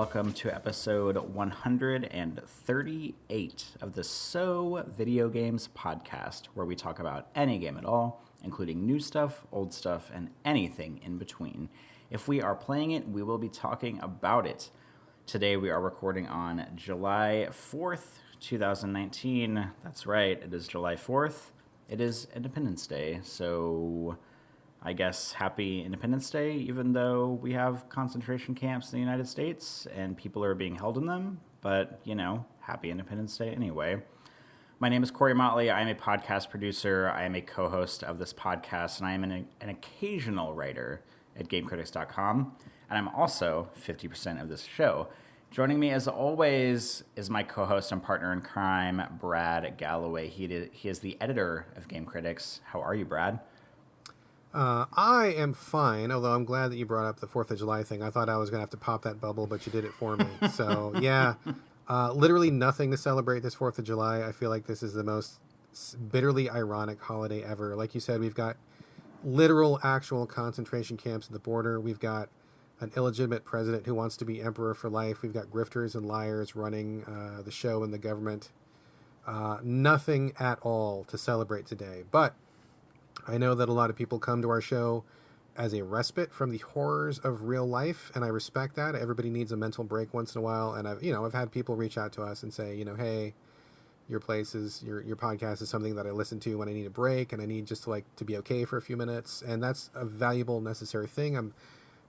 welcome to episode 138 of the So Video Games podcast, where we talk about any game at all, including new stuff, old stuff, and anything in between. If we are playing it, we will be talking about it. Today we are recording on July 4th, 2019. That's right, it is July 4th. It is Independence Day, so I guess happy Independence Day, even though we have concentration camps in the United States and people are being held in them. But, you know, happy Independence Day anyway. My name is Corey Motley. I am a podcast producer. I am a co-host of this podcast, and I am an occasional writer at GameCritics.com. And I'm also 50% of this show. Joining me, as always, is my co-host and partner in crime, Brad Galloway. He is the editor of Game Critics. How are you, Brad? I am fine, although I'm glad that you brought up the 4th of July thing. I thought I was going to have to pop that bubble, but you did it for me. So, yeah, literally nothing to celebrate this 4th of July. I feel like this is the most bitterly ironic holiday ever. Like you said, we've got literal, actual concentration camps at the border. We've got an illegitimate president who wants to be emperor for life. We've got grifters and liars running the show and the government. Nothing at all to celebrate today. But I know that a lot of people come to our show as a respite from the horrors of real life, and I respect that. Everybody needs a mental break once in a while, and I've had people reach out to us and say, hey, your podcast is something that I listen to when I need a break, and I need just to be okay for a few minutes, and that's a valuable, necessary thing. I'm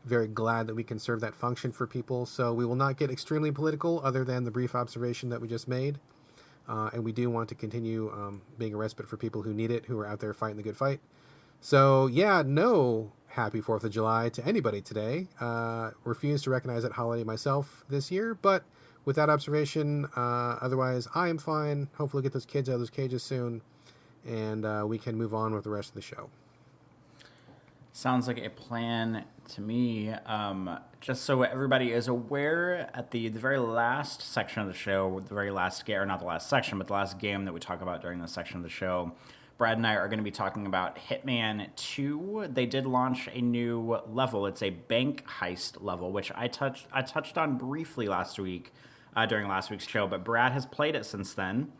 very glad that we can serve that function for people, so we will not get extremely political other than the brief observation that we just made. And we do want to continue being a respite for people who need it, who are out there fighting the good fight. So, yeah, no happy 4th of July to anybody today. Refuse to recognize that holiday myself this year, but with that observation, otherwise, I am fine. Hopefully get those kids out of those cages soon, and we can move on with the rest of the show. Sounds like a plan to me. Just so everybody is aware, at the very last section of the show, the very last game, or not the last section, but the last game that we talk about during this section of the show, Brad and I are going to be talking about Hitman 2. They did launch a new level. It's a bank heist level, which I touched on briefly last week during last week's show, but Brad has played it since then.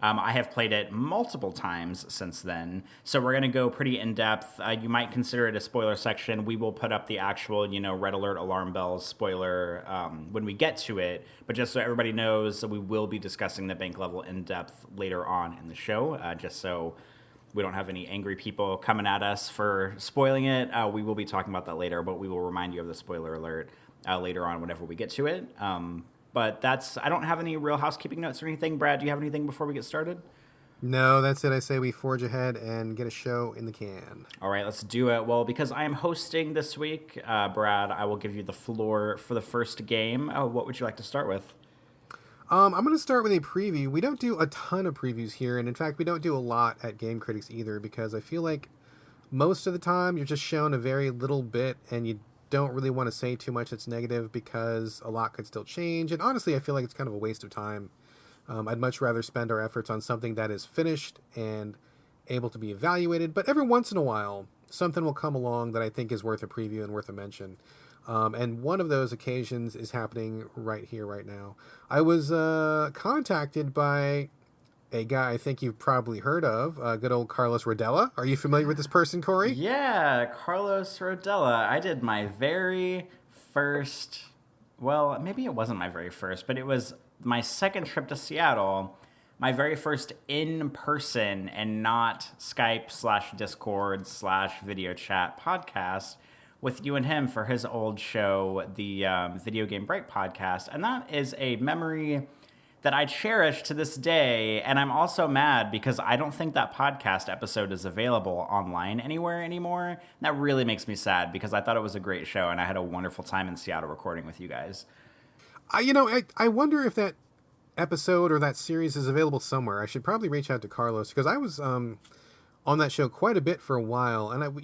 I have played it multiple times since then, so we're going to go pretty in-depth. You might consider it a spoiler section. We will put up the actual, red alert, alarm bells spoiler when we get to it, but just so everybody knows, we will be discussing the bank level in-depth later on in the show, just so we don't have any angry people coming at us for spoiling it. We will be talking about that later, but we will remind you of the spoiler alert later on whenever we get to it. But I don't have any real housekeeping notes or anything. Brad, do you have anything before we get started? No, that's it. I say we forge ahead and get a show in the can. All right, let's do it. Well, because I am hosting this week, Brad, I will give you the floor for the first game. What would you like to start with? I'm going to start with a preview. We don't do a ton of previews here, and in fact, we don't do a lot at Game Critics either, because I feel like most of the time you're just shown a very little bit, and you don't really want to say too much that's negative because a lot could still change. And honestly, I feel like it's kind of a waste of time. I'd much rather spend our efforts on something that is finished and able to be evaluated. But every once in a while, something will come along that I think is worth a preview and worth a mention. And one of those occasions is happening right here, right now. I was contacted by a guy I think you've probably heard of, good old Carlos Rodella. Are you familiar with this person, Corey? Yeah, Carlos Rodella. I did my very first, well, maybe it wasn't my very first, but it was my second trip to Seattle, my very first in-person and not Skype/Discord/video chat podcast with you and him for his old show, the Video Game Break podcast. And that is a memory that I cherish to this day, and I'm also mad because I don't think that podcast episode is available online anywhere anymore. And that really makes me sad because I thought it was a great show, and I had a wonderful time in Seattle recording with you guys. I wonder if that episode or that series is available somewhere. I should probably reach out to Carlos, because I was on that show quite a bit for a while, and it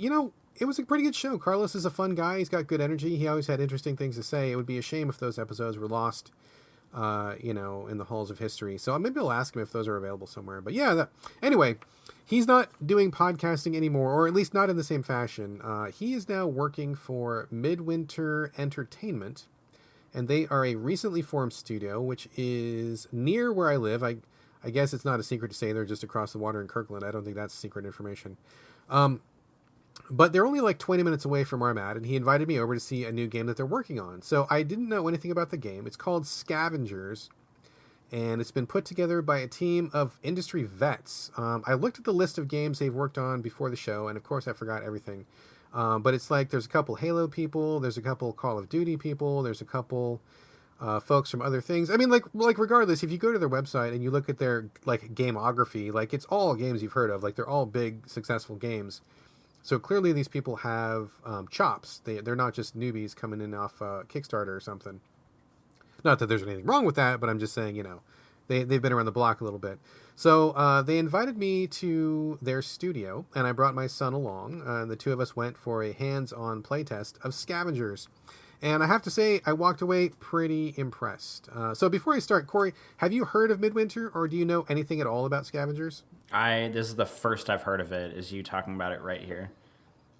was a pretty good show. Carlos is a fun guy. He's got good energy. He always had interesting things to say. It would be a shame if those episodes were lost in the halls of history. So maybe I'll ask him if those are available somewhere. But yeah, anyway, he's not doing podcasting anymore, or at least not in the same fashion. He is now working for Midwinter Entertainment, and they are a recently formed studio, which is near where I live. I guess it's not a secret to say they're just across the water in Kirkland. I don't think that's secret information. But they're only like 20 minutes away from where I'm at, and he invited me over to see a new game that they're working on. So I didn't know anything about the game. It's called Scavengers, and it's been put together by a team of industry vets. I looked at the list of games they've worked on before the show, and of course I forgot everything. But it's like there's a couple Halo people, there's a couple Call of Duty people, there's a couple folks from other things. I mean, like regardless, if you go to their website and you look at their like gamography, like it's all games you've heard of. Like they're all big, successful games. So clearly these people have chops. They're not just newbies coming in off Kickstarter or something. Not that there's anything wrong with that, but I'm just saying, they've been around the block a little bit. So they invited me to their studio, and I brought my son along. And the two of us went for a hands-on playtest of Scavengers. And I have to say, I walked away pretty impressed. So before I start, Corey, have you heard of Midwinter, or do you know anything at all about Scavengers? This is the first I've heard of it, is you talking about it right here.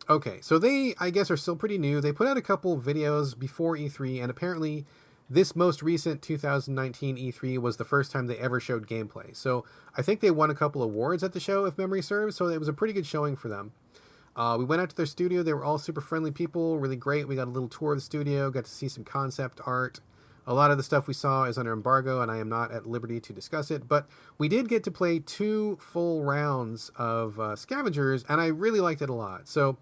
Okay, so they, I guess, are still pretty new. They put out a couple videos before E3, and apparently this most recent 2019 E3 was the first time they ever showed gameplay. So I think they won a couple awards at the show, if memory serves, so it was a pretty good showing for them. We went out to their studio. They were all super friendly people, really great. We got a little tour of the studio, got to see some concept art. A lot of the stuff we saw is under embargo, and I am not at liberty to discuss it. But we did get to play 2 full rounds of Scavengers, and I really liked it a lot. So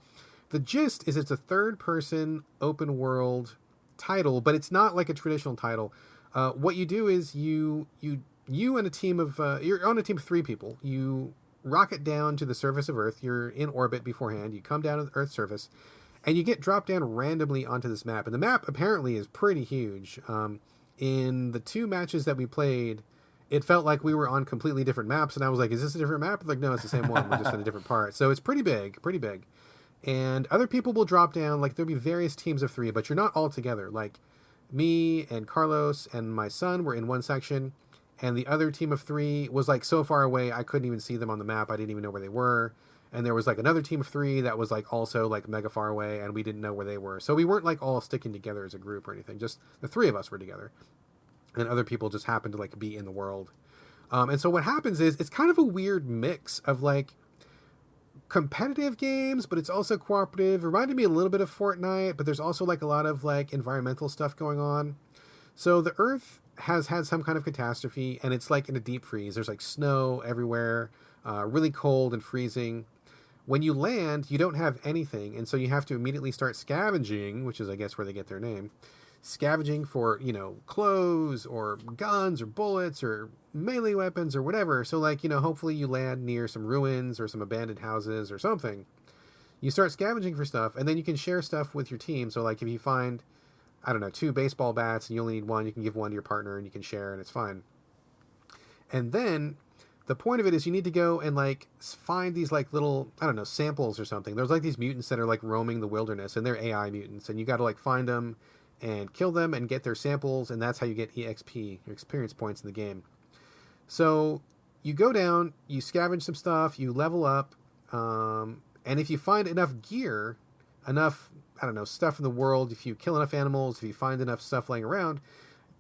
the gist is it's a third-person open-world title, but it's not like a traditional title. What you do is you and a team of you're on a team of 3 people. You rocket down to the surface of Earth. You're in orbit beforehand. You come down to the Earth's surface, and you get dropped down randomly onto this map. And the map apparently is pretty huge. In the 2 matches that we played, it felt like we were on completely different maps, and I was like, "Is this a different map?" Like, no, it's the same one. We're just in a different part. So it's pretty big, pretty big. And other people will drop down. Like there'll be various teams of 3, but you're not all together. Like me and Carlos and my son were in one section, and the other team of 3 was like so far away I couldn't even see them on the map. I didn't even know where they were. And there was like another team of 3 that was like also like mega far away, and we didn't know where they were. So we weren't like all sticking together as a group or anything. Just the 3 of us were together, and other people just happened to like be in the world. And so what happens is it's kind of a weird mix of like competitive games, but it's also cooperative. It reminded me a little bit of Fortnite, but there's also like a lot of like environmental stuff going on. So the Earth has had some kind of catastrophe, and it's like in a deep freeze. There's like snow everywhere, really cold and freezing. When you land, you don't have anything, and so you have to immediately start scavenging, which is, I guess, where they get their name. Scavenging for, clothes or guns or bullets or melee weapons or whatever. So, like, hopefully you land near some ruins or some abandoned houses or something. You start scavenging for stuff, and then you can share stuff with your team. So, like, if you find, I don't know, 2 baseball bats and you only need 1, you can give 1 to your partner and you can share, and it's fine. And then the point of it is you need to go and like find these like little, I don't know, samples or something. There's like these mutants that are like roaming the wilderness, and they're AI mutants, and you got to like find them and kill them and get their samples, and that's how you get EXP, your experience points in the game. So you go down, you scavenge some stuff, you level up, and if you find enough gear, enough, I don't know, stuff in the world, if you kill enough animals, if you find enough stuff laying around,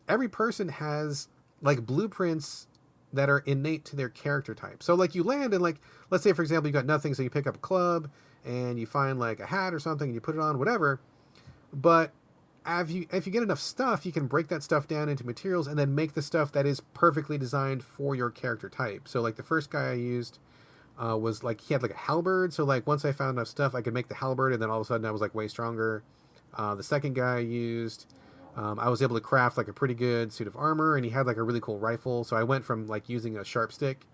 every person has like blueprints that are innate to their character type. So like you land and like, let's say for example, you got nothing, so you pick up a club and you find like a hat or something and you put it on, whatever. But if you get enough stuff, you can break that stuff down into materials and then make the stuff that is perfectly designed for your character type. So like the first guy I used was like, he had like a halberd. So like once I found enough stuff, I could make the halberd, and then all of a sudden I was like way stronger. The second guy I used, I was able to craft like a pretty good suit of armor, and he had like a really cool rifle. So I went from like using a sharp stick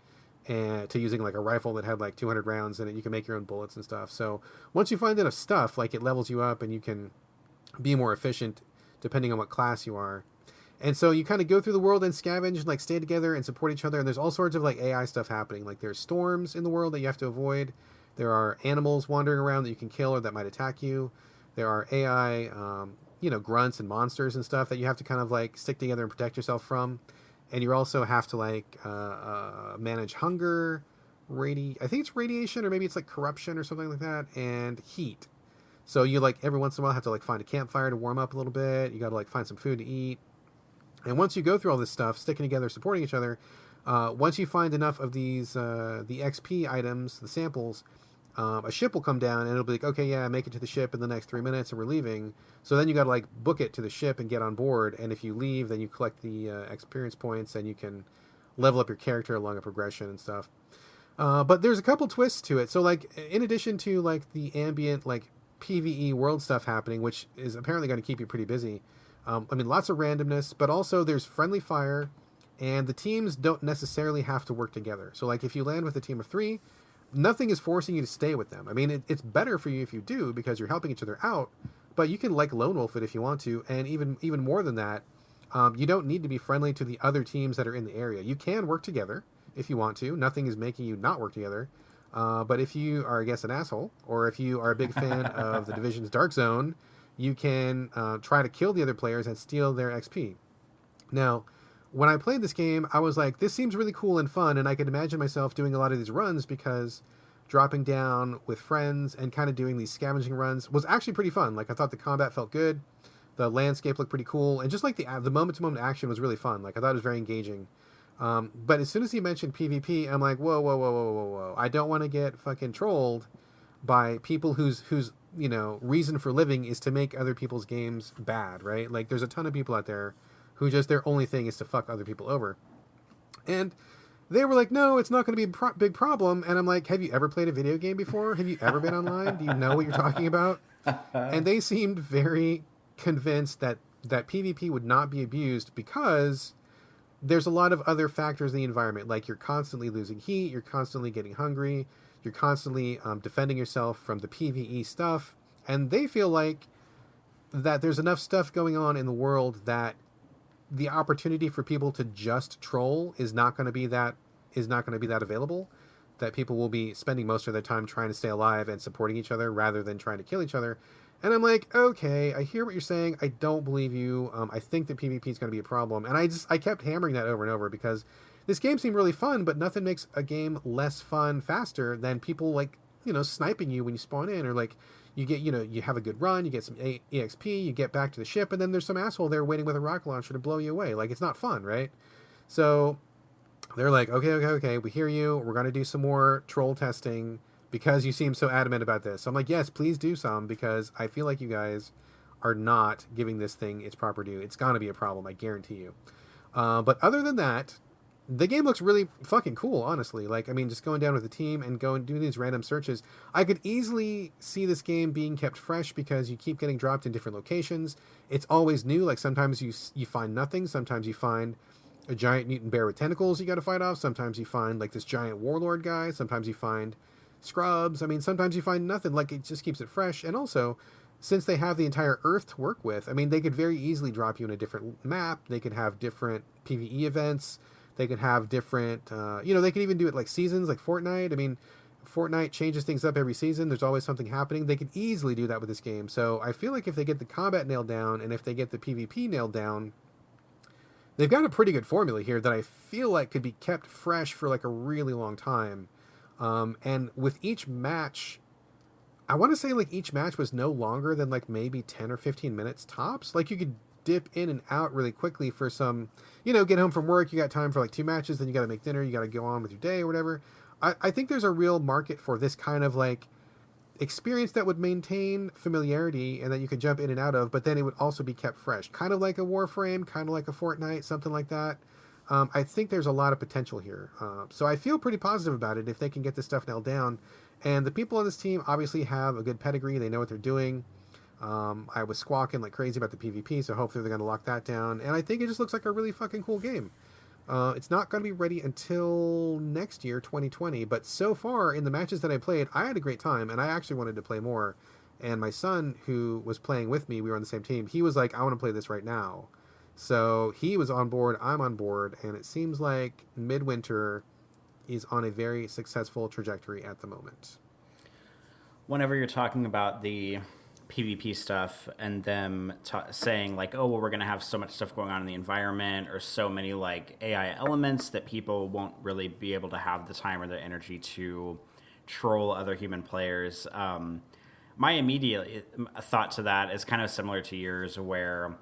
to using like a rifle that had like 200 rounds in it. You can make your own bullets and stuff. So once you find enough stuff, like it levels you up and you can be more efficient depending on what class you are. And so you kind of go through the world and scavenge and like stay together and support each other. And there's all sorts of like AI stuff happening. Like there's storms in the world that you have to avoid. There are animals wandering around that you can kill or that might attack you. There are AI, grunts and monsters and stuff that you have to kind of like stick together and protect yourself from. And you also have to like manage hunger, I think it's radiation, or maybe it's like corruption or something like that, and heat. So you like every once in a while have to like find a campfire to warm up a little bit. You got to like find some food to eat. And once you go through all this stuff, sticking together, supporting each other, once you find enough of these the XP items, the samples, a ship will come down and it'll be like, okay, yeah, make it to the ship in the next 3 minutes and we're leaving. So then you got to like book it to the ship and get on board. And if you leave, then you collect the experience points and you can level up your character along a progression and stuff. But there's a couple twists to it. So like in addition to like the ambient like PvE world stuff happening, which is apparently going to keep you pretty busy. I mean, lots of randomness, but also there's friendly fire, and the teams don't necessarily have to work together. So like if you land with a team of 3, nothing is forcing you to stay with them. I mean, it's better for you if you do because you're helping each other out, but you can like lone wolf it if you want to, and even more than that, you don't need to be friendly to the other teams that are in the area. You can work together if you want to. Nothing is making you not work together. But if you are, I guess, an asshole, or if you are a big fan of the Division's Dark Zone, you can try to kill the other players and steal their XP. Now, when I played this game, I was like, this seems really cool and fun, and I could imagine myself doing a lot of these runs because dropping down with friends and kind of doing these scavenging runs was actually pretty fun. Like, I thought the combat felt good, the landscape looked pretty cool, and just like the moment-to-moment action was really fun. Like, I thought it was very engaging. But as soon as he mentioned PvP, I'm like, whoa. I don't want to get fucking trolled by people whose reason for living is to make other people's games bad, right? Like, there's a ton of people out there who just their only thing is to fuck other people over. And they were like, no, it's not going to be a big problem. And I'm like, have you ever played a video game before? Have you ever been online? Do you know what you're talking about? And they seemed very convinced that PvP would not be abused because there's a lot of other factors in the environment. Like, you're constantly losing heat, you're constantly getting hungry, you're constantly defending yourself from the PvE stuff. And they feel like that there's enough stuff going on in the world that the opportunity for people to just troll is not going to be that available, that people will be spending most of their time trying to stay alive and supporting each other rather than trying to kill each other. And I'm like, okay, I hear what you're saying. I don't believe you. I think that PvP is going to be a problem. And I kept hammering that over and over because this game seemed really fun, but nothing makes a game less fun faster than people like, sniping you when you spawn in, or like you get, you have a good run, you get some EXP, you get back to the ship, and then there's some asshole there waiting with a rocket launcher to blow you away. Like, it's not fun, right? So they're like, okay, we hear you. We're going to do some more troll testing because you seem so adamant about this. So I'm like, yes, please do some, because I feel like you guys are not giving this thing its proper due. It's going to be a problem, I guarantee you. But other than that, the game looks really fucking cool, honestly. Like, I mean, just going down with the team and doing these random searches, I could easily see this game being kept fresh because you keep getting dropped in different locations. It's always new. Like, sometimes you find nothing. Sometimes you find a giant mutant bear with tentacles you got to fight off. Sometimes you find, like, this giant warlord guy. Sometimes you find scrubs. I mean, sometimes you find nothing. Like, it just keeps it fresh. And also, since they have the entire Earth to work with, I mean, they could very easily drop you in a different map. They could have different PvE events. They could have different, they could even do it like seasons, like Fortnite. I mean, Fortnite changes things up every season. There's always something happening. They could easily do that with this game. So I feel like if they get the combat nailed down and if they get the PvP nailed down, they've got a pretty good formula here that I feel like could be kept fresh for like a really long time. And with each match, I want to say like each match was no longer than like maybe 10 or 15 minutes tops. Like, you could dip in and out really quickly for some, get home from work, you got time for like 2 matches, then you got to make dinner, you got to go on with your day or whatever. I think there's a real market for this kind of like experience that would maintain familiarity and that you could jump in and out of, but then it would also be kept fresh. Kind of like a Warframe, kind of like a Fortnite, something like that. I think there's a lot of potential here. So I feel pretty positive about it if they can get this stuff nailed down. And the people on this team obviously have a good pedigree. They know what they're doing. I was squawking like crazy about the PvP, so hopefully they're going to lock that down. And I think it just looks like a really fucking cool game. It's not going to be ready until next year, 2020. But so far, in the matches that I played, I had a great time, and I actually wanted to play more. And my son, who was playing with me, we were on the same team, he was like, I want to play this right now. So he was on board, I'm on board, and it seems like Midwinter is on a very successful trajectory at the moment. Whenever you're talking about the PvP stuff and them saying like, oh, well, we're going to have so much stuff going on in the environment or so many like AI elements that people won't really be able to have the time or the energy to troll other human players. my immediate thought to that is kind of similar to yours, where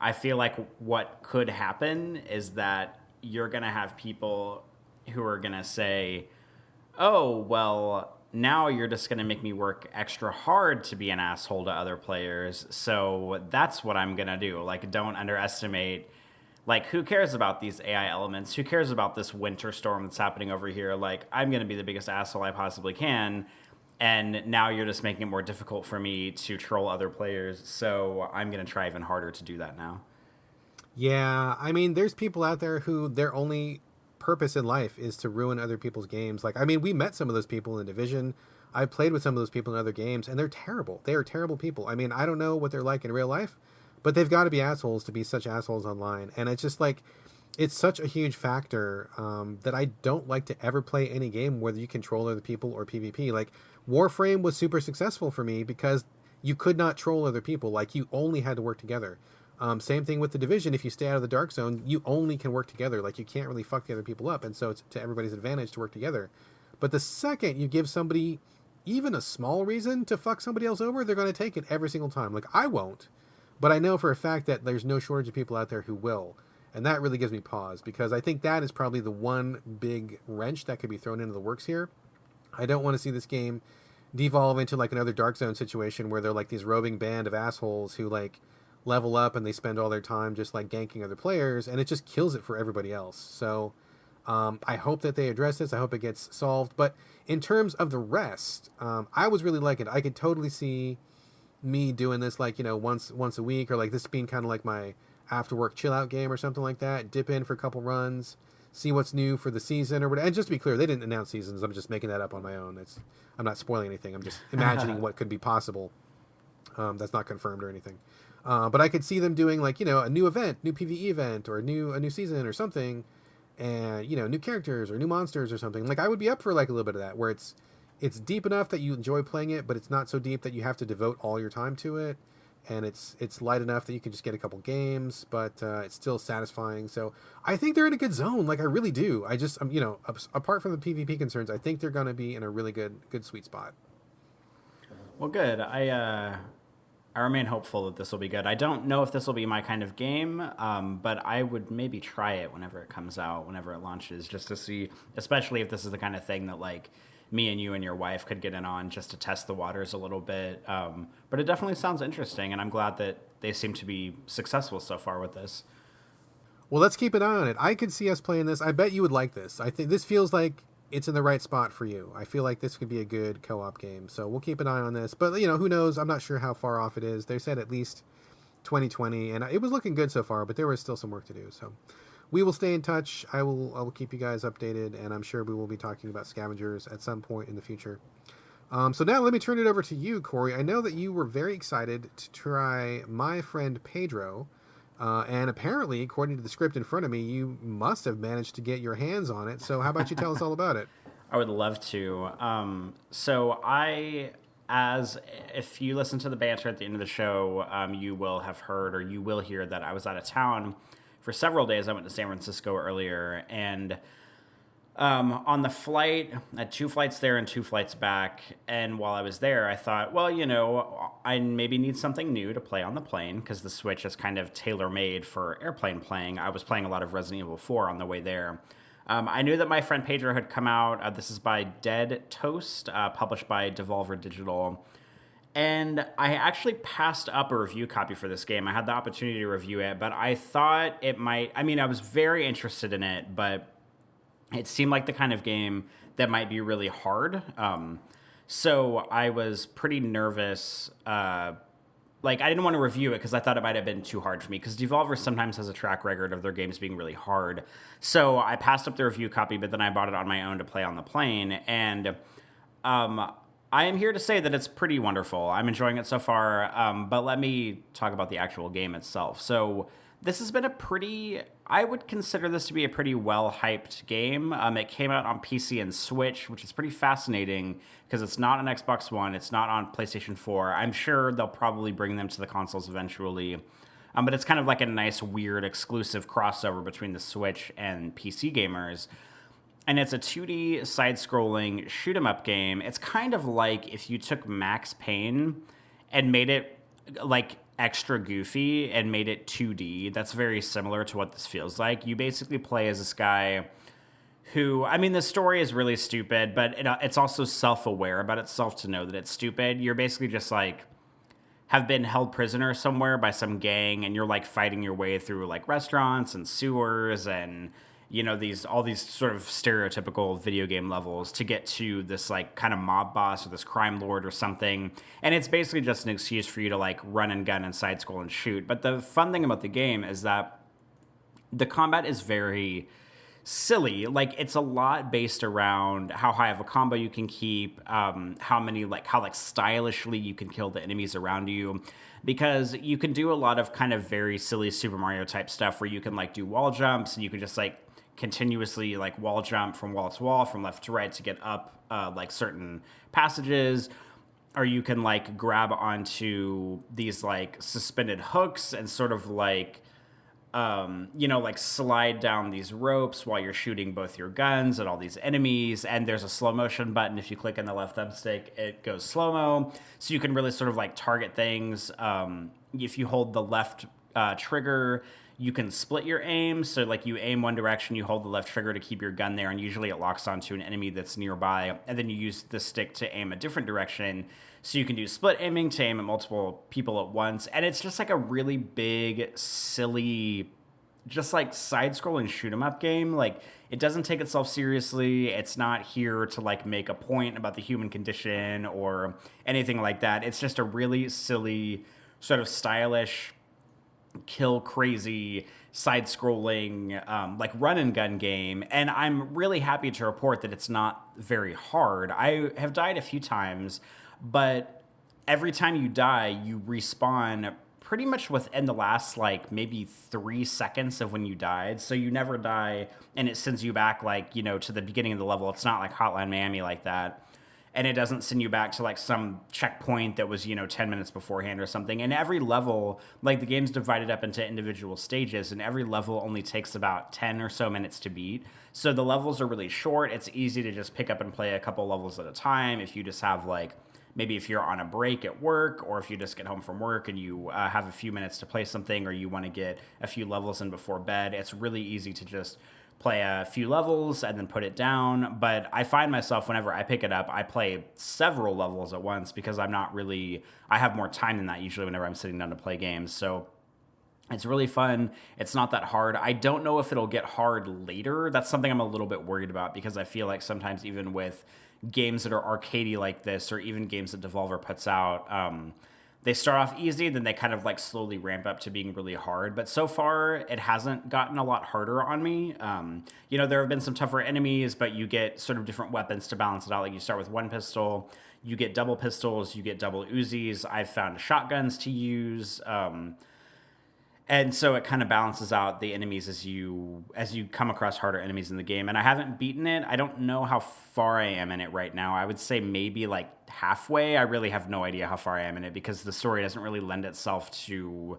I feel like what could happen is that you're going to have people who are going to say, oh, well, now you're just going to make me work extra hard to be an asshole to other players. So that's what I'm going to do. Like, don't underestimate. Like, who cares about these AI elements? Who cares about this winter storm that's happening over here? Like, I'm going to be the biggest asshole I possibly can. And now you're just making it more difficult for me to troll other players. So I'm going to try even harder to do that now. Yeah, I mean, there's people out there who their only purpose in life is to ruin other people's games. Like, I mean, we met some of those people in Division. I played with some of those people in other games, and they're terrible. They are terrible people. I mean, I don't know what they're like in real life, but they've got to be assholes to be such assholes online. And it's just like, it's such a huge factor that I don't like to ever play any game, whether you control other people or PvP. Like, Warframe was super successful for me because you could not troll other people. Like, you only had to work together. Same thing with the Division. If you stay out of the dark zone, you only can work together. Like, you can't really fuck the other people up. And so it's to everybody's advantage to work together. But the second you give somebody even a small reason to fuck somebody else over, they're going to take it every single time. Like, I won't. But I know for a fact that there's no shortage of people out there who will. And that really gives me pause, because I think that is probably the one big wrench that could be thrown into the works here. I don't want to see this game devolve into like another Dark Zone situation where they're like these roving band of assholes who like level up and they spend all their time just like ganking other players, and it just kills it for everybody else. So I hope that they address this. I hope it gets solved. But in terms of the rest, I was really liking it. I could totally see me doing this like, you know, once a week, or like this being kind of like my after work chill out game or something like that. Dip in for a couple runs, see what's new for the season or whatever. And just to be clear, they didn't announce seasons. I'm just making that up on my own. I'm not spoiling anything. I'm just imagining what could be possible. That's not confirmed or anything. But I could see them doing like, you know, a new event, new PvE event, or a new season or something, and, you know, new characters or new monsters or something. Like, I would be up for like a little bit of that, where it's deep enough that you enjoy playing it, but it's not so deep that you have to devote all your time to it. And it's light enough that you can just get a couple games, but it's still satisfying. So I think they're in a good zone. Like, I really do. I just, you know, apart from the PvP concerns, I think they're going to be in a really good sweet spot. Well, good. I remain hopeful that this will be good. I don't know if this will be my kind of game, but I would maybe try it whenever it comes out, whenever it launches, just to see, especially if this is the kind of thing that like me and you and your wife could get in on, just to test the waters a little bit. But it definitely sounds interesting, and I'm glad that they seem to be successful so far with this. Well, let's keep an eye on it. I could see us playing this. I bet you would like this. I think this feels like it's in the right spot for you. I feel like this could be a good co-op game. So we'll keep an eye on this. But, you know, who knows? I'm not sure how far off it is. They said at least 2020, and it was looking good so far, but there was still some work to do. So we will stay in touch. I will keep you guys updated, and I'm sure we will be talking about Scavengers at some point in the future. So now let me turn it over to you, Corey. I know that you were very excited to try My Friend Pedro, and apparently, according to the script in front of me, you must have managed to get your hands on it. So how about you tell us all about it? I would love to. If you listen to the banter at the end of the show, you will have heard, or you will hear, that I was out of town for several days. I went to San Francisco earlier, and on the flight, I had 2 flights there and 2 flights back. And while I was there, I thought, well, you know, I maybe need something new to play on the plane, because the Switch is kind of tailor-made for airplane playing. I was playing a lot of Resident Evil 4 on the way there. I knew that My Friend Pedro had come out. This is by Dead Toast, published by Devolver Digital. And I actually passed up a review copy for this game. I had the opportunity to review it, but I thought it might... I mean, I was very interested in it, but it seemed like the kind of game that might be really hard. So I was pretty nervous. I didn't want to review it because I thought it might have been too hard for me, because Devolver sometimes has a track record of their games being really hard. So I passed up the review copy, but then I bought it on my own to play on the plane. And I am here to say that it's pretty wonderful. I'm enjoying it so far. But let me talk about the actual game itself. So this has been I would consider this to be a pretty well-hyped game. It came out on PC and Switch, which is pretty fascinating because it's not on Xbox One, it's not on PlayStation 4. I'm sure they'll probably bring them to the consoles eventually. But it's kind of like a nice, weird, exclusive crossover between the Switch and PC gamers. and it's a 2D side-scrolling shoot-'em-up game. It's kind of like if you took Max Payne and made it like extra goofy and made it 2D. That's very similar to what this feels like. You basically play as this guy who, I mean, the story is really stupid, but it's also self-aware about itself to know that it's stupid. You're basically just like have been held prisoner somewhere by some gang, and you're like fighting your way through like restaurants and sewers and all these sort of stereotypical video game levels to get to this like kind of mob boss or this crime lord or something. And it's basically just an excuse for you to like run and gun and side scroll and shoot. But the fun thing about the game is that the combat is very silly. Like, it's a lot based around how high of a combo you can keep, how stylishly you can kill the enemies around you, because you can do a lot of kind of very silly Super Mario type stuff where you can like do wall jumps, and you can just like continuously like wall jump from wall to wall, from left to right to get up like certain passages. Or you can like grab onto these like suspended hooks and sort of like like slide down these ropes while you're shooting both your guns at all these enemies. And there's a slow motion button. If you click on the left thumbstick, it goes slow-mo. So you can really sort of like target things. If you hold the left trigger, you can split your aim. So like you aim one direction, you hold the left trigger to keep your gun there, and usually it locks onto an enemy that's nearby. And then you use the stick to aim a different direction. So you can do split aiming to aim at multiple people at once. And it's just like a really big, silly, just like side-scrolling shoot-'em-up game. Like, it doesn't take itself seriously. It's not here to like make a point about the human condition or anything like that. It's just a really silly, sort of stylish, kill crazy, side-scrolling, like run-and-gun game. And I'm really happy to report that it's not very hard. I have died a few times, but every time you die, you respawn pretty much within the last like maybe 3 seconds of when you died. So you never die, and it sends you back like, to the beginning of the level. It's not like Hotline Miami like that. And it doesn't send you back to like some checkpoint that was, 10 minutes beforehand or something. And every level, like the game's divided up into individual stages, and every level only takes about 10 or so minutes to beat. So the levels are really short. It's easy to just pick up and play a couple levels at a time. If you just have like, maybe if you're on a break at work, or if you just get home from work and you have a few minutes to play something, or you want to get a few levels in before bed, it's really easy to just play a few levels and then put it down. But I find myself, whenever I pick it up, I play several levels at once, because I have more time than that usually whenever I'm sitting down to play games. So it's really fun. It's not that hard. I don't know if it'll get hard later. That's something I'm a little bit worried about, because I feel like sometimes even with games that are arcadey like this, or even games that Devolver puts out, they start off easy, then they kind of like slowly ramp up to being really hard. But so far, it hasn't gotten a lot harder on me. There have been some tougher enemies, but you get sort of different weapons to balance it out. Like, you start with one pistol, you get double pistols, you get double Uzis. I've found shotguns to use. And so it kind of balances out the enemies as you come across harder enemies in the game. And I haven't beaten it. I don't know how far I am in it right now. I would say maybe like halfway. I really have no idea how far I am in it, because the story doesn't really lend itself to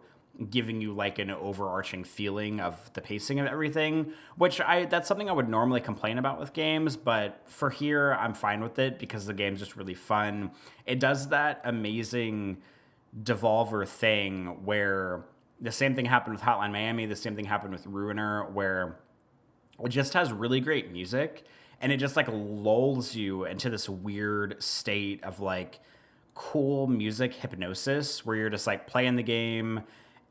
giving you like an overarching feeling of the pacing of everything, which that's something I would normally complain about with games. But for here, I'm fine with it, because the game's just really fun. It does that amazing Devolver thing where the same thing happened with Hotline Miami. The same thing happened with Ruiner, where it just has really great music, and it just like lulls you into this weird state of like cool music hypnosis, where you're just like playing the game,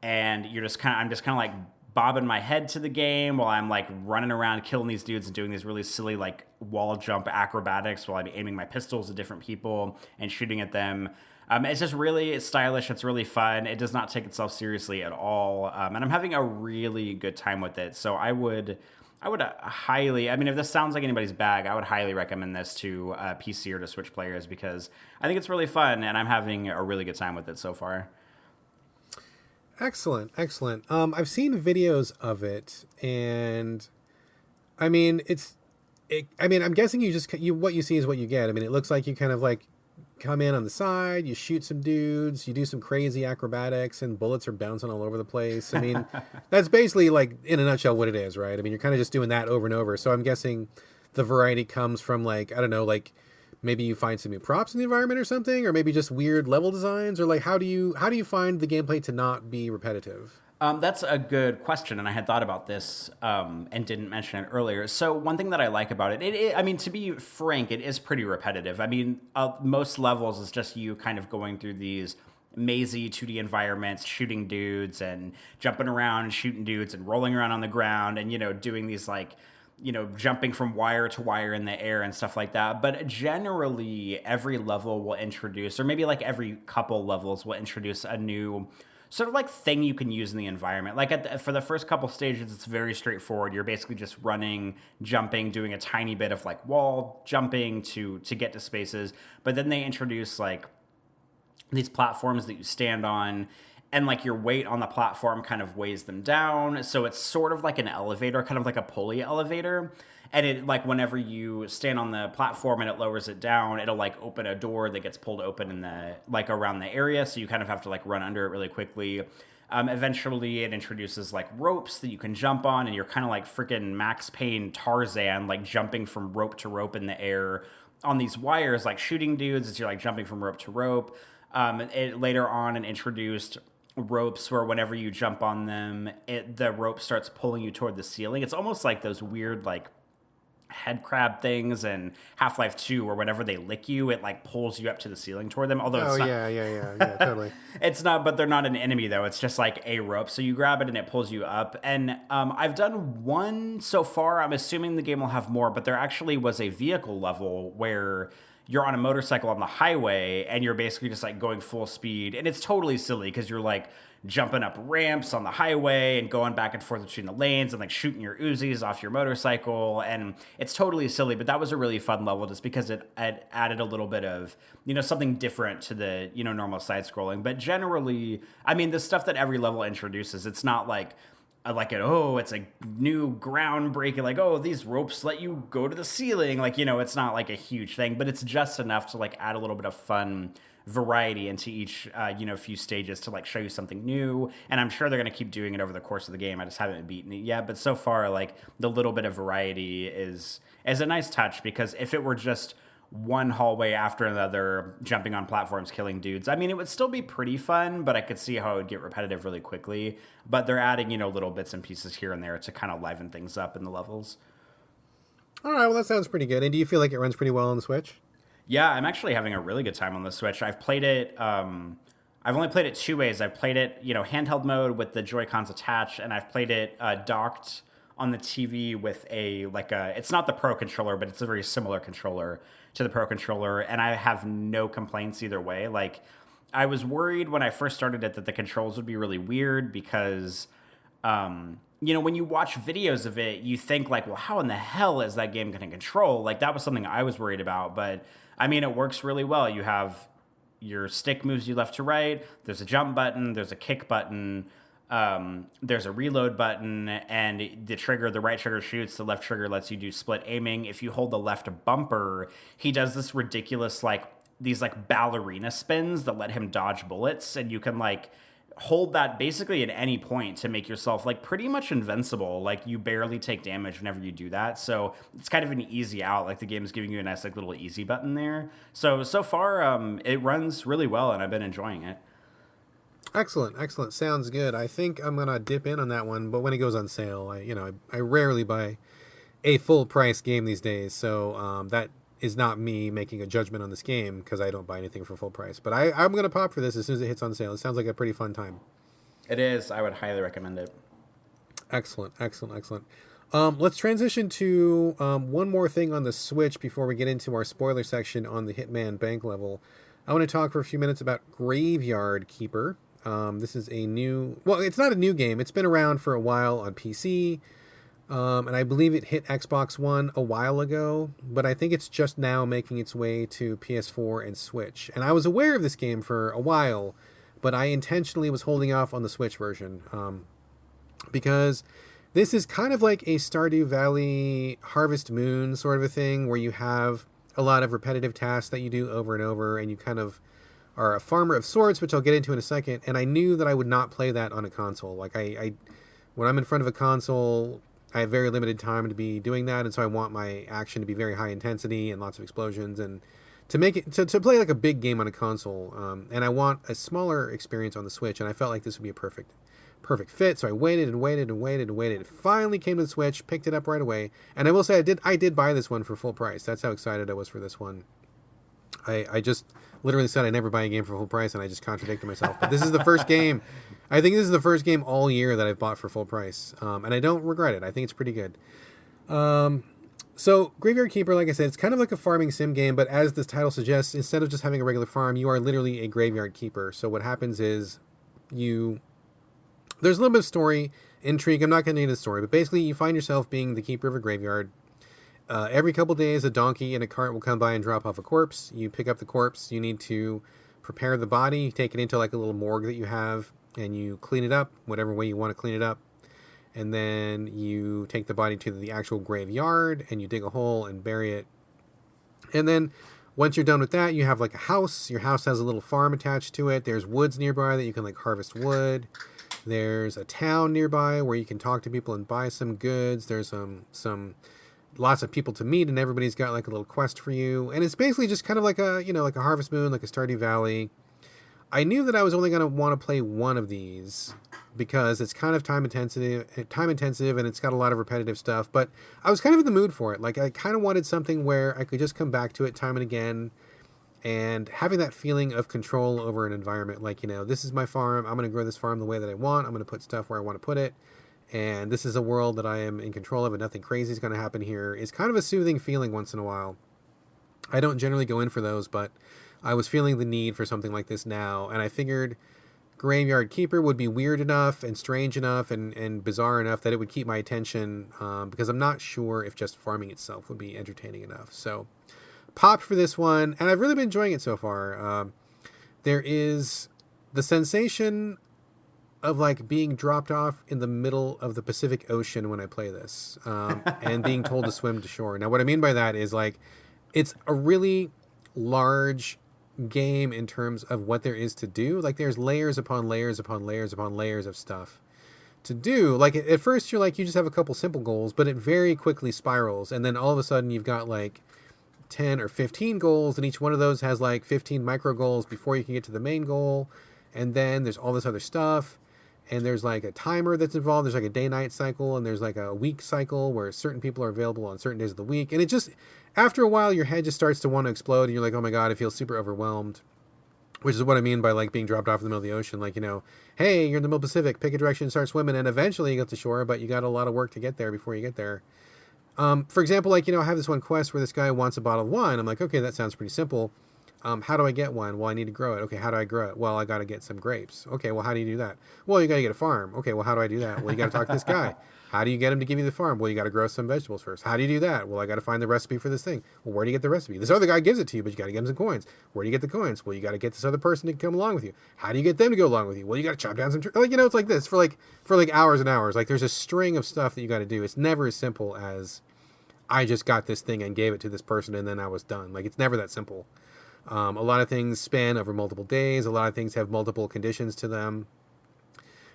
and I'm just kind of like bobbing my head to the game while I'm like running around killing these dudes and doing these really silly like wall jump acrobatics while I'm aiming my pistols at different people and shooting at them. It's just really stylish. It's really fun. It does not take itself seriously at all. And I'm having a really good time with it. So I would highly, if this sounds like anybody's bag, I would highly recommend this to PC or to Switch players, because I think it's really fun, and I'm having a really good time with it so far. Excellent. I've seen videos of it, and I'm guessing what you see is what you get. It looks like you kind of like come in on the side, you shoot some dudes, you do some crazy acrobatics, and bullets are bouncing all over the place. That's basically like in a nutshell what it is, right? You're kind of just doing that over and over. So I'm guessing the variety comes from like, I don't know, like maybe you find some new props in the environment or something, or maybe just weird level designs, or like how do you find the gameplay to not be repetitive? That's a good question, and I had thought about this and didn't mention it earlier. So one thing that I like about it, I mean, to be frank, it is pretty repetitive. I mean, most levels is just you kind of going through these mazy 2D environments, shooting dudes and jumping around and shooting dudes and rolling around on the ground and, doing these like, jumping from wire to wire in the air and stuff like that. But generally, every level will introduce, or maybe like every couple levels will introduce a new sort of like thing you can use in the environment. Like for the first couple stages, it's very straightforward. You're basically just running, jumping, doing a tiny bit of like wall jumping to get to spaces. But then they introduce like these platforms that you stand on, and like your weight on the platform kind of weighs them down. So it's sort of like an elevator, kind of like a pulley elevator. And it like whenever you stand on the platform and it lowers it down, it'll like open a door that gets pulled open in the like around the area. So you kind of have to like run under it really quickly. Eventually it introduces like ropes that you can jump on, and you're kind of like freaking Max Payne Tarzan, like jumping from rope to rope in the air on these wires, like shooting dudes as you're like jumping from rope to rope. Later on it introduced ropes where whenever you jump on them, the rope starts pulling you toward the ceiling. It's almost like those weird like head crab things in Half-Life 2 where whenever they lick you, it like pulls you up to the ceiling toward them. Although it's not, yeah, totally. It's not, but they're not an enemy though. It's just like a rope. So you grab it and it pulls you up. And I've done one so far. I'm assuming the game will have more, but there actually was a vehicle level where you're on a motorcycle on the highway and you're basically just like going full speed. And it's totally silly because you're like jumping up ramps on the highway and going back and forth between the lanes and like shooting your Uzis off your motorcycle. And it's totally silly, but that was a really fun level just because it added a little bit of, something different to the, normal side scrolling. But generally, I mean, the stuff that every level introduces, it's not like, it's a new groundbreaking, like, oh, these ropes let you go to the ceiling. Like, it's not like a huge thing, but it's just enough to like add a little bit of fun variety into each, few stages to like show you something new. And I'm sure they're going to keep doing it over the course of the game. I just haven't beaten it yet. But so far, like the little bit of variety is a nice touch, because if it were just one hallway after another, jumping on platforms, killing dudes, I mean, it would still be pretty fun, but I could see how it would get repetitive really quickly. But they're adding, little bits and pieces here and there to kind of liven things up in the levels. All right, well, that sounds pretty good. And do you feel like it runs pretty well on the Switch? Yeah, I'm actually having a really good time on the Switch. I've played it, I've only played it two ways. I've played it, handheld mode with the Joy-Cons attached, and I've played it docked on the TV with it's not the Pro controller, but it's a very similar controller to the Pro controller, and I have no complaints either way. Like, I was worried when I first started it that the controls would be really weird because, when you watch videos of it, you think like, well, how in the hell is that game going to control? Like, that was something I was worried about, but I mean, it works really well. You have your stick moves you left to right. There's a jump button. There's a kick button. There's a reload button, and the right trigger shoots, the left trigger lets you do split aiming. If you hold the left bumper, he does this ridiculous, these ballerina spins that let him dodge bullets, and you can hold that basically at any point to make yourself pretty much invincible. Like, you barely take damage whenever you do that. So it's kind of an easy out. Like, the game is giving you a nice little easy button there. So far, it runs really well, and I've been enjoying it. Excellent. Sounds good. I think I'm gonna dip in on that one, but when it goes on sale, I rarely buy a full price game these days, so that is not me making a judgment on this game because I don't buy anything for full price. But I'm gonna pop for this as soon as it hits on sale. It sounds like a pretty fun time. It is. I would highly recommend it. Excellent. Let's transition to one more thing on the Switch before we get into our spoiler section on the Hitman Bank level. I want to talk for a few minutes about Graveyard Keeper. This is it's not a new game. It's been around for a while on PC, and I believe it hit Xbox One a while ago, but I think it's just now making its way to PS4 and Switch. And I was aware of this game for a while, but I intentionally was holding off on the Switch version, because this is kind of like a Stardew Valley Harvest Moon sort of a thing, where you have a lot of repetitive tasks that you do over and over, and you kind of are a farmer of sorts, which I'll get into in a second. And I knew that I would not play that on a console. Like, I when I'm in front of a console, I have very limited time to be doing that, and so I want my action to be very high intensity and lots of explosions, and to make it to play like a big game on a console. And I want a smaller experience on the Switch, and I felt like this would be a perfect fit. So I waited and waited and waited and waited. It finally came to the Switch, picked it up right away, and I will say I did buy this one for full price. That's how excited I was for this one. I just literally said I never buy a game for full price, and I just contradicted myself. But this is the first game. I think this is the first game all year that I've bought for full price, and I don't regret it. I think it's pretty good. So Graveyard Keeper, like I said, it's kind of like a farming sim game, but as the title suggests, instead of just having a regular farm, you are literally a graveyard keeper. So what happens is there's a little bit of story, intrigue. I'm not going to get into the story, but basically you find yourself being the keeper of a graveyard. Every couple days, a donkey and a cart will come by and drop off a corpse. You pick up the corpse. You need to prepare the body, take it into like a little morgue that you have, and you clean it up, whatever way you want to clean it up. And then you take the body to the actual graveyard, and you dig a hole and bury it. And then once you're done with that, you have like a house. Your house has a little farm attached to it. There's woods nearby that you can like harvest wood. There's a town nearby where you can talk to people and buy some goods. There's some lots of people to meet, and everybody's got like a little quest for you. And it's basically just kind of like a, like a Harvest Moon, like a Stardew Valley. I knew that I was only going to want to play one of these because it's kind of time intensive, and it's got a lot of repetitive stuff, but I was kind of in the mood for it. Like I kind of wanted something where I could just come back to it time and again, and having that feeling of control over an environment. Like, this is my farm. I'm going to grow this farm the way that I want. I'm going to put stuff where I want to put it. And this is a world that I am in control of, and nothing crazy is going to happen here. It's kind of a soothing feeling once in a while. I don't generally go in for those, but I was feeling the need for something like this now, and I figured Graveyard Keeper would be weird enough and strange enough and bizarre enough that it would keep my attention, because I'm not sure if just farming itself would be entertaining enough. So popped for this one, and I've really been enjoying it so far. There is the sensation of like being dropped off in the middle of the Pacific Ocean when I play this, and being told to swim to shore. Now what I mean by that is like it's a really large game in terms of what there is to do. Like there's layers upon layers upon layers upon layers of stuff to do. Like at first you're like, you just have a couple simple goals, but it very quickly spirals, and then all of a sudden you've got like 10 or 15 goals, and each one of those has like 15 micro goals before you can get to the main goal. And then there's all this other stuff, and there's like a timer that's involved. There's like a day-night cycle, and there's like a week cycle where certain people are available on certain days of the week. And it just, after a while, your head just starts to want to explode, and you're like, oh my God, I feel super overwhelmed. Which is what I mean by like being dropped off in the middle of the ocean. Like, hey, you're in the middle of the Pacific, pick a direction and start swimming, and eventually you get to shore, but you got a lot of work to get there before you get there. For example, like, I have this one quest where this guy wants a bottle of wine. I'm like, okay, that sounds pretty simple. How do I get one? Well, I need to grow it. Okay, how do I grow it? Well, I got to get some grapes. Okay, well, how do you do that? Well, you got to get a farm. Okay, well, how do I do that? Well, you got to talk to this guy. How do you get him to give you the farm? Well, you got to grow some vegetables first. How do you do that? Well, I got to find the recipe for this thing. Well, where do you get the recipe? This other guy gives it to you, but you got to give him some coins. Where do you get the coins? Well, you got to get this other person to come along with you. How do you get them to go along with you? Well, you got to chop down some trees. Like, it's like this for hours and hours. Like, there's a string of stuff that you got to do. It's never as simple as I just got this thing and gave it to this person and then I was done. Like, it's never that simple. A lot of things span over multiple days. A lot of things have multiple conditions to them.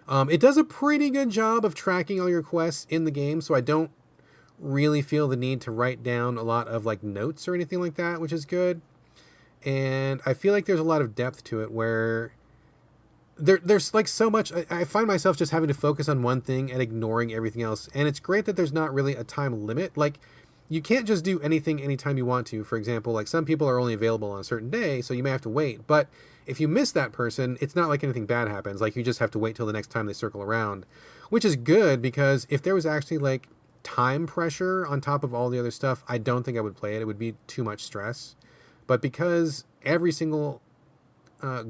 It does a pretty good job of tracking all your quests in the game, so I don't really feel the need to write down a lot of like notes or anything like that, which is good. And I feel like there's a lot of depth to it where there's like so much. I find myself just having to focus on one thing and ignoring everything else. And it's great that there's not really a time limit. Like, you can't just do anything anytime you want to. For example, like some people are only available on a certain day, so you may have to wait. But if you miss that person, it's not like anything bad happens. Like, you just have to wait till the next time they circle around, which is good, because if there was actually like time pressure on top of all the other stuff, I don't think I would play it. It would be too much stress. But because every single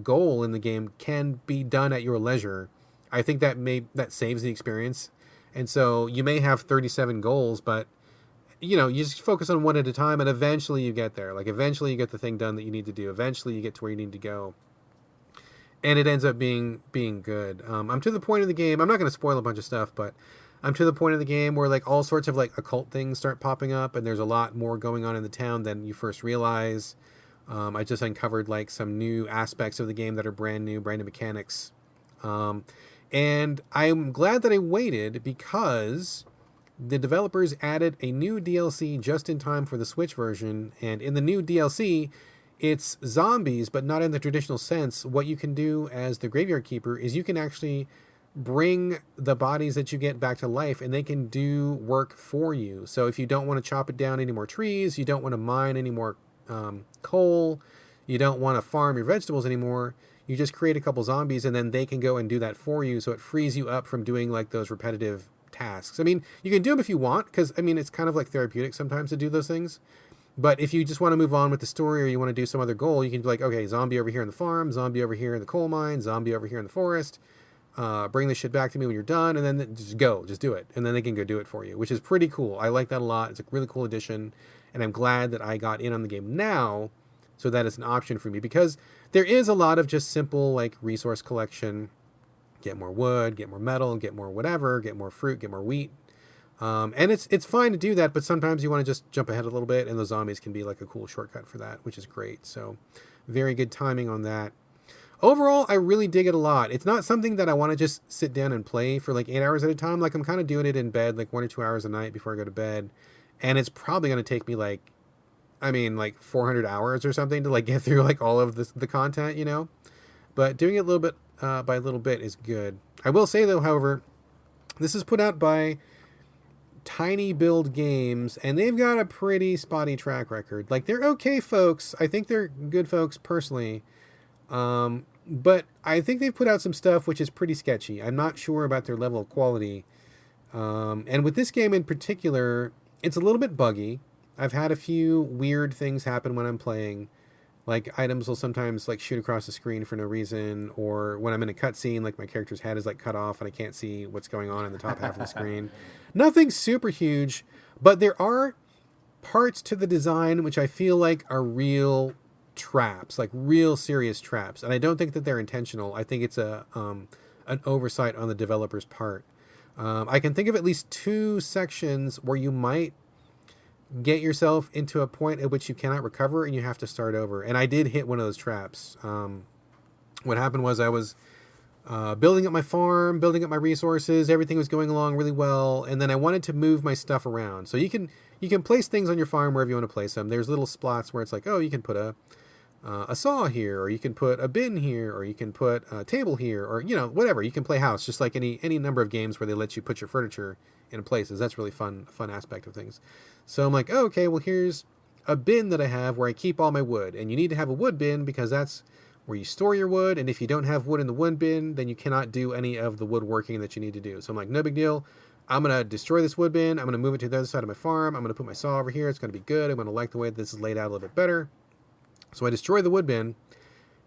goal in the game can be done at your leisure, I think that saves the experience. And so you may have 37 goals, but you just focus on one at a time, and eventually you get there. Like, eventually you get the thing done that you need to do. Eventually you get to where you need to go. And it ends up being good. I'm to the point of the game, I'm not going to spoil a bunch of stuff, but I'm to the point of the game where like all sorts of like occult things start popping up, and there's a lot more going on in the town than you first realize. I just uncovered like some new aspects of the game that are brand new mechanics. And I'm glad that I waited, because the developers added a new DLC just in time for the Switch version, and in the new DLC, it's zombies, but not in the traditional sense. What you can do as the Graveyard Keeper is you can actually bring the bodies that you get back to life, and they can do work for you. So if you don't want to chop it down any more trees, you don't want to mine any more coal, you don't want to farm your vegetables anymore, you just create a couple zombies, and then they can go and do that for you. So it frees you up from doing like those repetitive tasks. I mean, you can do them if you want, because I mean, it's kind of like therapeutic sometimes to do those things. But if you just want to move on with the story, or you want to do some other goal, you can be like, okay, zombie over here in the farm, zombie over here in the coal mine, zombie over here in the forest. Bring this shit back to me when you're done, and then just do it. And then they can go do it for you, which is pretty cool. I like that a lot. It's a really cool addition, and I'm glad that I got in on the game now, so that is an option for me, because there is a lot of just simple like resource collection. Get more wood, get more metal, get more whatever, get more fruit, get more wheat. And it's fine to do that, but sometimes you want to just jump ahead a little bit, and those zombies can be like a cool shortcut for that, which is great. So very good timing on that. Overall, I really dig it a lot. It's not something that I want to just sit down and play for like 8 hours at a time. Like I'm kind of doing it in bed, like 1 or 2 hours a night before I go to bed. And it's probably going to take me like 400 hours or something to like get through like all of the content, you know? But doing it a little bit by little bit is good. I will say though, however, this is put out by Tiny Build Games, and they've got a pretty spotty track record. Like they're okay folks. I think they're good folks personally. But I think they've put out some stuff which is pretty sketchy. I'm not sure about their level of quality. And with this game in particular, it's a little bit buggy. I've had a few weird things happen when I'm playing. Like items will sometimes like shoot across the screen for no reason, or when I'm in a cutscene, like my character's head is like cut off and I can't see what's going on in the top half of the screen. Nothing super huge, but there are parts to the design which I feel like are real traps, like real serious traps, and I don't think that they're intentional. I think it's an oversight on the developer's part. I can think of at least 2 sections where you might get yourself into a point at which you cannot recover and you have to start over, and I did hit one of those traps. What happened was I was building up my farm, building up my resources, everything was going along really well, and then I wanted to move my stuff around. So you can place things on your farm wherever you want to place them. There's little spots where it's like, oh, you can put a saw here, or you can put a bin here, or you can put a table here, or you know, whatever. You can play house, just like any number of games where they let you put your furniture in places. That's really fun aspect of things. So I'm like, oh, okay, well here's a bin that I have where I keep all my wood, and you need to have a wood bin because that's where you store your wood, and if you don't have wood in the wood bin, then you cannot do any of the woodworking that you need to do. So I'm like, no big deal. I'm going to destroy this wood bin. I'm going to move it to the other side of my farm. I'm going to put my saw over here. It's going to be good. I'm going to like the way this is laid out a little bit better. So I destroy the wood bin,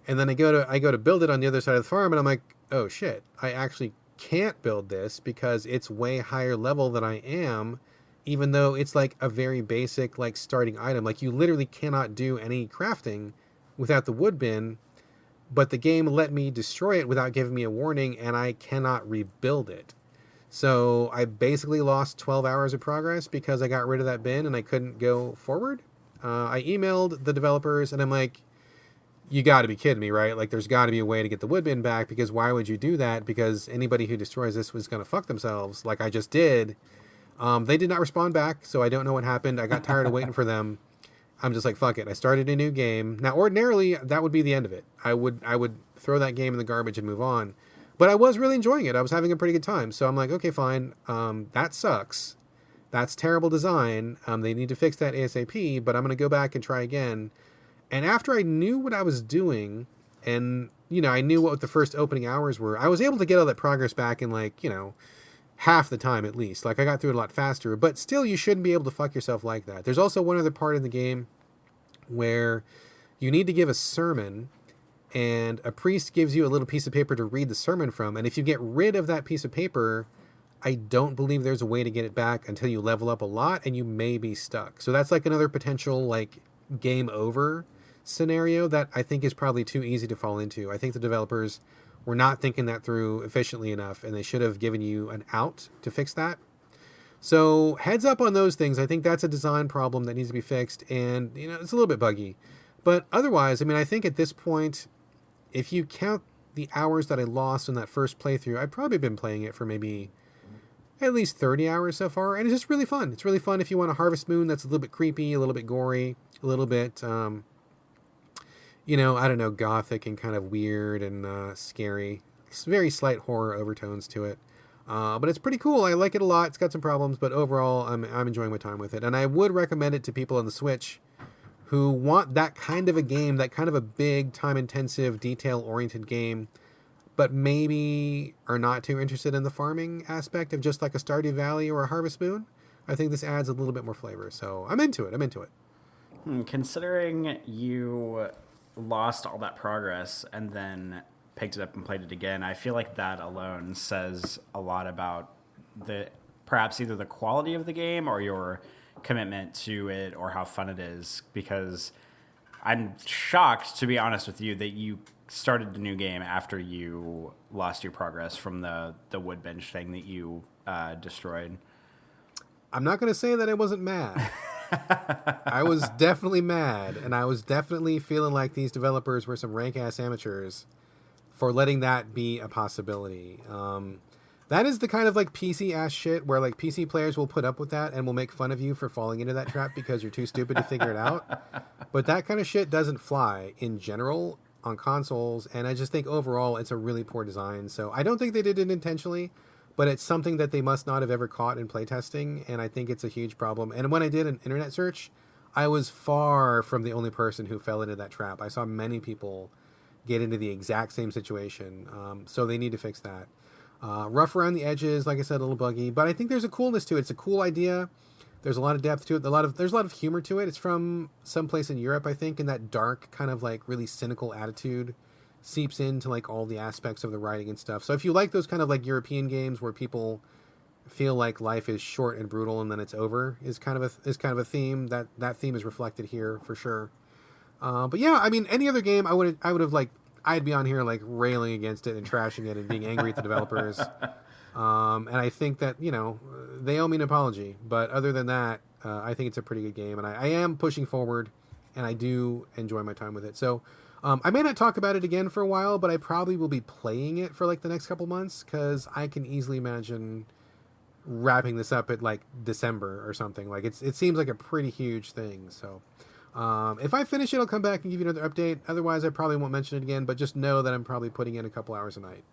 and then I go to build it on the other side of the farm, and I'm like, oh shit, I actually can't build this because it's way higher level than I am, even though it's like a very basic like starting item. Like you literally cannot do any crafting without the wood bin, but the game let me destroy it without giving me a warning, and I cannot rebuild it. So I basically lost 12 hours of progress because I got rid of that bin and I couldn't go forward. I emailed the developers and I'm like, you got to be kidding me, right? Like there's got to be a way to get the wood bin back, because why would you do that? Because anybody who destroys this was going to fuck themselves like I just did. They did not respond back, so I don't know what happened. I got tired of waiting for them. I'm just like, fuck it. I started a new game. Now, ordinarily, that would be the end of it. I would throw that game in the garbage and move on. But I was really enjoying it. I was having a pretty good time. So I'm like, okay, fine. That sucks. That's terrible design. They need to fix that ASAP, but I'm going to go back and try again. And after I knew what I was doing, and, you know, I knew what the first opening hours were, I was able to get all that progress back in, like, you know, half the time at least. Like, I got through it a lot faster, but still, you shouldn't be able to fuck yourself like that. There's also one other part in the game where you need to give a sermon, and a priest gives you a little piece of paper to read the sermon from, and if you get rid of that piece of paper, I don't believe there's a way to get it back until you level up a lot, and you may be stuck. So that's like another potential like game over scenario that I think is probably too easy to fall into. I think the developers were not thinking that through efficiently enough, and they should have given you an out to fix that. So heads up on those things. I think that's a design problem that needs to be fixed, and you know, it's a little bit buggy. But otherwise, I mean, I think at this point, if you count the hours that I lost in that first playthrough, I've probably been playing it for maybe at least 30 hours so far, and it's just really fun. It's really fun if you want a Harvest Moon that's a little bit creepy, a little bit gory, a little bit, I don't know, gothic and kind of weird and scary. It's very slight horror overtones to it. But it's pretty cool. I like it a lot. It's got some problems, but overall, I'm enjoying my time with it. And I would recommend it to people on the Switch who want that kind of a game, that kind of a big, time-intensive, detail-oriented game, but maybe are not too interested in the farming aspect of just like a Stardew Valley or a Harvest Moon. I think this adds a little bit more flavor. So I'm into it. Considering you lost all that progress and then picked it up and played it again, I feel like that alone says a lot about perhaps either the quality of the game or your commitment to it or how fun it is, because I'm shocked, to be honest with you, that you started the new game after you lost your progress from the wood bench thing that you destroyed. I'm not going to say that I wasn't mad. I was definitely mad, and I was definitely feeling like these developers were some rank-ass amateurs for letting that be a possibility. That is the kind of like PC-ass shit where like PC players will put up with that and will make fun of you for falling into that trap because you're too stupid to figure it out. But that kind of shit doesn't fly in general on consoles, and I just think overall it's a really poor design. So I don't think they did it intentionally, but it's something that they must not have ever caught in playtesting, and I think it's a huge problem. And when I did an internet search, I was far from the only person who fell into that trap. I saw many people get into the exact same situation, so they need to fix that. Rough around the edges, like I said, a little buggy, but I think there's a coolness to it. It's a cool idea. There's a lot of depth to it. There's a lot of humor to it. It's from someplace in Europe, I think, and that dark kind of like really cynical attitude seeps into like all the aspects of the writing and stuff. So if you like those kind of like European games where people feel like life is short and brutal and then it's over, is kind of a theme that theme is reflected here for sure. But yeah, I mean, any other game I would have like, I'd be on here like railing against it and trashing it and being angry at the developers. And I think that, they owe me an apology. But other than that, I think it's a pretty good game. And I am pushing forward, and I do enjoy my time with it. So I may not talk about it again for a while, but I probably will be playing it for like the next couple months, because I can easily imagine wrapping this up at like December or something. Like it seems like a pretty huge thing. So if I finish it, I'll come back and give you another update. Otherwise, I probably won't mention it again, but just know that I'm probably putting in a couple hours a night.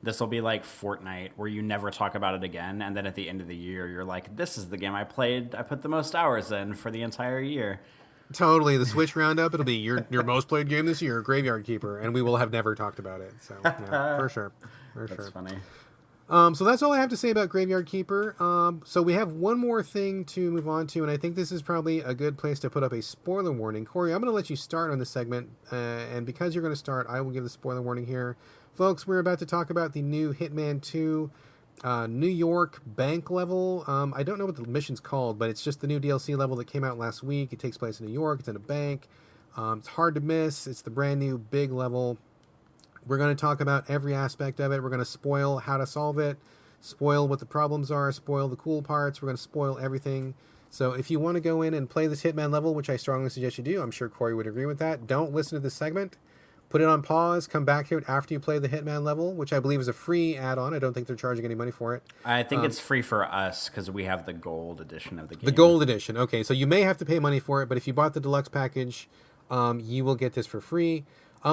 This will be like Fortnite, where you never talk about it again, and then at the end of the year, you're like, this is the game I played. I put the most hours in for the entire year. Totally. The Switch Roundup, it'll be your most played game this year, Graveyard Keeper, and we will have never talked about it. So, yeah, for sure. That's funny. So that's all I have to say about Graveyard Keeper. So we have one more thing to move on to, and I think this is probably a good place to put up a spoiler warning. Corey, I'm going to let you start on this segment, and because you're going to start, I will give the spoiler warning here. Folks, we're about to talk about the new Hitman 2 New York bank level. I don't know what the mission's called, but it's just the new DLC level that came out last week. It takes place in New York. It's in a bank. It's hard to miss. It's the brand new big level. We're going to talk about every aspect of it. We're going to spoil how to solve it, spoil what the problems are, spoil the cool parts. We're going to spoil everything. So if you want to go in and play this Hitman level, which I strongly suggest you do, I'm sure Corey would agree with that, don't listen to this segment. Put it on pause, come back to it after you play the Hitman level, which I believe is a free add-on. I don't think they're charging any money for it. I think it's free for us because we have the gold edition of the game. The gold edition. Okay, so you may have to pay money for it, but if you bought the deluxe package, you will get this for free.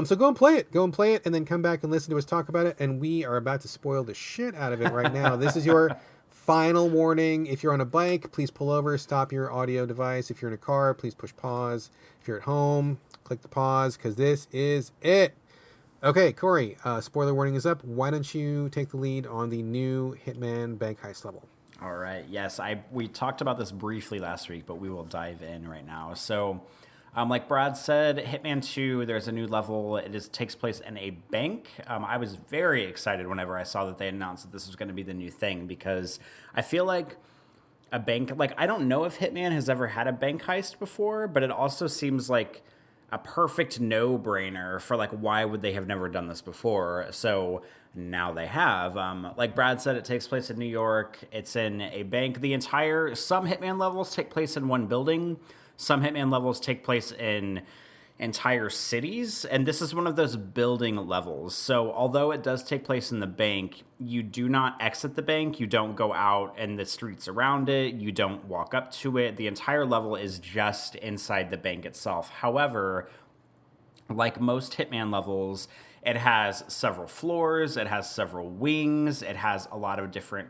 So go and play it. Go and play it, and then come back and listen to us talk about it. And we are about to spoil the shit out of it right now. This is your final warning. If you're on a bike, please pull over, stop your audio device. If you're in a car, please push pause. If you're at home, click the pause, because this is it. Okay, Corey, spoiler warning is up. Why don't you take the lead on the new Hitman bank heist level? All right. Yes, we talked about this briefly last week, but we will dive in right now. So, like Brad said, Hitman 2, there's a new level. It takes place in a bank. I was very excited whenever I saw that they announced that this was going to be the new thing, because I feel like a bank, like, I don't know if Hitman has ever had a bank heist before, but it also seems like a perfect no-brainer for, like, why would they have never done this before? So now they have. Like Brad said, it takes place in New York. It's in a bank. Some Hitman levels take place in one building. Some Hitman levels take place in, entire cities, and this is one of those building levels. So although it does take place in the bank, you do not exit the bank, you don't go out in the streets around it, you don't walk up to it. The entire level is just inside the bank itself. However, like most Hitman levels, it has several floors, it has several wings, it has a lot of different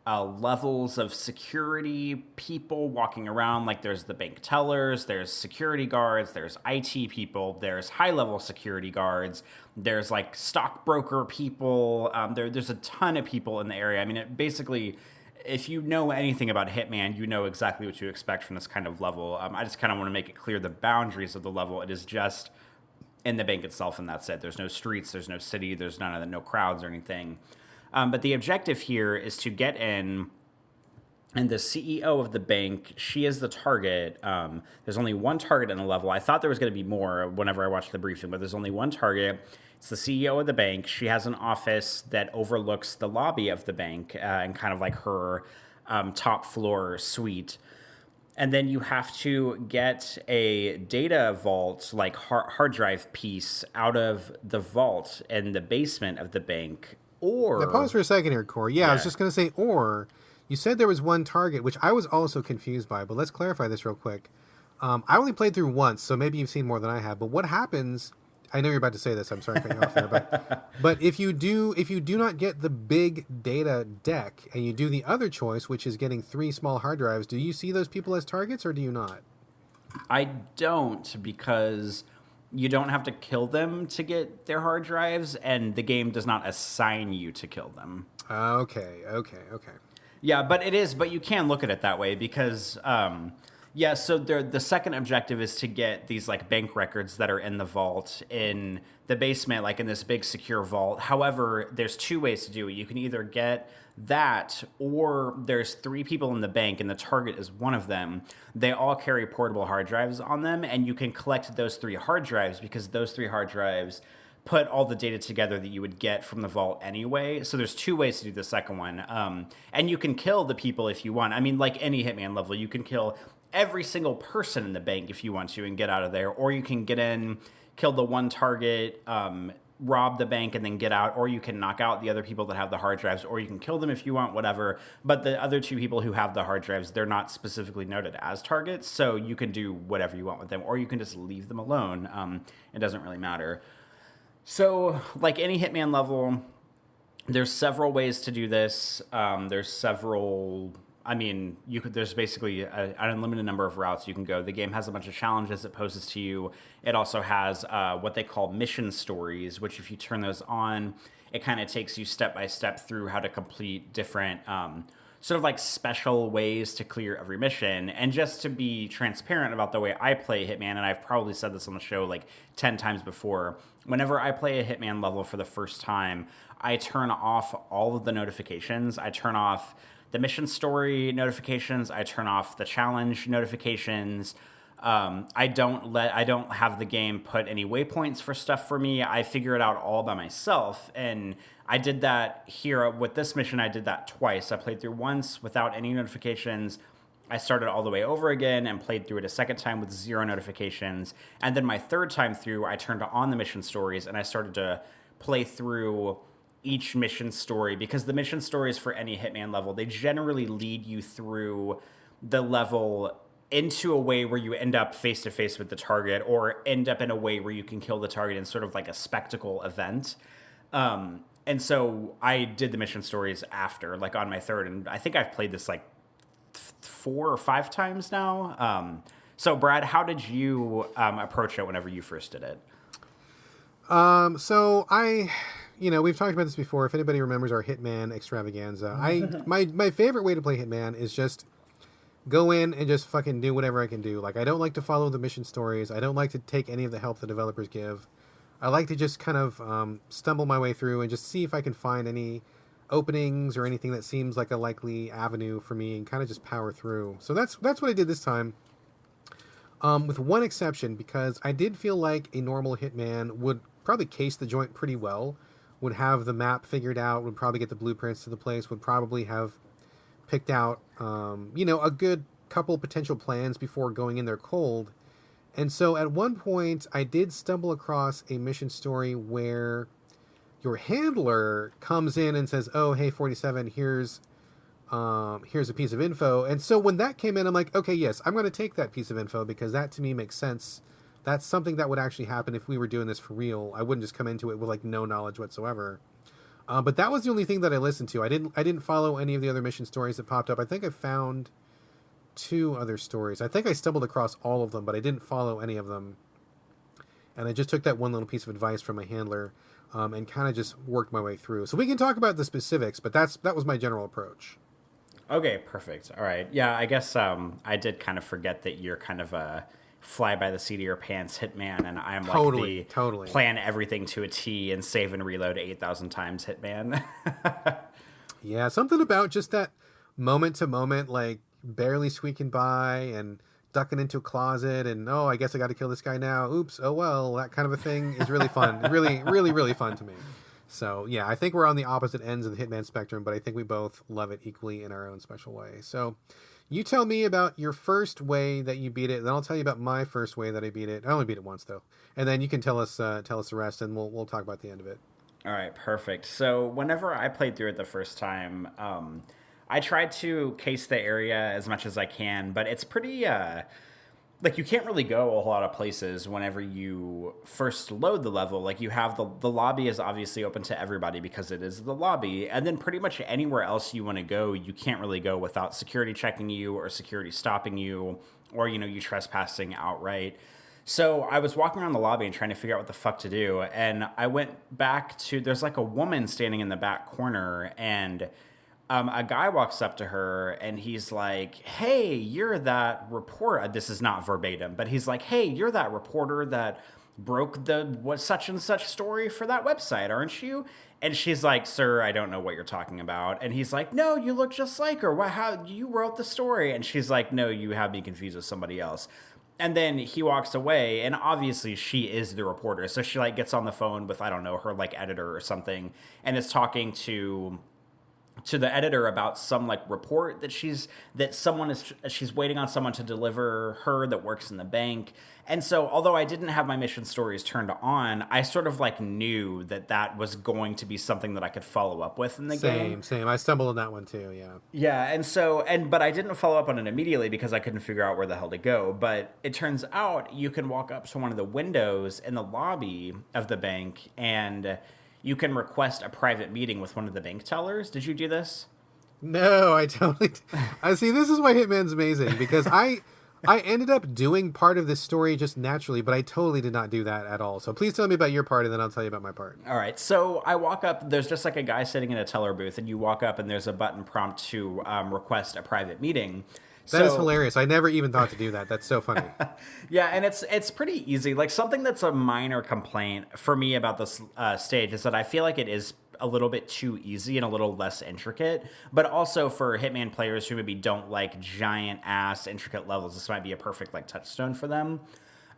levels of security, people walking around. Like there's the bank tellers, there's security guards, there's IT people, there's high-level security guards, there's like stockbroker people. There's a ton of people in the area. I mean, it basically, if you know anything about Hitman, you know exactly what you expect from this kind of level. I just kind of want to make it clear the boundaries of the level. It is just in the bank itself, and that's it. There's no streets, there's no city, there's none of the, no crowds or anything. But the objective here is to get in, and the CEO of the bank, she is the target. There's only one target in the level. I thought there was going to be more whenever I watched the briefing, but there's only one target. It's the CEO of the bank. She has an office that overlooks the lobby of the bank and kind of like her top floor suite. And then you have to get a data vault, like hard drive piece, out of the vault in the basement of the bank. Or now pause for a second here, Corey. Yeah, I was just going to say, or you said there was one target, which I was also confused by, but let's clarify this real quick. I only played through once, so maybe you've seen more than I have. But what happens? I know you're about to say this. I'm sorry to cut you off there, but if you do not get the big data deck and you do the other choice, which is getting 3 small hard drives, do you see those people as targets or do you not? I don't, because you don't have to kill them to get their hard drives, and the game does not assign you to kill them. Okay. Yeah, but you can look at it that way because, so the second objective is to get these like bank records that are in the vault in the basement, like in this big secure vault. However, there's 2 ways to do it. You can either get that, or there's 3 people in the bank and the target is one of them. They all carry portable hard drives on them, and you can collect those 3 hard drives because those 3 hard drives put all the data together that you would get from the vault anyway. So there's 2 ways to do the second one. And you can kill the people if you want. I mean, like any Hitman level, you can kill every single person in the bank if you want to and get out of there, or you can get in, kill the one target, rob the bank and then get out, or you can knock out the other people that have the hard drives, or you can kill them if you want, whatever. But the other 2 people who have the hard drives, they're not specifically noted as targets, so you can do whatever you want with them, or you can just leave them alone. It doesn't really matter. So, like any Hitman level, there's several ways to do this. There's basically an unlimited number of routes you can go. The game has a bunch of challenges it poses to you. It also has what they call mission stories, which if you turn those on, it kind of takes you step by step through how to complete different sort of like special ways to clear every mission. And just to be transparent about the way I play Hitman, and I've probably said this on the show like 10 times before, whenever I play a Hitman level for the first time, I turn off all of the notifications. I turn off the mission story notifications. I turn off the challenge notifications. I don't have the game put any waypoints for stuff for me. I figure it out all by myself. And I did that here with this mission. I did that twice. I played through once without any notifications. I started all the way over again and played through it a second time with 0 notifications. And then my third time through, I turned on the mission stories and I started to play through each mission story, because the mission stories for any Hitman level, they generally lead you through the level into a way where you end up face to face with the target, or end up in a way where you can kill the target in sort of like a spectacle event. And so I did the mission stories after, like on my third, and I think I've played this like 4 or 5 times now. So Brad, how did you approach it whenever you first did it? We've talked about this before. If anybody remembers our Hitman extravaganza, my favorite way to play Hitman is just go in and just fucking do whatever I can do. Like, I don't like to follow the mission stories. I don't like to take any of the help the developers give. I like to just kind of stumble my way through and just see if I can find any openings or anything that seems like a likely avenue for me, and kind of just power through. So that's what I did this time. With one exception, because I did feel like a normal Hitman would probably case the joint pretty well, would have the map figured out, would probably get the blueprints to the place, would probably have picked out, a good couple potential plans before going in there cold. And so at one point, I did stumble across a mission story where your handler comes in and says, "Oh, hey, 47, here's a piece of info." And so when that came in, I'm like, okay, yes, I'm going to take that piece of info because that to me makes sense. That's something that would actually happen if we were doing this for real. I wouldn't just come into it with like no knowledge whatsoever. But that was the only thing that I listened to. I didn't follow any of the other mission stories that popped up. I think I found 2 other stories. I think I stumbled across all of them, but I didn't follow any of them. And I just took that one little piece of advice from my handler and kind of just worked my way through. So we can talk about the specifics, but that was my general approach. Okay, perfect. All right. Yeah, I guess I did kind of forget that you're kind of a fly by the seat of your pants hitman, and I'm like totally plan everything to a T and save and reload 8,000 times hitman. Yeah, something about just that moment to moment, like barely squeaking by and ducking into a closet and, oh, I guess I got to kill this guy now. Oops. Oh, well, that kind of a thing is really fun. Really, really, really fun to me. So, yeah, I think we're on the opposite ends of the Hitman spectrum, but I think we both love it equally in our own special way. So you tell me about your first way that you beat it, then I'll tell you about my first way that I beat it. I only beat it once, though. And then you can tell us the rest, and we'll talk about the end of it. All right, perfect. So whenever I played through it the first time, I tried to case the area as much as I can, but it's pretty... like, you can't really go a whole lot of places whenever you first load the level. Like, you have the lobby is obviously open to everybody because it is the lobby. And then pretty much anywhere else you want to go, you can't really go without security checking you or security stopping you or, you trespassing outright. So I was walking around the lobby and trying to figure out what the fuck to do. And I went back to, there's like a woman standing in the back corner, and a guy walks up to her and he's like, "Hey, you're that reporter." This is not verbatim, but he's like, "Hey, you're that reporter that broke the what such and such story for that website, aren't you?" And she's like, "Sir, I don't know what you're talking about." And he's like, "No, you look just like her. How you wrote the story?" And she's like, "No, you have me confused with somebody else." And then he walks away, and obviously she is the reporter. So she like gets on the phone with, I don't know, her like editor or something, and is talking to the editor about some like report that she's waiting on someone to deliver her that works in the bank. And so although I didn't have my mission stories turned on, I sort of like knew that was going to be something that I could follow up with in the game. Same. I stumbled on that one too. Yeah. Yeah. And so, but I didn't follow up on it immediately because I couldn't figure out where the hell to go. But it turns out you can walk up to one of the windows in the lobby of the bank and you can request a private meeting with one of the bank tellers. Did you do this? No, I totally... I see, this is why Hitman's amazing, because I ended up doing part of this story just naturally, but I totally did not do that at all. So please tell me about your part, and then I'll tell you about my part. All right, so I walk up, there's just like a guy sitting in a teller booth, and you walk up, and there's a button prompt to request a private meeting. That is hilarious. I never even thought to do that. That's so funny. Yeah, and it's pretty easy. Like, something that's a minor complaint for me about this stage is that I feel like it is a little bit too easy and a little less intricate. But also for Hitman players who maybe don't like giant-ass intricate levels, this might be a perfect like touchstone for them.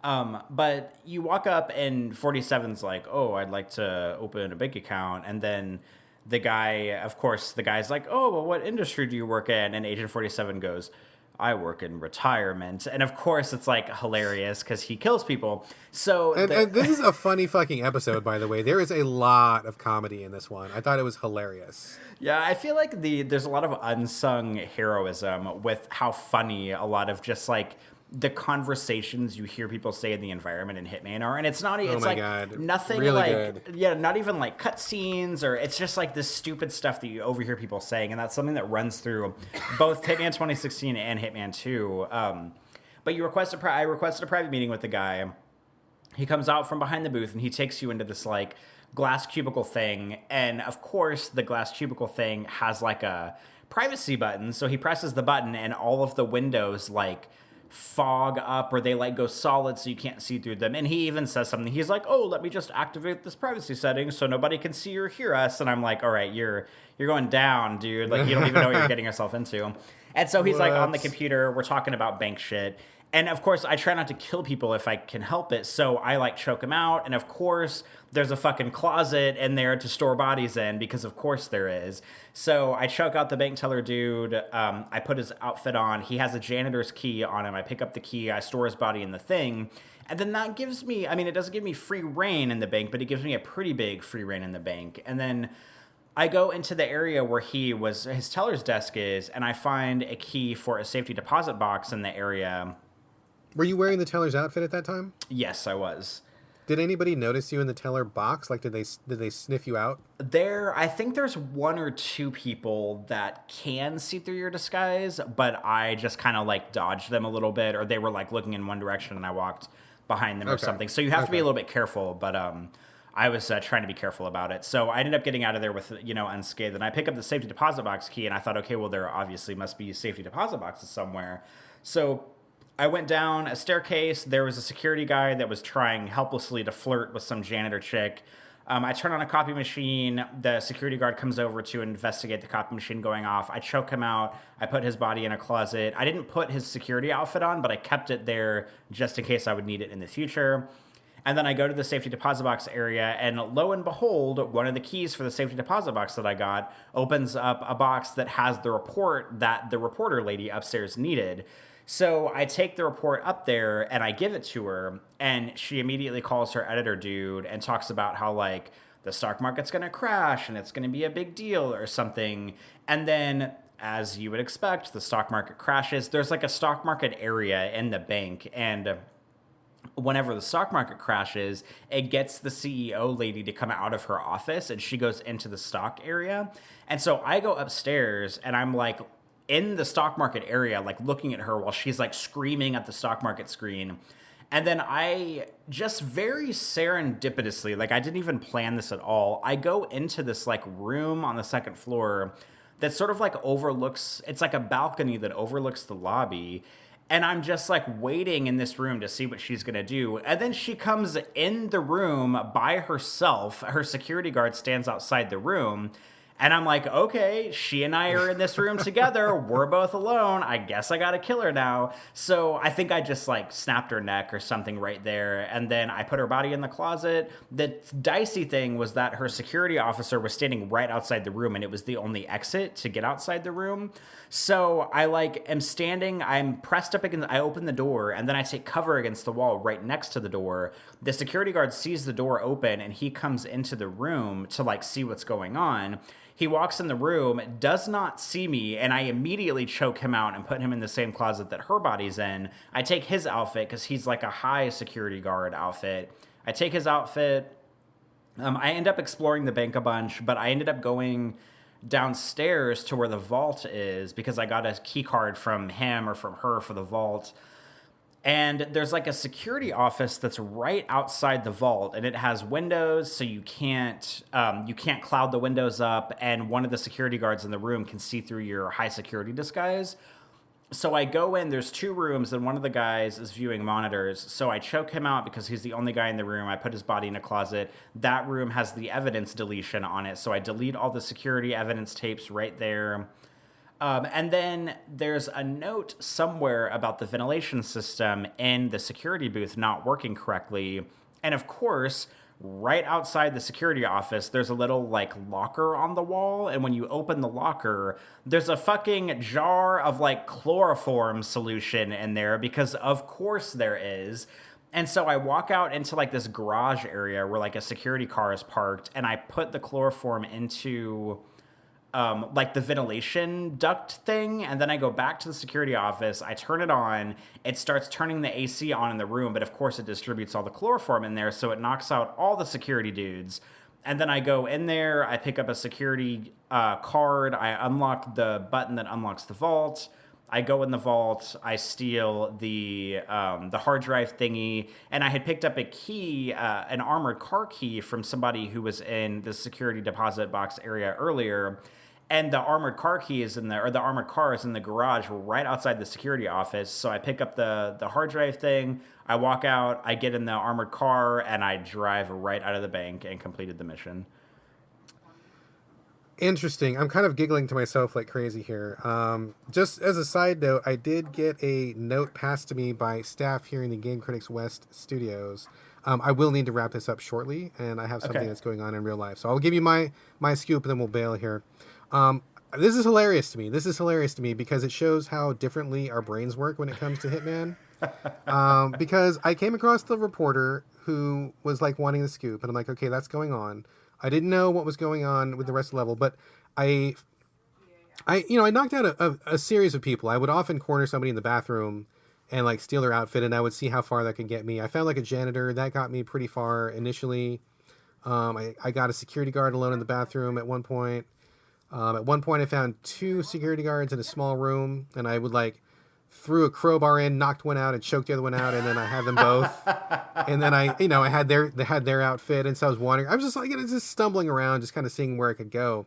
But you walk up and 47's like, "Oh, I'd like to open a bank account," and then the guy's like, "Oh, well, what industry do you work in?" And Agent 47 goes, "I work in retirement." And of course it's like hilarious because he kills people. So and this is a funny fucking episode, by the way. There is a lot of comedy in this one. I thought it was hilarious. Yeah, I feel like there's a lot of unsung heroism with how funny a lot of just like the conversations you hear people say in the environment in Hitman are, and it's not. It's like God. Nothing really like good. Yeah, not even like cutscenes, or it's just like this stupid stuff that you overhear people saying, and that's something that runs through both Hitman 2016 and Hitman 2. But I requested a private meeting with the guy. He comes out from behind the booth and he takes you into this like glass cubicle thing, and of course the glass cubicle thing has like a privacy button. So he presses the button, and all of the windows like fog up, or they like go solid so you can't see through them. And he even says something. He's like, "Oh, let me just activate this privacy setting so nobody can see or hear us." And I'm like, "All right, you're going down, dude. Like, you don't even know what you're getting yourself into." And so he's like on the computer, we're talking about bank shit. And of course, I try not to kill people if I can help it. So I like choke them out. And of course, there's a fucking closet in there to store bodies in, because of course there is. So I choke out the bank teller dude. I put his outfit on. He has a janitor's key on him. I pick up the key. I store his body in the thing. And then that gives me, I mean, it doesn't give me free reign in the bank, but it gives me a pretty big free reign in the bank. And then I go into the area where his teller's desk is, and I find a key for a safety deposit box in the area. Were you wearing the teller's outfit at that time? Yes, I was. Did anybody notice you in the teller box? Like, did they sniff you out? I think there's one or two people that can see through your disguise, but I just kind of like dodged them a little bit, or they were like looking in one direction and I walked behind them or something. So you have to be a little bit careful, but I was trying to be careful about it. So I ended up getting out of there with, unscathed. And I pick up the safety deposit box key, and I thought, okay, well, there obviously must be safety deposit boxes somewhere. So I went down a staircase. There was a security guy that was trying helplessly to flirt with some janitor chick. I turn on a copy machine. The security guard comes over to investigate the copy machine going off. I choke him out. I put his body in a closet. I didn't put his security outfit on, but I kept it there just in case I would need it in the future. And then I go to the safety deposit box area, and lo and behold, one of the keys for the safety deposit box that I got opens up a box that has the report that the reporter lady upstairs needed. So I take the report up there and I give it to her, and she immediately calls her editor dude and talks about how, like, the stock market's going to crash and it's going to be a big deal or something. And then, as you would expect, the stock market crashes. There's like a stock market area in the bank, and whenever the stock market crashes, it gets the CEO lady to come out of her office, and she goes into the stock area. And so I go upstairs, and I'm like in the stock market area, like looking at her while she's like screaming at the stock market screen. And then I just very serendipitously, like I didn't even plan this at all, I go into this like room on the second floor that sort of like overlooks, it's like a balcony that overlooks the lobby. And I'm just like waiting in this room to see what she's going to do. And then she comes in the room by herself. Her security guard stands outside the room. And I'm like, okay, she and I are in this room together. We're both alone. I guess I got to kill her now. So I think I just like snapped her neck or something right there. And then I put her body in the closet. The dicey thing was that her security officer was standing right outside the room, and it was the only exit to get outside the room. So I like am standing, I'm pressed up against, I open the door, and then I take cover against the wall right next to the door. The security guard sees the door open, and he comes into the room to like see what's going on. He walks in the room, does not see me, and I immediately choke him out and put him in the same closet that her body's in. I take his outfit because he's like a high security guard outfit. I take his outfit. I end up exploring the bank a bunch, but I ended up going downstairs to where the vault is because I got a key card from him or from her for the vault. And there's like a security office that's right outside the vault, and it has windows, so you can't cloud the windows up, and one of the security guards in the room can see through your high security disguise. So I go in, there's two rooms, and one of the guys is viewing monitors. So I choke him out because he's the only guy in the room. I put his body in a closet. That room has the evidence deletion on it, so I delete all the security evidence tapes right there. And then there's a note somewhere about the ventilation system in the security booth not working correctly. And of course, right outside the security office, there's a little like locker on the wall. And when you open the locker, there's a fucking jar of like chloroform solution in there because of course there is. And so I walk out into like this garage area where like a security car is parked, and I put the chloroform into like the ventilation duct thing, and then I go back to the security office, I turn it on, it starts turning the AC on in the room, but of course it distributes all the chloroform in there, so it knocks out all the security dudes. And then I go in there, I pick up a security card, I unlock the button that unlocks the vault, I go in the vault, I steal the hard drive thingy, and I had picked up a key, an armored car key from somebody who was in the security deposit box area earlier. And the armored car key is in there, or the armored car is in the garage right outside the security office. So I pick up the hard drive thing, I walk out, I get in the armored car, and I drive right out of the bank and completed the mission. Interesting. I'm kind of giggling to myself like crazy here. Just as a side note, I did get a note passed to me by staff here in the Game Critics West studios. I will need to wrap this up shortly, and I have something Okay. that's going on in real life. So I'll give you my scoop, and then we'll bail here. This is hilarious to me. This is hilarious to me because it shows how differently our brains work when it comes to Hitman. Because I came across the reporter who was like wanting the scoop, and I'm like, okay, that's going on. I didn't know what was going on with the rest of the level, but I, I knocked out a series of people. I would often corner somebody in the bathroom and like steal their outfit, and I would see how far that could get me. I found like a janitor that got me pretty far initially. I got a security guard alone in the bathroom at one point. At one point, I found two security guards in a small room, and I would like threw a crowbar in, knocked one out, and choked the other one out, and then I had them both. And then I had their outfit, and so I was wandering. I was just like, just stumbling around, just kind of seeing where I could go.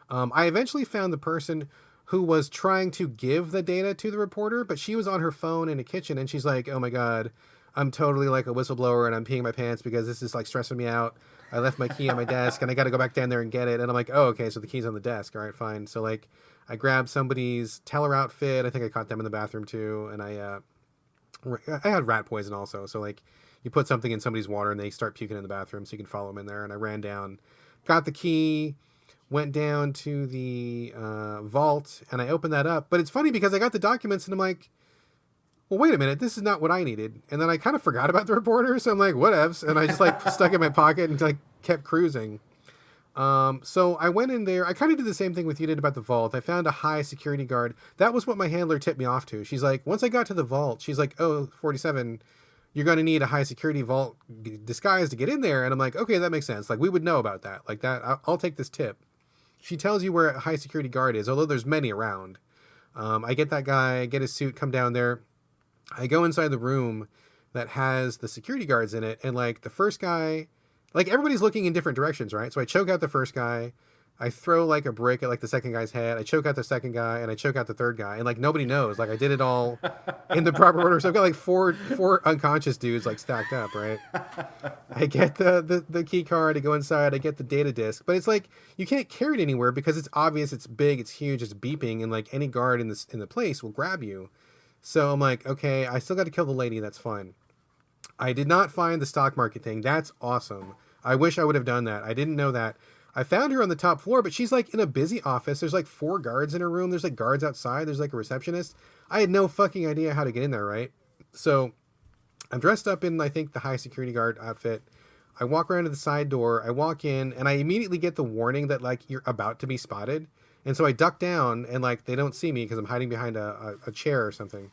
I eventually found the person who was trying to give the data to the reporter, but she was on her phone in a kitchen, and she's like, "Oh my god, I'm totally like a whistleblower, and I'm peeing my pants because this is like stressing me out. I left my key on my desk, and I got to go back down there and get it." And I'm like, "Oh, okay, so the key's on the desk. All right, fine." So like, I grabbed somebody's teller outfit. I think I caught them in the bathroom too, and I had rat poison also. So like, you put something in somebody's water and they start puking in the bathroom, so you can follow them in there. And I ran down, got the key, went down to the vault, and I opened that up. But it's funny because I got the documents and I'm like, well, wait a minute, this is not what I needed. And then I kind of forgot about the reporter, so I'm like, whatevs. And I just like stuck it in my pocket and like kept cruising. So I went in there. I kind of did the same thing with you did about the vault. I found a high security guard. That was what my handler tipped me off to. She's like, once I got to the vault, she's like, oh, 47, you're going to need a high security vault disguise to get in there. And I'm like, okay, that makes sense. Like, we would know about that. Like that, I'll take this tip. She tells you where a high security guard is, although there's many around. I get that guy, get his suit, come down there. I go inside the room that has the security guards in it. And like the first guy, like everybody's looking in different directions, right? So I choke out the first guy. I throw like a brick at like the second guy's head. I choke out the second guy, and I choke out the third guy. And like nobody knows. Like I did it all in the proper order. So I've got like four unconscious dudes like stacked up, right? I get the key card. I go inside. I get the data disk. But it's like you can't carry it anywhere because it's obvious. It's big. It's huge. It's beeping, and like any guard in the place will grab you. So I'm like, okay, I still got to kill the lady. That's fine. I did not find the stock market thing. That's awesome. I wish I would have done that. I didn't know that. I found her on the top floor, but she's like in a busy office. There's like 4 guards in her room. There's like guards outside. There's like a receptionist. I had no fucking idea how to get in there, right? So I'm dressed up in, I think, the high security guard outfit. I walk around to the side door. I walk in, and I immediately get the warning that like you're about to be spotted. And so I duck down, and like they don't see me because I'm hiding behind a chair or something.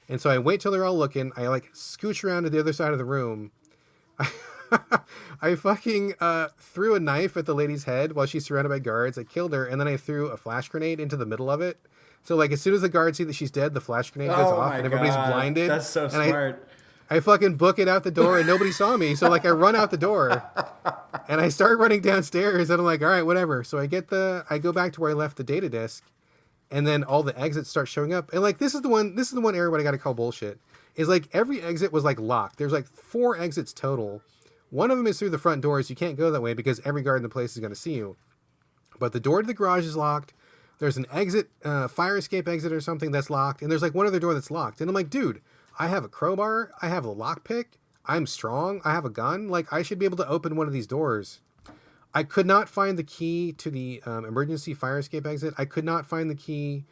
And so I wait till they're all looking. I like scooch around to the other side of the room. I fucking threw a knife at the lady's head while she's surrounded by guards. I killed her, and then I threw a flash grenade into the middle of it. So like as soon as the guards see that she's dead, the flash grenade goes off, and everybody's blinded. That's so and smart. I fucking book it out the door, and nobody saw me. So like I run out the door, and I start running downstairs, and I'm like, all right, whatever. So I go back to where I left the data disk, and then all the exits start showing up. And like this is the one area where I got to call bullshit. Is like every exit was like locked. There's like 4 exits total. One of them is through the front doors. You can't go that way because every guard in the place is going to see you. But the door to the garage is locked. There's an exit, fire escape exit or something that's locked. And there's like one other door that's locked. And I'm like, dude, I have a crowbar. I have a lockpick. I'm strong. I have a gun. Like I should be able to open one of these doors. I could not find the key to the emergency fire escape exit. I could not find the key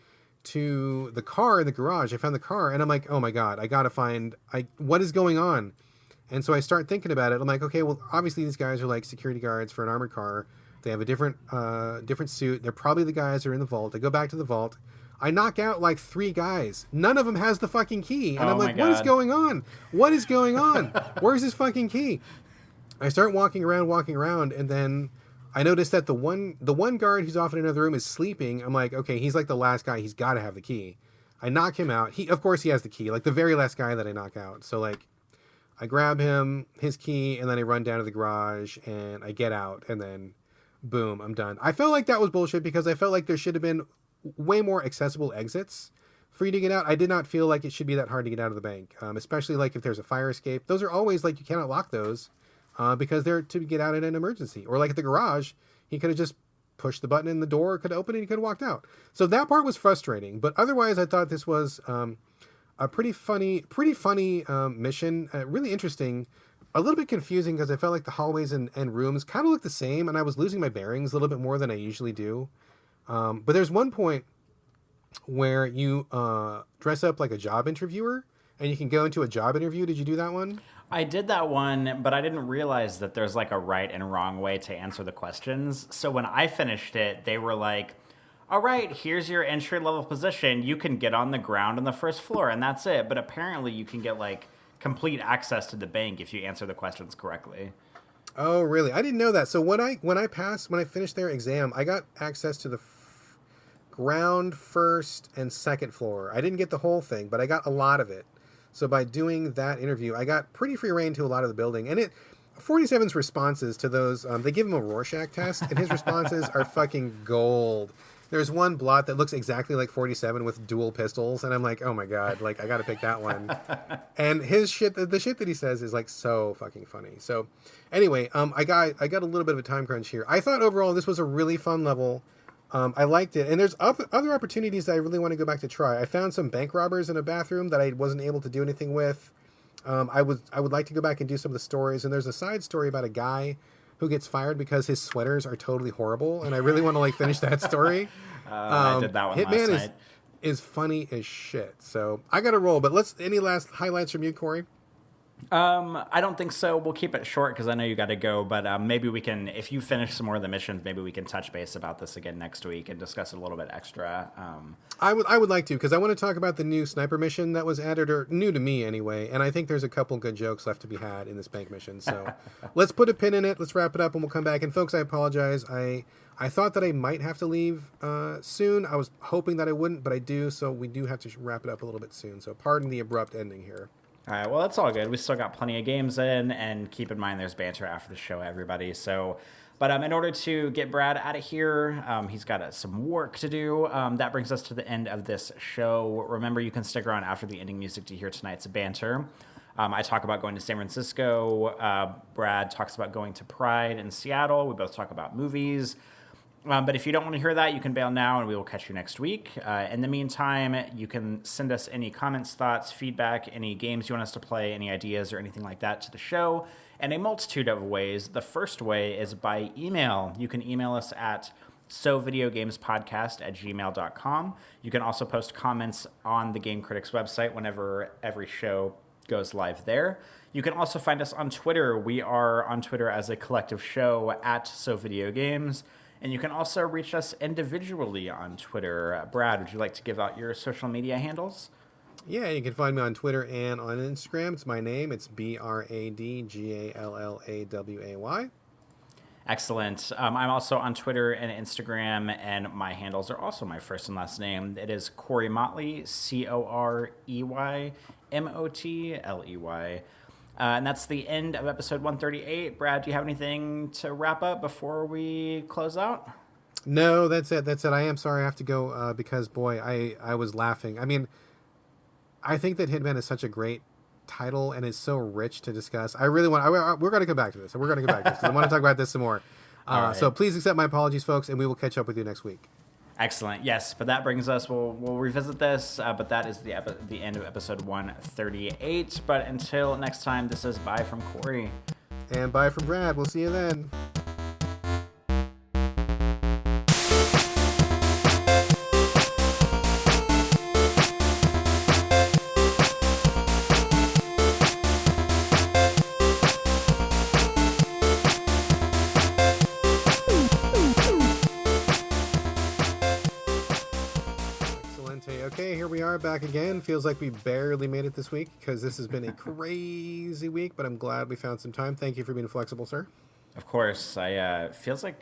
to the car in the garage. I found the car and I'm like, oh my God, I got to find, what is going on? And so I start thinking about it. I'm like, okay, well, obviously these guys are like security guards for an armored car. They have a different suit. They're probably the guys who are in the vault. I go back to the vault. I knock out like 3 guys. None of them has the fucking key. And I'm like, what is going on? What is going on? Where's his fucking key? I start walking around, and then I notice that the one guard who's off in another room is sleeping. I'm like, okay, he's like the last guy. He's got to have the key. I knock him out. Of course he has the key, like the very last guy that I knock out. So like, I grab him, his key, and then I run down to the garage, and I get out, and then, boom, I'm done. I felt like that was bullshit because I felt like there should have been way more accessible exits for you to get out. I did not feel like it should be that hard to get out of the bank, especially like if there's a fire escape. Those are always like you cannot lock those because they're to get out in an emergency. Or like at the garage, he could have just push the button and the door could open and you could have walked out. So that part was frustrating, but otherwise I thought this was a pretty funny mission, really interesting, a little bit confusing because I felt like the hallways and rooms kind of looked the same, and I was losing my bearings a little bit more than I usually do. But there's one point where you dress up like a job interviewer, and you can go into a job interview. Did you do that one? I did that one, but I didn't realize that there's like a right and wrong way to answer the questions. So when I finished it, they were like, all right, here's your entry-level position. You can get on the ground on the first floor, and that's it. But apparently you can get like complete access to the bank if you answer the questions correctly. Oh, really? I didn't know that. So when I finished their exam, I got access to the ground, first, and second floor. I didn't get the whole thing, but I got a lot of it. So by doing that interview, I got pretty free reign to a lot of the building. And 47's responses to those, they give him a Rorschach test, and his responses are fucking gold. There's one blot that looks exactly like 47 with dual pistols, and I'm like, oh my god, like I got to pick that one. And his shit, the shit that he says is like so fucking funny. So, anyway, I got a little bit of a time crunch here. I thought overall this was a really fun level. I liked it, and there's other opportunities that I really want to go back to try. I found some bank robbers in a bathroom that I wasn't able to do anything with. I would like to go back and do some of the stories, and there's a side story about a guy who gets fired because his sweaters are totally horrible, and I really want to like finish that story. I did that one Hitman last night. is funny as shit. So I got to roll. But any last highlights from you, Corey? I don't think so. We'll keep it short because I know you got to go. But maybe we can, if you finish some more of the missions, maybe we can touch base about this again next week and discuss it a little bit extra. I would like to, because I want to talk about the new sniper mission that was added, or new to me anyway. And I think there's a couple good jokes left to be had in this bank mission. So let's put a pin in it. Let's wrap it up, and we'll come back. And folks, I apologize. I thought that I might have to leave soon. I was hoping that I wouldn't, but I do. So we do have to wrap it up a little bit soon. So pardon the abrupt ending here. All right, well, that's all good. We still got plenty of games in, and keep in mind there's banter after the show, everybody. So, but in order to get Brad out of here, he's got some work to do. That brings us to the end of this show. Remember, you can stick around after the ending music to hear tonight's banter. I talk about going to San Francisco. Brad talks about going to Pride in Seattle. We both talk about movies. But if you don't want to hear that, you can bail now, and we will catch you next week. In the meantime, you can send us any comments, thoughts, feedback, any games you want us to play, any ideas or anything like that to the show in a multitude of ways. The first way is by email. You can email us at sovideogamespodcast@gmail.com. You can also post comments on the Game Critics website whenever every show goes live there. You can also find us on Twitter. We are on Twitter as a collective show at SoVideoGames. And you can also reach us individually on Twitter. Brad, would you like to give out your social media handles? Yeah, you can find me on Twitter and on Instagram. It's my name. It's BradGallaway. Excellent. I'm also on Twitter and Instagram, and my handles are also my first and last name. It is Corey Motley, CoreyMotley. And that's the end of episode 138. Brad, do you have anything to wrap up before we close out? No, that's it. I am sorry I have to go because, boy, I was laughing. I mean, I think that Hitman is such a great title and is so rich to discuss. I really want... we're going to come back to this. We're going to come back to this because I want to talk about this some more. Right. So please accept my apologies, folks, and we will catch up with you next week. Excellent. Yes, but that brings us, we'll revisit this, but that is the end of episode 138. But until next time, this is bye from Corey. And bye from Brad. We'll see you then. Okay, here we are back again. Feels like we barely made it this week because this has been a crazy week, but I'm glad we found some time. Thank you for being flexible, sir. Of course. Feels like,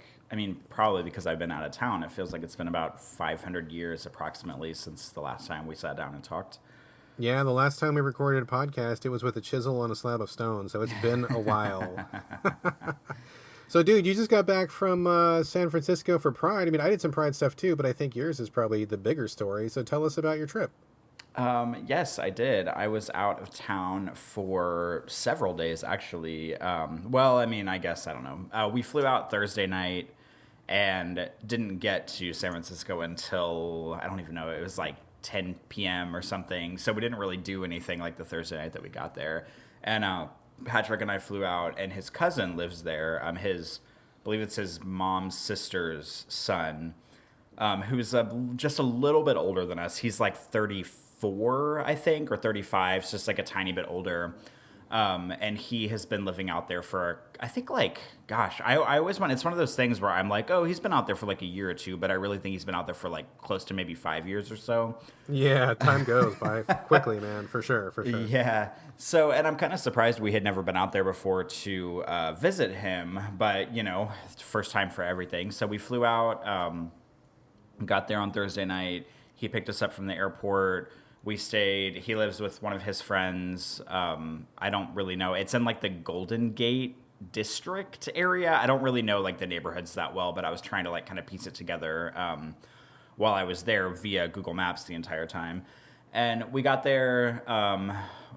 probably because I've been out of town, it feels like it's been about 500 years approximately since the last time we sat down and talked. Yeah, the last time we recorded a podcast, it was with a chisel on a slab of stone, so it's been a while. So, dude, you just got back from San Francisco for Pride. I mean, I did some Pride stuff too, but I think yours is probably the bigger story. So tell us about your trip. Yes, I did. I was out of town for several days, actually. I guess, I don't know. We flew out Thursday night, and didn't get to San Francisco until, I don't even know, it was like 10 p.m. or something. So we didn't really do anything like the Thursday night that we got there. And Patrick and I flew out, and his cousin lives there. I believe it's his mom's sister's son, who's just a little bit older than us. He's like 34, I think, or 35. It's just like a tiny bit older. And he has been living out there for, I think, like, gosh, I always want, it's one of those things where I'm like, oh, he's been out there for like a year or two, but I really think he's been out there for like close to maybe 5 years or so. Yeah, time goes by quickly, man, for sure. Yeah. So, and I'm kind of surprised we had never been out there before to visit him, but, you know, first time for everything. So we flew out, got there on Thursday night. He picked us up from the airport. We stayed. He lives with one of his friends. I don't really know. It's in like the Golden Gate district area. I don't really know like the neighborhoods that well, but I was trying to like kind of piece it together while I was there via Google Maps the entire time. And we got there,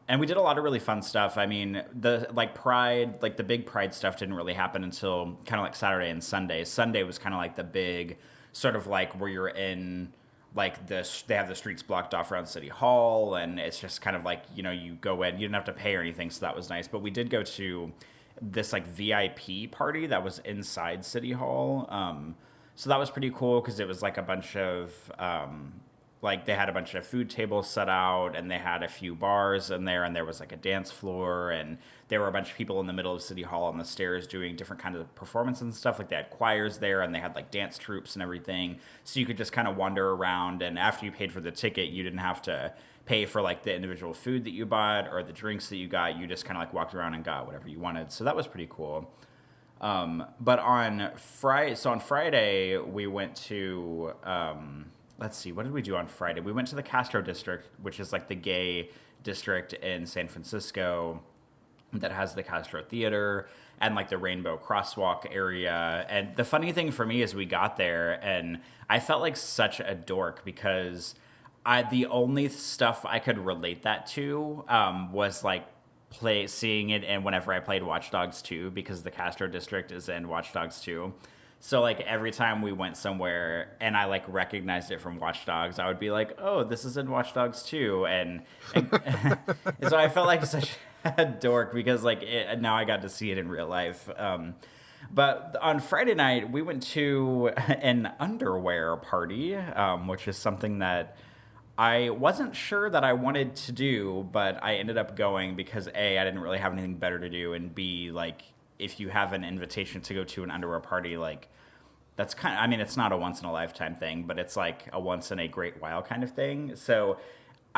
and we did a lot of really fun stuff. I mean, the like Pride, like the big Pride stuff didn't really happen until kind of like Saturday and Sunday. Sunday was kind of like the big sort of like where you're in. Like they have the streets blocked off around City Hall, and it's just kind of like, you know, you go in, you didn't have to pay or anything, so that was nice. But we did go to this like VIP party that was inside City Hall, so that was pretty cool because it was like a bunch of like they had a bunch of food tables set out, and they had a few bars in there, and there was like a dance floor, and there were a bunch of people in the middle of City Hall on the stairs doing different kinds of performances and stuff. Like they had choirs there, and they had like dance troops and everything. So you could just kind of wander around, and after you paid for the ticket, you didn't have to pay for like the individual food that you bought or the drinks that you got. You just kind of like walked around and got whatever you wanted. So that was pretty cool. But on Friday, we went to, let's see, what did we do on Friday? We went to the Castro district, which is like the gay district in San Francisco that has the Castro Theater and like the Rainbow Crosswalk area. And the funny thing for me is we got there and I felt like such a dork because the only stuff I could relate that to was like seeing it and whenever I played Watch Dogs 2 because the Castro district is in Watch Dogs 2. So, like, every time we went somewhere and I, like, recognized it from Watch Dogs, I would be like, oh, this is in Watch Dogs 2. And so I felt like such a dork because, like, now I got to see it in real life. But on Friday night, we went to an underwear party, which is something that I wasn't sure that I wanted to do, but I ended up going because, A, I didn't really have anything better to do, and B, like, if you have an invitation to go to an underwear party, like, that's kind of, I mean, it's not a once in a lifetime thing, but it's like a once in a great while kind of thing. So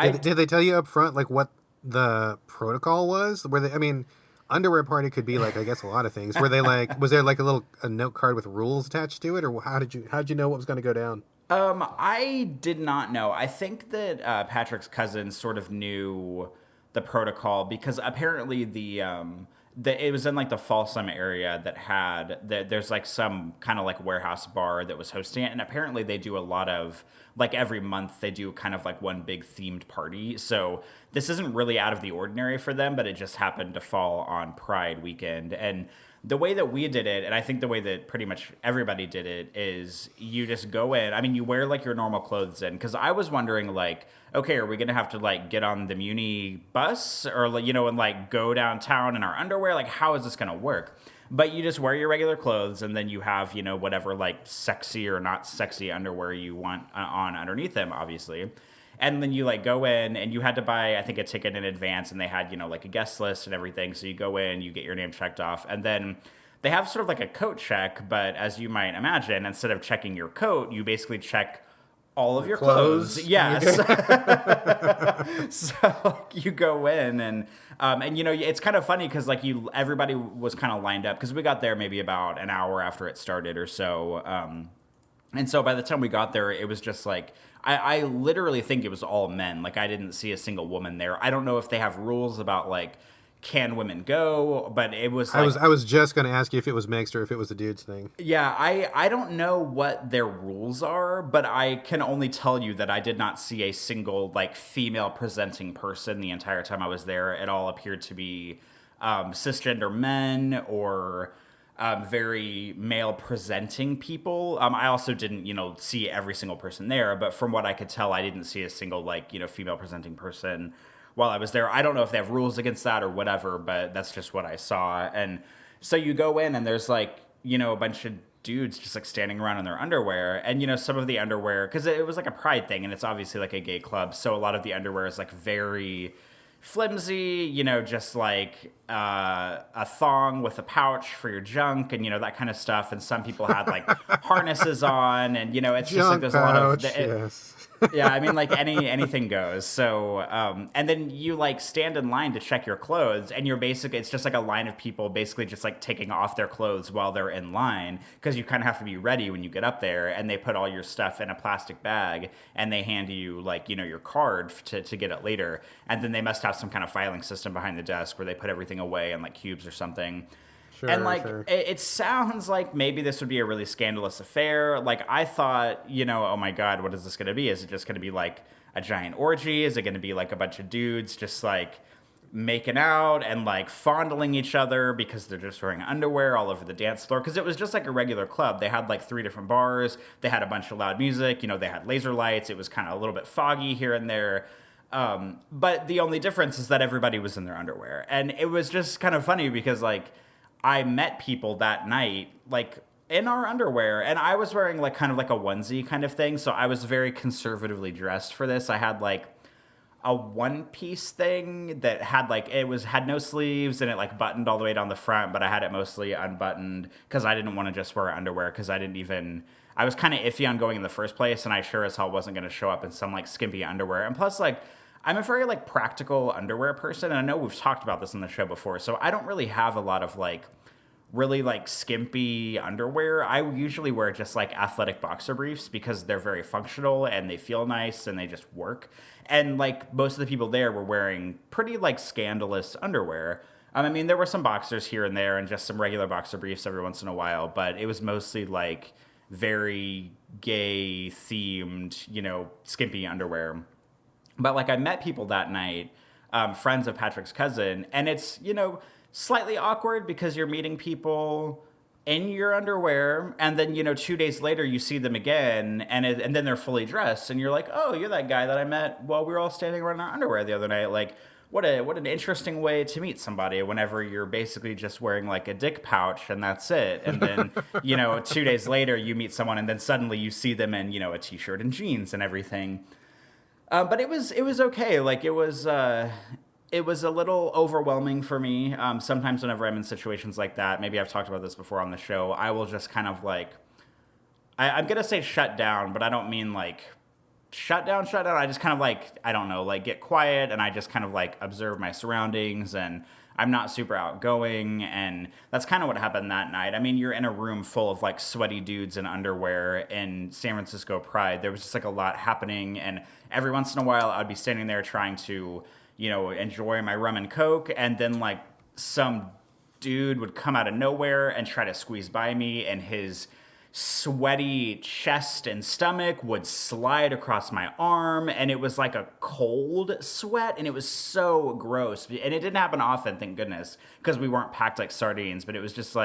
did they tell you up front, like, what the protocol was? I mean, underwear party could be like, I guess, a lot of things. Were they like, was there like a note card with rules attached to it, or how'd you know what was going to go down? I did not know. I think that Patrick's cousin sort of knew the protocol because apparently it was in like the Folsom area that had there's like some kind of like warehouse bar that was hosting it, and apparently they do a lot of like every month they do kind of like one big themed party. So this isn't really out of the ordinary for them, but it just happened to fall on Pride weekend. And the way that we did it, and I think the way that pretty much everybody did it, is you just go in. I mean, you wear like your normal clothes in, because I was wondering like, okay, are we gonna have to like get on the Muni bus or like, you know, and like go downtown in our underwear? Like, how is this gonna work? But you just wear your regular clothes, and then you have, you know, whatever like sexy or not sexy underwear you want on underneath them, obviously. And then you like go in, and you had to buy, I think, a ticket in advance, and they had, you know, like a guest list and everything. So you go in, you get your name checked off, and then they have sort of like a coat check. But as you might imagine, instead of checking your coat, you basically check all of your clothes. Yes. So like, you go in, and you know, it's kind of funny because like everybody was kind of lined up because we got there maybe about an hour after it started or so. And so by the time we got there, it was just like, I literally think it was all men. Like, I didn't see a single woman there. I don't know if they have rules about, like, can women go, but it was like... I was just going to ask you if it was mixed or if it was a dude's thing. Yeah, I don't know what their rules are, but I can only tell you that I did not see a single, like, female-presenting person the entire time I was there. It all appeared to be cisgender men or... very male presenting people. I also didn't, see every single person there, but from what I could tell, I didn't see a single female presenting person while I was there. I don't know if they have rules against that or whatever, but that's just what I saw. And so you go in and there's a bunch of dudes just standing around in their underwear, and some of the underwear, because it was a pride thing and it's obviously a gay club, so a lot of the underwear is very flimsy, just a thong with a pouch for your junk and that kind of stuff. And some people had harnesses on, and it's just junk there's pouch, a lot of yes. yeah, I mean, anything goes. So, and then you stand in line to check your clothes, and it's just a line of people basically just taking off their clothes while they're in line, because you kind of have to be ready when you get up there, and they put all your stuff in a plastic bag, and they hand you your card to get it later, and then they must have some kind of filing system behind the desk where they put everything away in cubes or something. Sure, And sure. it sounds like maybe this would be a really scandalous affair. I thought, oh my God, what is this going to be? Is it just going to be a giant orgy? Is it going to be a bunch of dudes just making out and fondling each other because they're just wearing underwear all over the dance floor? Because it was just a regular club. They had 3 different bars. They had a bunch of loud music. They had laser lights. It was kind of a little bit foggy here and there. But the only difference is that everybody was in their underwear. And it was just kind of funny because I met people that night, in our underwear, and I was wearing kind of a onesie kind of thing. So I was very conservatively dressed for this. I had a one-piece thing that had had no sleeves, and it buttoned all the way down the front, but I had it mostly unbuttoned because I didn't want to just wear underwear, because I was kind of iffy on going in the first place, and I sure as hell wasn't going to show up in some skimpy underwear. And plus I'm a very practical underwear person, and I know we've talked about this on the show before, so I don't really have a lot of really skimpy underwear. I usually wear just athletic boxer briefs because they're very functional and they feel nice and they just work. And most of the people there were wearing pretty scandalous underwear. I mean, there were some boxers here and there and just some regular boxer briefs every once in a while, but it was mostly very gay themed, skimpy underwear. But I met people that night, friends of Patrick's cousin, and it's, slightly awkward because you're meeting people in your underwear, and then 2 days later you see them again, and then they're fully dressed, and you're like, oh, you're that guy that I met while we were all standing around in our underwear the other night. What an interesting way to meet somebody whenever you're basically just wearing a dick pouch and that's it. And then 2 days later you meet someone, and then suddenly you see them in a t-shirt and jeans and everything. But it was okay. It was a little overwhelming for me. Sometimes whenever I'm in situations like that, maybe I've talked about this before on the show, I will just kind of I'm going to say shut down, but I don't mean shut down. I just kind of I don't know, get quiet, and I just kind of observe my surroundings, and I'm not super outgoing, and that's kind of what happened that night. I mean, you're in a room full of sweaty dudes in underwear in San Francisco Pride. There was just a lot happening, and every once in a while I'd be standing there trying to enjoy my rum and coke, and then some dude would come out of nowhere and try to squeeze by me, and his sweaty chest and stomach would slide across my arm, and it was a cold sweat, and it was so gross. And it didn't happen often, thank goodness, because we weren't packed like sardines, but it was just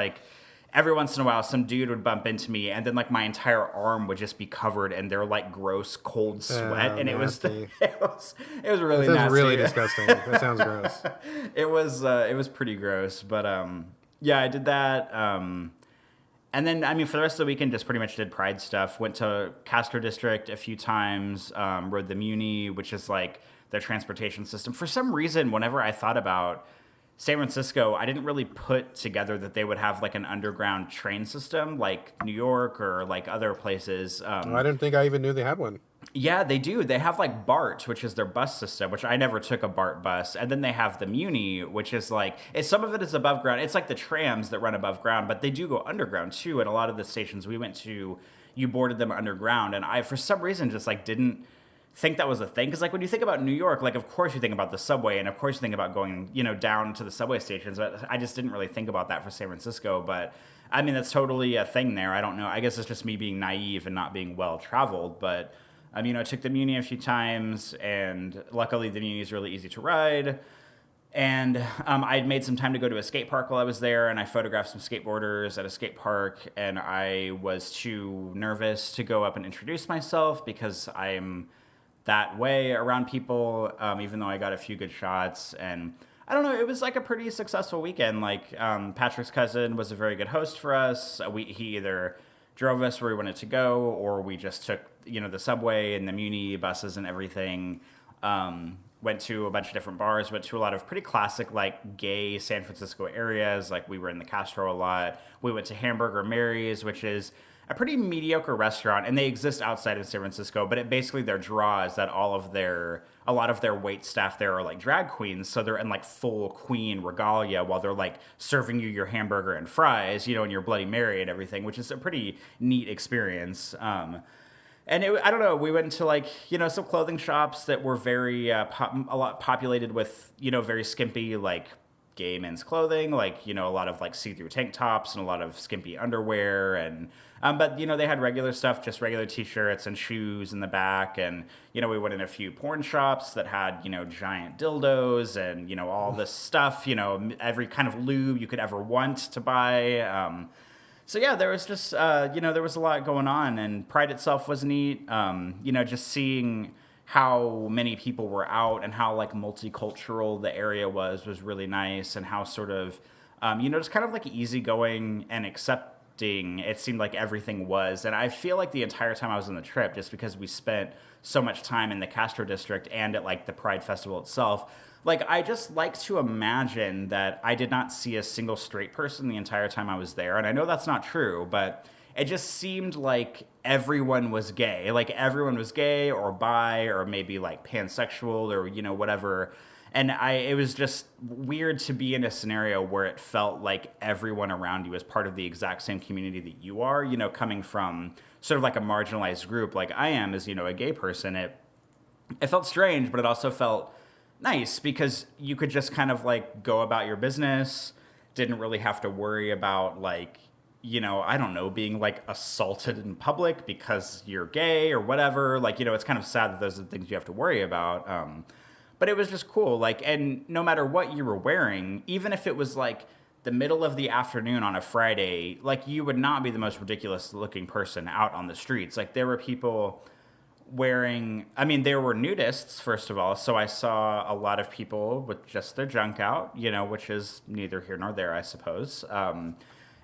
every once in a while some dude would bump into me, and then my entire arm would just be covered in their gross cold sweat, and nasty. it was really that sounds nasty. really disgusting. That sounds gross. It was pretty gross, but yeah, I did that. And then, I mean, for the rest of the weekend, just pretty much did Pride stuff. Went to Castro District a few times, rode the Muni, which is their transportation system. For some reason, whenever I thought about San Francisco, I didn't really put together that they would have an underground train system like New York or other places. I didn't think I even knew they had one. Yeah, they do. They have BART, which is their bus system, which I never took a BART bus. And then they have the Muni, which is some of it is above ground. It's the trams that run above ground, but they do go underground too. At a lot of the stations we went to, you boarded them underground. And I, for some reason, just didn't think that was a thing. Because when you think about New York, of course you think about the subway, and of course you think about going, down to the subway stations. But I just didn't really think about that for San Francisco. But I mean, that's totally a thing there. I don't know. I guess it's just me being naive and not being well traveled. But I took the Muni a few times, and luckily the Muni is really easy to ride. And I'd made some time to go to a skate park while I was there, and I photographed some skateboarders at a skate park, and I was too nervous to go up and introduce myself because I'm that way around people, even though I got a few good shots. And I don't know, it was like a pretty successful weekend. Like, Patrick's cousin was a very good host for us. He either drove us where we wanted to go, or we just took, the subway and the Muni buses and everything. Went to a bunch of different bars, went to a lot of pretty classic, like, gay San Francisco areas. Like, we were in the Castro a lot. We went to Hamburger Mary's, which is a pretty mediocre restaurant, and they exist outside of San Francisco, but it basically, their draw is that a lot of their wait staff there are, like, drag queens, so they're in, like, full queen regalia while they're, like, serving you your hamburger and fries, and your Bloody Mary and everything, which is a pretty neat experience. And I don't know, we went into, like, some clothing shops that were very, a lot populated with, very skimpy, like, gay men's clothing, like, a lot of, like, see-through tank tops and a lot of skimpy underwear. And, but, they had regular stuff, just regular t-shirts and shoes in the back. And, we went in a few porn shops that had, giant dildos and, all this stuff, every kind of lube you could ever want to buy. So yeah, there was just, there was a lot going on, and Pride itself was neat. Just seeing how many people were out and how, like, multicultural the area was really nice, and how sort of, just kind of, like, easygoing and accepting it seemed like everything was. And I feel like the entire time I was on the trip, just because we spent so much time in the Castro district and at, like, the Pride Festival itself, like, I just like to imagine that I did not see a single straight person the entire time I was there. And I know that's not true, but it just seemed like everyone was gay. Like, everyone was gay or bi or maybe, like, pansexual or, whatever. And it was just weird to be in a scenario where it felt like everyone around you is part of the exact same community that you are, coming from sort of like a marginalized group like I am as, a gay person. It felt strange, but it also felt nice because you could just kind of, like, go about your business, didn't really have to worry about, like, I don't know, being, like, assaulted in public because you're gay or whatever. Like, it's kind of sad that those are the things you have to worry about. But it was just cool. Like, and no matter what you were wearing, even if it was, like, the middle of the afternoon on a Friday, like, you would not be the most ridiculous looking person out on the streets. Like, there were people wearing, there were nudists, first of all, so I saw a lot of people with just their junk out, which is neither here nor there, I suppose.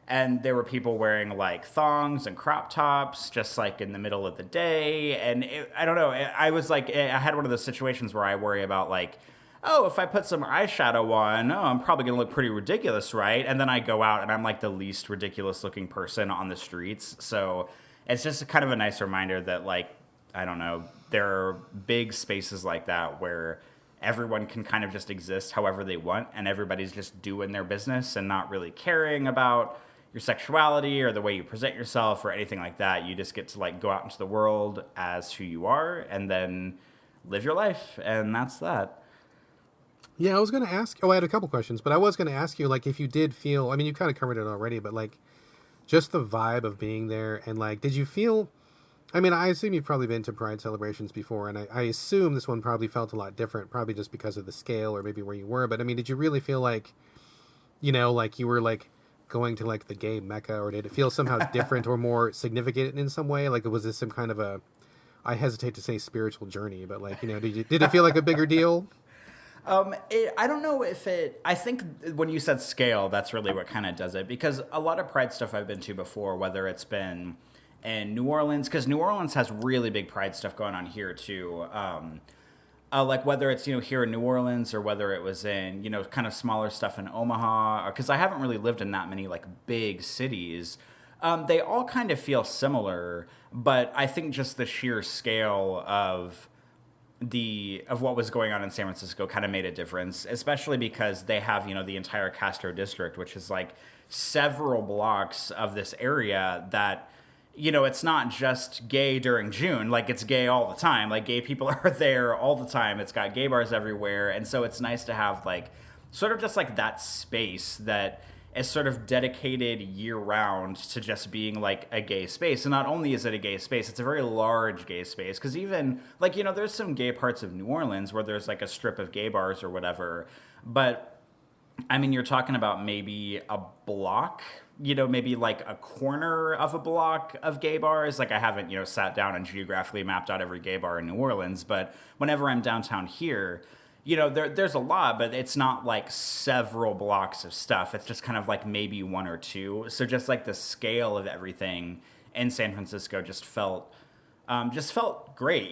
And there were people wearing, like, thongs and crop tops, just, like, in the middle of the day. And I don't know, I was, like, I had one of those situations where I worry about, like, oh, if I put some eyeshadow on, I'm probably going to look pretty ridiculous, right? And then I go out and I'm, like, the least ridiculous looking person on the streets. So it's just kind of a nice reminder that, like, I don't know, there are big spaces like that where everyone can kind of just exist however they want, and everybody's just doing their business and not really caring about your sexuality or the way you present yourself or anything like that. You just get to, like, go out into the world as who you are and then live your life, and that's that. Yeah, I was going to ask, I had a couple questions, but I was going to ask you, like, if you did feel, you kind of covered it already, but, like, just the vibe of being there, and, like, did you feel, I assume you've probably been to Pride celebrations before, and I assume this one probably felt a lot different, probably just because of the scale or maybe where you were. But, did you really feel like, like you were, like, going to, like, the gay Mecca, or did it feel somehow different or more significant in some way? Like, was this some kind of a, I hesitate to say spiritual journey, but, like, did it feel like a bigger deal? I don't know if I think when you said scale, that's really what kind of does it, because a lot of Pride stuff I've been to before, whether it's been in New Orleans, because New Orleans has really big Pride stuff going on here too. Like whether it's, here in New Orleans or whether it was in, kind of smaller stuff in Omaha, because I haven't really lived in that many, like, big cities. They all kind of feel similar, but I think just the sheer scale of what was going on in San Francisco kind of made a difference, especially because they have, the entire Castro district, which is, like, several blocks of this area that, it's not just gay during June. Like, it's gay all the time. Like, gay people are there all the time. It's got gay bars everywhere. And so it's nice to have, like, sort of just, like, that space that is sort of dedicated year-round to just being, like, a gay space. And not only is it a gay space, it's a very large gay space. Because even, like, there's some gay parts of New Orleans where there's, like, a strip of gay bars or whatever. But I mean, you're talking about maybe a block, maybe like a corner of a block of gay bars. Like I haven't, sat down and geographically mapped out every gay bar in New Orleans, but whenever I'm downtown here, there's a lot, but it's not like several blocks of stuff. It's just kind of like maybe one or two. So just like the scale of everything in San Francisco just felt great.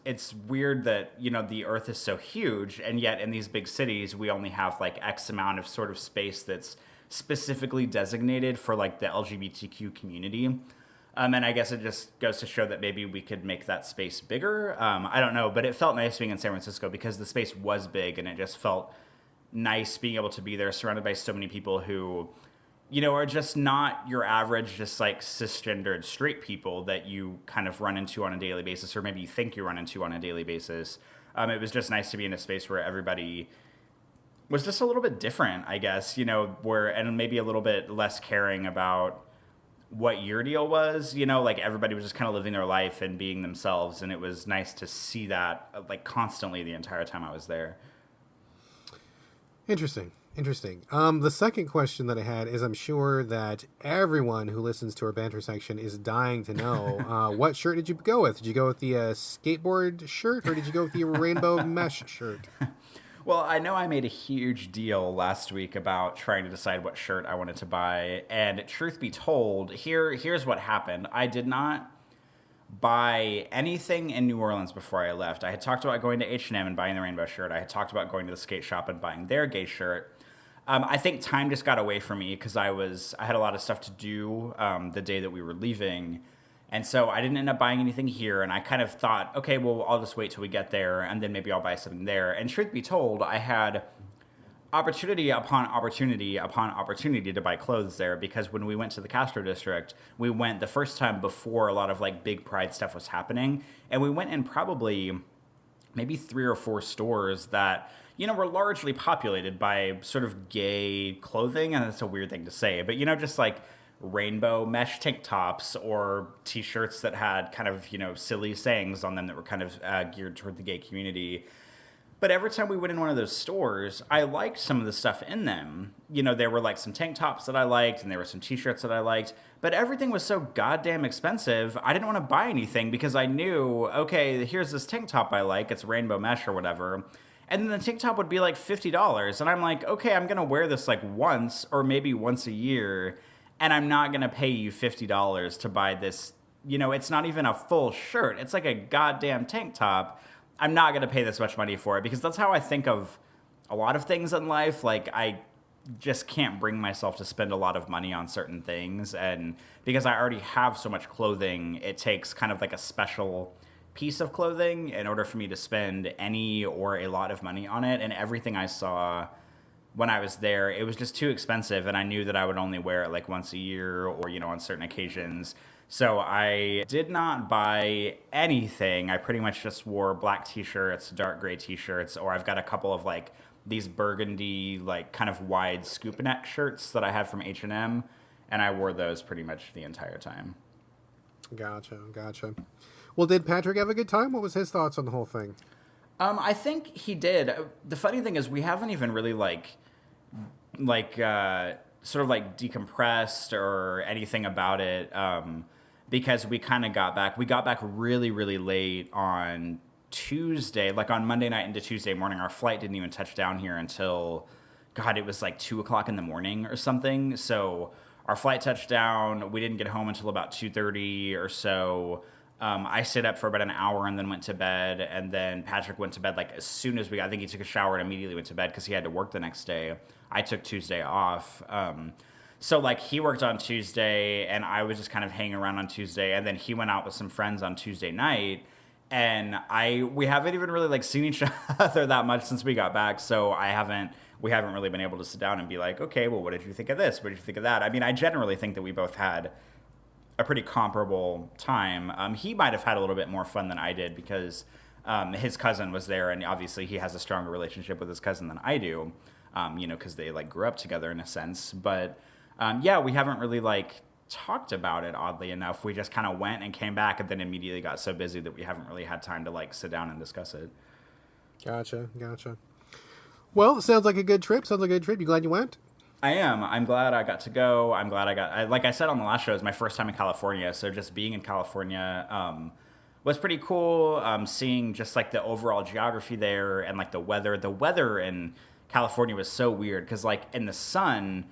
It's weird that, the earth is so huge, and yet in these big cities, we only have like X amount of sort of space that's specifically designated for like the LGBTQ community. And I guess it just goes to show that maybe we could make that space bigger. I don't know, but it felt nice being in San Francisco because the space was big, and it just felt nice being able to be there surrounded by so many people who, are just not your average, just like cisgendered straight people that you kind of run into on a daily basis, or maybe you think you run into on a daily basis. It was just nice to be in a space where everybody was just a little bit different, I guess, and maybe a little bit less caring about what your deal was, like everybody was just kind of living their life and being themselves. And it was nice to see that like constantly the entire time I was there. Interesting. The second question that I had is, I'm sure that everyone who listens to our banter section is dying to know, what shirt did you go with? Did you go with the skateboard shirt, or did you go with the rainbow mesh shirt? Well, I know I made a huge deal last week about trying to decide what shirt I wanted to buy. And truth be told, here's what happened. I did not buy anything in New Orleans before I left. I had talked about going to H&M and buying the rainbow shirt. I had talked about going to the skate shop and buying their gay shirt. I think time just got away from me because I had a lot of stuff to do the day that we were leaving. And so I didn't end up buying anything here, and I kind of thought, okay, well, I'll just wait till we get there, and then maybe I'll buy something there. And truth be told, I had opportunity upon opportunity upon opportunity to buy clothes there, because when we went to the Castro district, we went the first time before a lot of like big pride stuff was happening, and we went in probably maybe 3 or 4 stores that, were largely populated by sort of gay clothing, and that's a weird thing to say, but, just like rainbow mesh tank tops or t-shirts that had kind of, silly sayings on them that were kind of geared toward the gay community. But every time we went in one of those stores, I liked some of the stuff in them. There were like some tank tops that I liked, and there were some t-shirts that I liked, but everything was so goddamn expensive. I didn't want to buy anything because I knew, okay, here's this tank top I like, it's rainbow mesh or whatever. And then the tank top would be like $50. And I'm like, okay, I'm going to wear this like once or maybe once a year, and I'm not going to pay you $50 to buy this. It's not even a full shirt. It's like a goddamn tank top. I'm not going to pay this much money for it, because that's how I think of a lot of things in life. Like, I just can't bring myself to spend a lot of money on certain things. And because I already have so much clothing, it takes kind of like a special piece of clothing in order for me to spend any or a lot of money on it. And everything I saw when I was there, it was just too expensive, and I knew that I would only wear it like once a year or, on certain occasions. So I did not buy anything. I pretty much just wore black t-shirts, dark gray t-shirts, or I've got a couple of like these burgundy, like kind of wide scoop neck shirts that I had from H&M, and I wore those pretty much the entire time. Gotcha. Well, did Patrick have a good time? What was his thoughts on the whole thing? I think he did. The funny thing is, we haven't even really sort of like decompressed or anything about it, because we kind of got back. We got back really, really late on Tuesday, like on Monday night into Tuesday morning. Our flight didn't even touch down here until, God, it was like 2:00 in the morning or something. So our flight touched down. We didn't get home until about 2:30 or so. I stayed up for about an hour and then went to bed, and then Patrick went to bed like as soon as I think he took a shower and immediately went to bed because he had to work the next day. I took Tuesday off. So like he worked on Tuesday and I was just kind of hanging around on Tuesday, and then he went out with some friends on Tuesday night, and we haven't even really like seen each other that much since we got back. So we haven't really been able to sit down and be like, okay, well, what did you think of this? What did you think of that? I mean, I generally think that we both had a pretty comparable time. He might have had a little bit more fun than I did because his cousin was there, and obviously he has a stronger relationship with his cousin than I do, because they like grew up together in a sense. But yeah, we haven't really like talked about it, oddly enough. We just kind of went and came back and then immediately got so busy that we haven't really had time to like sit down and discuss it. Gotcha. Well, it sounds like a good trip. Sounds like a good trip. You glad you went? I am. I'm glad I got to go. I'm glad like I said on the last show, it was my first time in California. So just being in California was pretty cool. Seeing just like the overall geography there and like the weather. The weather in California was so weird because like in the sun,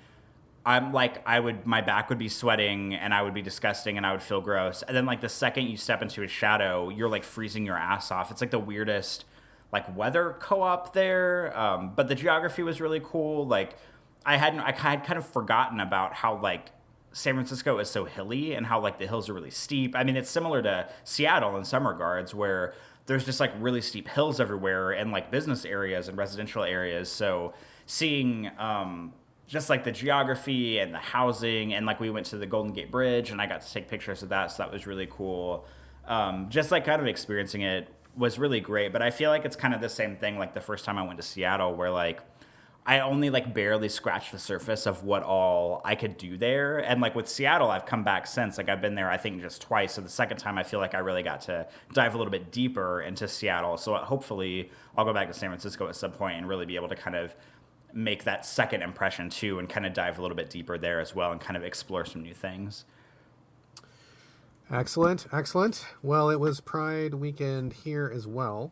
I'm like my back would be sweating and I would be disgusting and I would feel gross. And then like the second you step into a shadow, you're like freezing your ass off. It's like the weirdest like weather co-op there. But the geography was really cool. Like I had kind of forgotten about how like San Francisco is so hilly and how like the hills are really steep. I mean, it's similar to Seattle in some regards where there's just like really steep hills everywhere and like business areas and residential areas. So seeing just like the geography and the housing and like we went to the Golden Gate Bridge and I got to take pictures of that. So that was really cool. Just like kind of experiencing it was really great. But I feel like it's kind of the same thing like the first time I went to Seattle where like I only like barely scratched the surface of what all I could do there. And like with Seattle, I've come back since. Like I've been there, I think, just twice. So the second time, I feel like I really got to dive a little bit deeper into Seattle. So hopefully, I'll go back to San Francisco at some point and really be able to kind of make that second impression too, and kind of dive a little bit deeper there as well, and kind of explore some new things. Excellent, excellent. Well, it was Pride weekend here as well.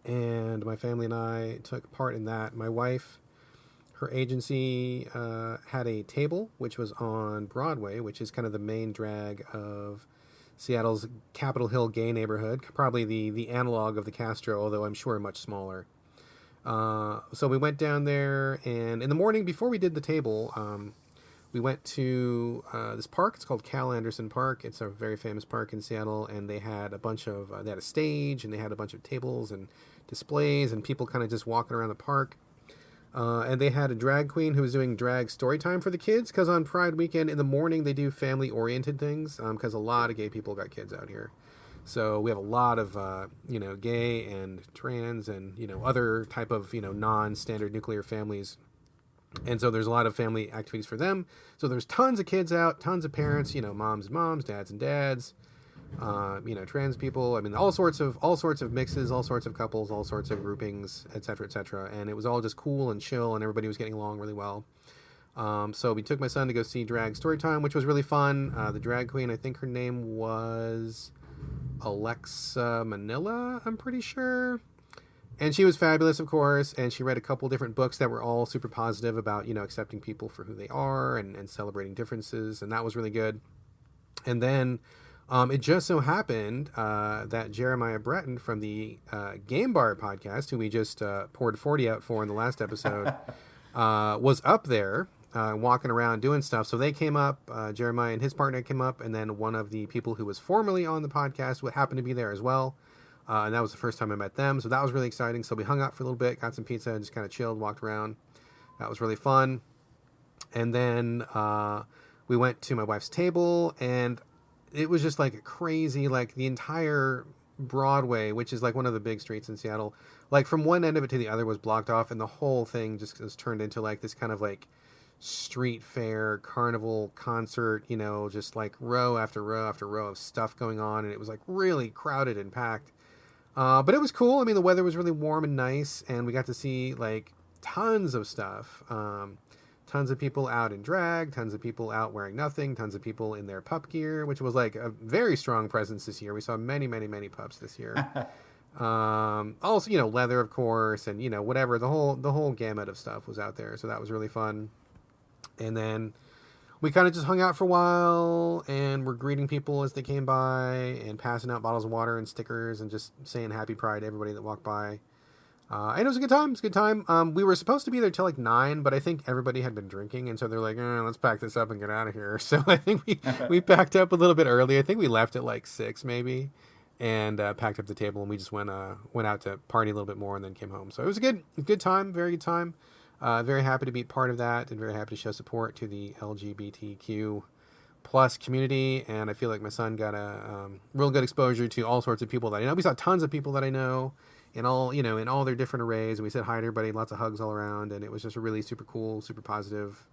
And my family and I took part in that. My wife, her agency had a table, which was on Broadway, which is kind of the main drag of Seattle's Capitol Hill gay neighborhood, probably the analog of the Castro, although I'm sure much smaller. So we went down there, and in the morning before we did the table, we went to this park. It's called Cal Anderson Park. It's a very famous park in Seattle, and they had they had a stage, and they had a bunch of tables and displays, and people kind of just walking around the park. And they had a drag queen who was doing drag story time for the kids, because on Pride weekend in the morning they do family-oriented things, because a lot of gay people got kids out here. So we have a lot of, gay and trans and, other type of, non-standard nuclear families. And so there's a lot of family activities for them. So there's tons of kids out, tons of parents, moms and moms, dads and dads, trans people. I mean, all sorts of mixes, all sorts of couples, all sorts of groupings, et cetera, et cetera. And it was all just cool and chill, and everybody was getting along really well. So we took my son to go see drag Storytime, which was really fun. The drag queen, I think her name was Alexa Manila, I'm pretty sure. And she was fabulous, of course, and she read a couple different books that were all super positive about, accepting people for who they are and celebrating differences, and that was really good. And then it just so happened that Jeremiah Breton from the Game Bar podcast, who we just poured 40 out for in the last episode, was up there walking around doing stuff. So they came up, Jeremiah and his partner came up, and then one of the people who was formerly on the podcast happened to be there as well. And that was the first time I met them. So that was really exciting. So we hung out for a little bit, got some pizza, and just kind of chilled, walked around. That was really fun. And then we went to my wife's table, and it was just like crazy, like the entire Broadway, which is like one of the big streets in Seattle, like from one end of it to the other was blocked off, and the whole thing just was turned into like this kind of like street fair, carnival concert, just like row after row after row of stuff going on, and it was like really crowded and packed. But it was cool. I mean, the weather was really warm and nice, and we got to see like tons of stuff. Tons of people out in drag, tons of people out wearing nothing, tons of people in their pup gear, which was like a very strong presence this year. We saw many, many, many pups this year. Also, leather, of course, and whatever, the whole gamut of stuff was out there. So that was really fun. And then we kind of just hung out for a while, and we're greeting people as they came by and passing out bottles of water and stickers and just saying Happy Pride to everybody that walked by. And it was a good time. It was a good time. We were supposed to be there till like 9, but I think everybody had been drinking, and so they're like, let's pack this up and get out of here. So I think we packed up a little bit early. I think we left at like 6 maybe, and packed up the table, and we just went out to party a little bit more and then came home. So it was a good time, very good time. Very happy to be part of that, and very happy to show support to the LGBTQ plus community. And I feel like my son got a real good exposure to all sorts of people that I know. We saw tons of people that I know in all their different arrays, and we said hi to everybody, lots of hugs all around, and it was just a really super cool, super positive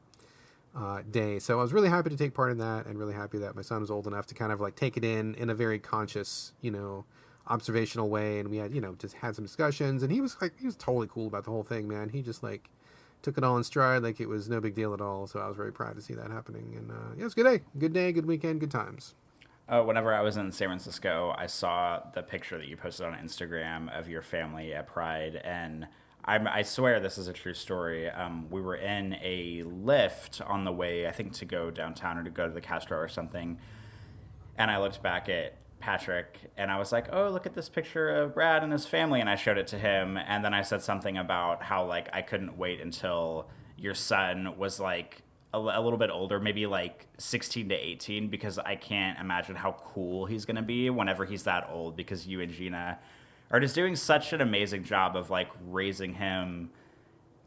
day. So I was really happy to take part in that, and really happy that my son was old enough to kind of like take it in a very conscious, observational way, and we had just had some discussions, and he was totally cool about the whole thing, man. He just like took it all in stride, like it was no big deal at all. So I was very proud to see that happening, and yeah, it was a good day, good weekend, good times. Whenever I was in San Francisco, I saw the picture that you posted on Instagram of your family at Pride, and I swear this is a true story. We were in a lift on the way, I think, to go downtown or to go to the Castro or something, and I looked back at Patrick, and I was like, oh, look at this picture of Brad and his family, and I showed it to him, and then I said something about how, like, I couldn't wait until your son was, like, a little bit older, maybe, like, 16 to 18, because I can't imagine how cool he's going to be whenever he's that old, because you and Gina are just doing such an amazing job of, like, raising him,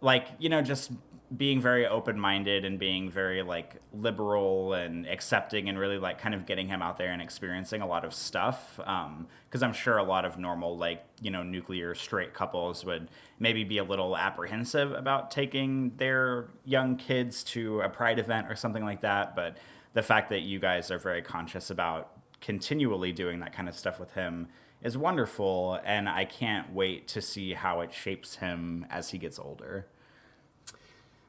like, just being very open-minded and being very, like, liberal and accepting and really, like, kind of getting him out there and experiencing a lot of stuff. Because I'm sure a lot of normal, like, nuclear straight couples would maybe be a little apprehensive about taking their young kids to a Pride event or something like that. But the fact that you guys are very conscious about continually doing that kind of stuff with him is wonderful. And I can't wait to see how it shapes him as he gets older.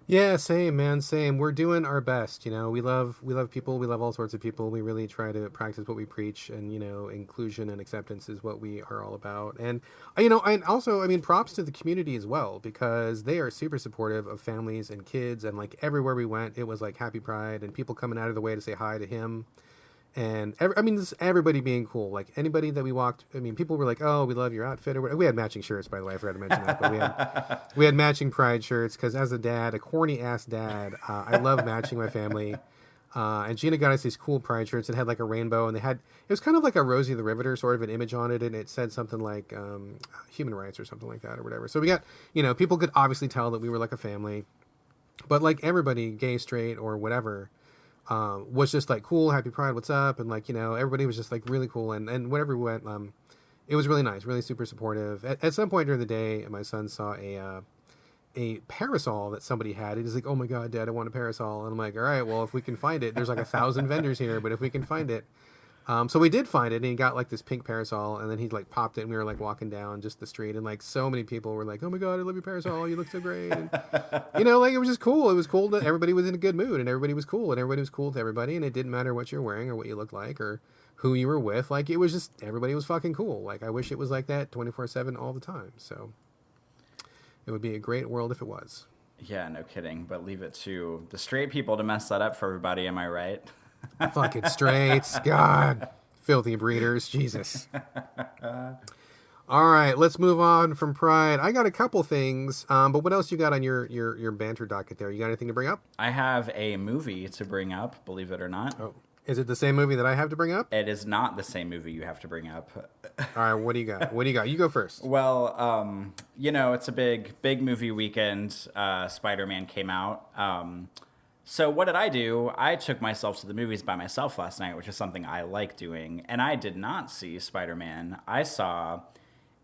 Yeah, same, man, same. We're doing our best. We love people. We love all sorts of people. We really try to practice what we preach, and inclusion and acceptance is what we are all about. And and also, I mean, props to the community as well, because they are super supportive of families and kids, and like everywhere we went, it was like Happy Pride and people coming out of the way to say hi to him. And this everybody being cool. Like anybody that we walked, people were like, "Oh, we love your outfit." Or whatever. We had matching shirts, by the way. I forgot to mention that, but we had matching Pride shirts because as a dad, a corny ass dad, I love matching my family. And Gina got us these cool Pride shirts that had like a rainbow, and it was kind of like a Rosie the Riveter sort of an image on it, and it said something like human rights or something like that or whatever. So we got people could obviously tell that we were like a family, but like everybody, gay, straight, or whatever. Was just like cool, Happy Pride, what's up, and like everybody was just like really cool, and whenever we went, it was really nice, really super supportive. At some point during the day, my son saw a parasol that somebody had. He's like, "Oh my god, Dad, I want a parasol," and I'm like, "All right, well if we can find it, there's like 1,000 vendors here, but if we can find it." So we did find it, and he got like this pink parasol, and then he like popped it, and we were like walking down just the street, and like so many people were like, "Oh my god, I love your parasol, you look so great," and like it was just cool. It was cool that everybody was in a good mood, and everybody was cool, and everybody was cool with everybody, and it didn't matter what you're wearing or what you looked like or who you were with. Like it was just everybody was fucking cool. Like I wish it was like that 24/7 all the time. So it would be a great world if it was. Yeah, no kidding. But leave it to the straight people to mess that up for everybody. Am I right? Fucking straights. God. Filthy breeders. Jesus. All right, let's move on from Pride. I got a couple things, but what else you got on your banter docket there? You got anything to bring up? I have a movie to bring up, believe it or not. Oh, is it the same movie that I have to bring up? It is not the same movie you have to bring up. All right, what do you got? You go first. Well, it's a big movie weekend. Spider-Man came out. So what did I do? I took myself to the movies by myself last night, which is something I like doing. And I did not see Spider-Man. I saw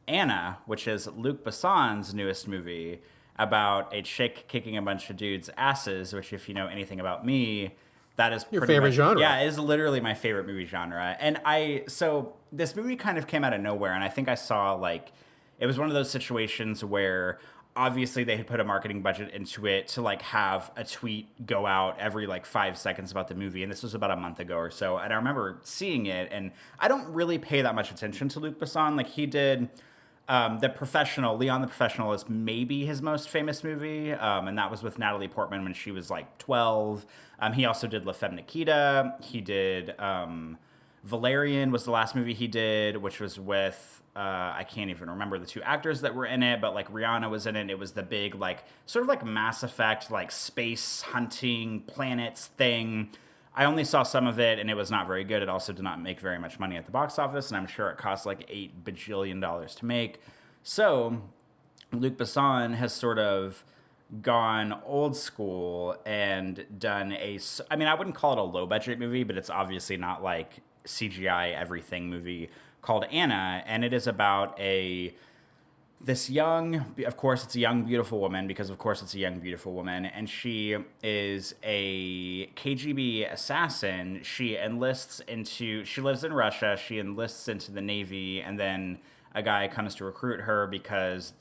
Anna, which is Luc Besson's newest movie about a chick kicking a bunch of dudes' asses, which if you know anything about me, that is your favorite genre. Yeah, it is literally my favorite movie genre. And so this movie kind of came out of nowhere, and I think I saw it was one of those situations where obviously they had put a marketing budget into it to have a tweet go out every 5 seconds about the movie, and this was about a month ago or so. And I remember seeing it, and I don't really pay that much attention to Luc Besson. He did The Professional. Leon the Professional is maybe his most famous movie, and that was with Natalie Portman when she was 12. He also did La Femme Nikita. He did Valerian was the last movie he did, which was with I can't even remember the two actors that were in it, but Rihanna was in it. It was the big sort of Mass Effect space hunting planets thing. I only saw some of it, and it was not very good. It also did not make very much money at the box office, and I'm sure it cost $8 bajillion to make. So Luc Besson has sort of gone old school and done I wouldn't call it a low-budget movie, but it's obviously not CGI everything movie called Anna, and it is about a this young, of course, it's a young, beautiful woman, because of course it's a young, beautiful woman, and she is a KGB assassin. She lives in Russia, she enlists into the Navy, and then a guy comes to recruit her because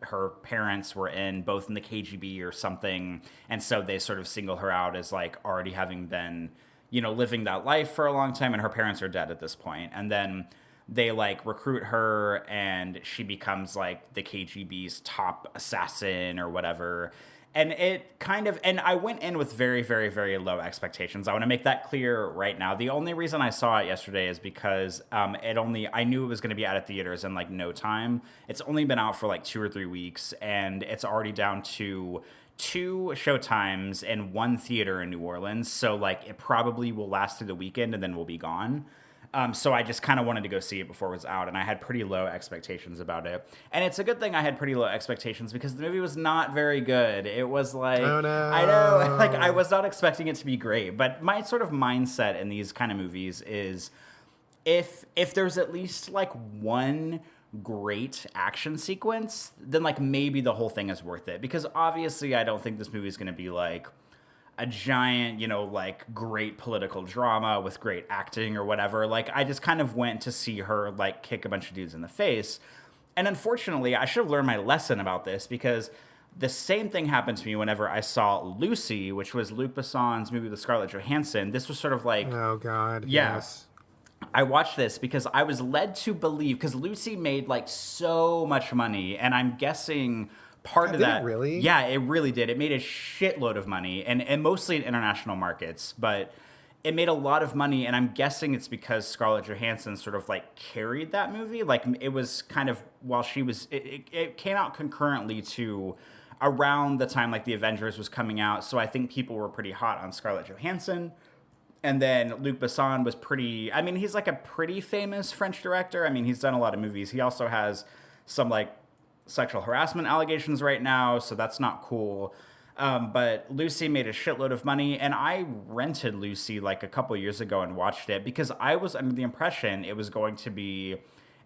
her parents were both in the KGB or something, and so they sort of single her out as like already having been, living that life for a long time, and her parents are dead at this point. And then they like recruit her and she becomes like the KGB's top assassin or whatever. And and I went in with very, very, very low expectations. I want to make that clear right now. The only reason I saw it yesterday is because I knew it was going to be out of theaters in like no time. It's only been out for like 2 or 3 weeks, and it's already down to 2 showtimes and 1 theater in New Orleans. So like it probably will last through the weekend and then we'll be gone. So I just kind of wanted to go see it before it was out, and I had pretty low expectations about it. And it's a good thing I had pretty low expectations, because the movie was not very good. It was like, oh, no. I know, like I was not expecting it to be great. But my sort of mindset in these kind of movies is if there's at least like one great action sequence, then like maybe the whole thing is worth it. Because obviously I don't think this movie is going to be like a giant, like great political drama with great acting or whatever. Like I just kind of went to see her like kick a bunch of dudes in the face. And unfortunately, I should have learned my lesson about this, because the same thing happened to me whenever I saw Lucy, which was Luc Besson's movie with Scarlett Johansson. This was sort of like, oh God, yeah. Yes. I watched this because I was led to believe, because Lucy made like so much money, and I'm guessing part of that, really? Yeah, it really did. It made a shitload of money, and mostly in international markets, but it made a lot of money, and I'm guessing it's because Scarlett Johansson sort of like carried that movie. Like it was kind of, while she was, it came out concurrently to around the time like the Avengers was coming out, so I think people were pretty hot on Scarlett Johansson. And then Luc Besson was he's like a pretty famous French director. I mean, he's done a lot of movies. He also has some like sexual harassment allegations right now, so that's not cool. But Lucy made a shitload of money, and I rented Lucy like a couple years ago and watched it because I was under the impression it was going to be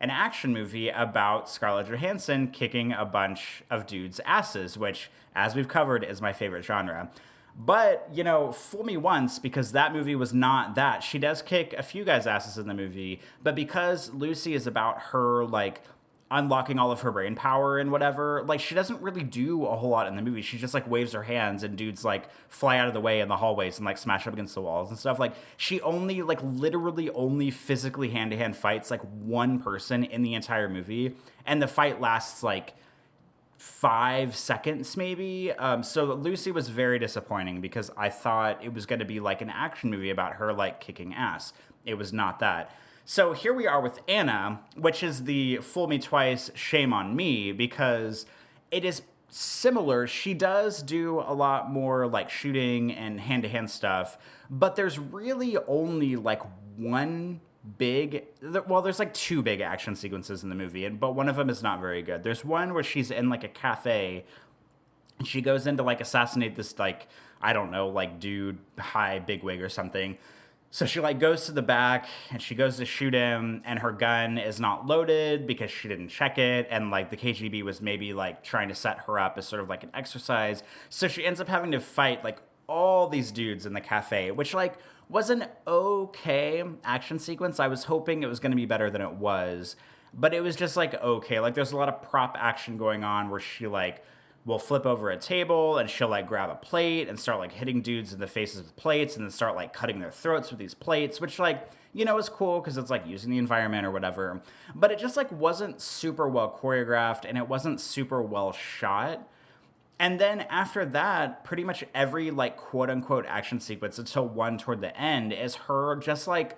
an action movie about Scarlett Johansson kicking a bunch of dudes' asses, which, as we've covered, is my favorite genre. But, fool me once, because that movie was not that. She does kick a few guys' asses in the movie, but because Lucy is about her, like, unlocking all of her brain power and whatever, like, she doesn't really do a whole lot in the movie. She just, like, waves her hands and dudes, like, fly out of the way in the hallways and, like, smash up against the walls and stuff. Like, she only, like, literally only physically hand-to-hand fights, like, one person in the entire movie, and the fight lasts, like, 5 seconds maybe. So Lucy was very disappointing because I thought it was going to be like an action movie about her like kicking ass. It was not that. So here we are with Anna, which is the fool me twice, shame on me, because it is similar. She does do a lot more like shooting and hand-to-hand stuff, but there's really only like there's like 2 big action sequences in the movie, but one of them is not very good. There's one where she's in like a cafe and she goes in to like assassinate this like, I don't know, like dude, high bigwig or something. So she like goes to the back and she goes to shoot him, and her gun is not loaded because she didn't check it, and like the KGB was maybe like trying to set her up as sort of like an exercise. So she ends up having to fight like all these dudes in the cafe, which like was an okay action sequence. I was hoping it was going to be better than it was, but it was just like okay. Like there's a lot of prop action going on where she like will flip over a table and she'll like grab a plate and start like hitting dudes in the faces with plates and then start like cutting their throats with these plates, which like, is cool because it's like using the environment or whatever. But it just like wasn't super well choreographed and it wasn't super well shot. And then after that, pretty much every like quote unquote action sequence until one toward the end is her just like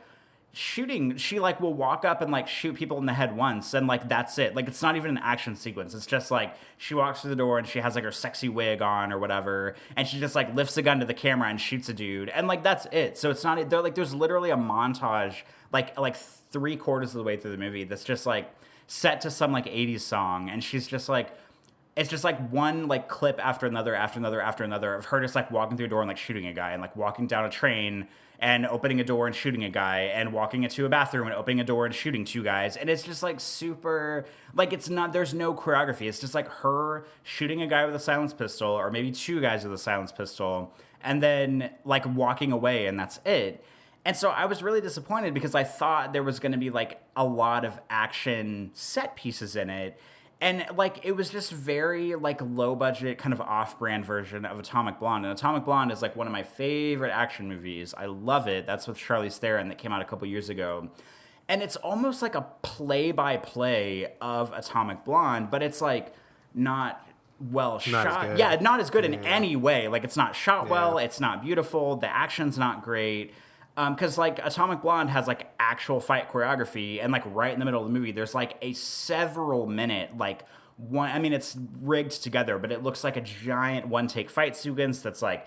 shooting. She like will walk up and like shoot people in the head once, and like that's it. Like it's not even an action sequence. It's just like she walks through the door and she has like her sexy wig on or whatever, and she just like lifts a gun to the camera and shoots a dude, and like that's it. So it's not, they're like, there's literally a montage like 3/4 of the way through the movie that's just like set to some like 80s song, and she's just like it's just like one like clip after another of her just like walking through a door and like shooting a guy, and like walking down a train and opening a door and shooting a guy, and walking into a bathroom and opening a door and shooting two guys. And it's just like super, like, it's not, there's no choreography. It's just like her shooting a guy with a silenced pistol, or maybe two guys with a silenced pistol, and then like walking away, and that's it. And so I was really disappointed because I thought there was going to be like a lot of action set pieces in it. And like it was just very like low budget, kind of off-brand version of Atomic Blonde. And Atomic Blonde is like one of my favorite action movies. I love it. That's with Charlize Theron that came out a couple years ago. And it's almost like a play-by-play of Atomic Blonde, but it's like not well shot. Yeah, not as good in any way. Like it's not shot well. It's not beautiful. The action's not great. Because like Atomic Blonde has like actual fight choreography, and like right in the middle of the movie there's like a several minute like one, I mean it's rigged together, but it looks like a giant one take fight sequence that's like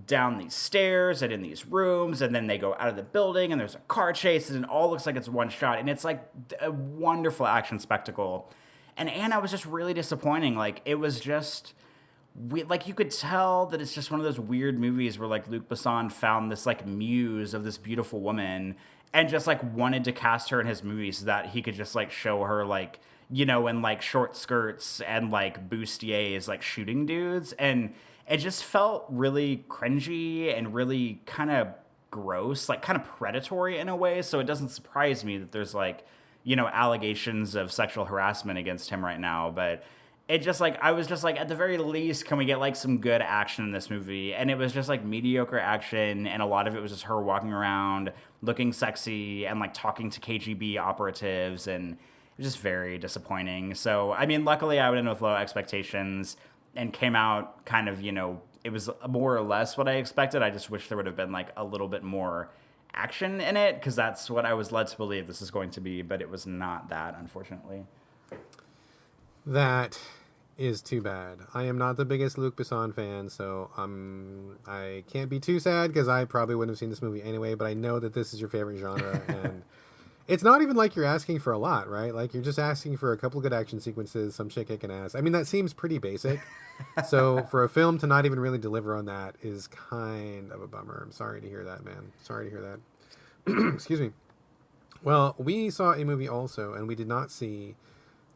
down these stairs and in these rooms, and then they go out of the building and there's a car chase, and it all looks like it's one shot, and it's like a wonderful action spectacle. And Anna was just really disappointing. Like it was just, like you could tell that it's just one of those weird movies where like Luc Besson found this like muse of this beautiful woman and just like wanted to cast her in his movie so that he could just like show her like, you know, in like short skirts and like bustiers like shooting dudes. And it just felt really cringy and really kind of gross, like kind of predatory in a way. So it doesn't surprise me that there's like, you know, allegations of sexual harassment against him right now. But it just like, I was just like, at the very least, can we get like some good action in this movie? And it was just like mediocre action, and a lot of it was just her walking around looking sexy and like talking to KGB operatives, and it was just very disappointing. So I mean, luckily I went in with low expectations and came out kind of, you know, it was more or less what I expected. I just wish there would have been like a little bit more action in it, because that's what I was led to believe this is going to be, but it was not that, unfortunately. That is too bad. I am not the biggest Luc Besson fan, so I can't be too sad because I probably wouldn't have seen this movie anyway, but I know that this is your favorite genre, and it's not even like you're asking for a lot, right? Like you're just asking for a couple of good action sequences, some shit kicking ass. I mean, that seems pretty basic. So for a film to not even really deliver on that is kind of a bummer. I'm sorry to hear that, man. Sorry to hear that. Excuse me. Well, we saw a movie also, and we did not see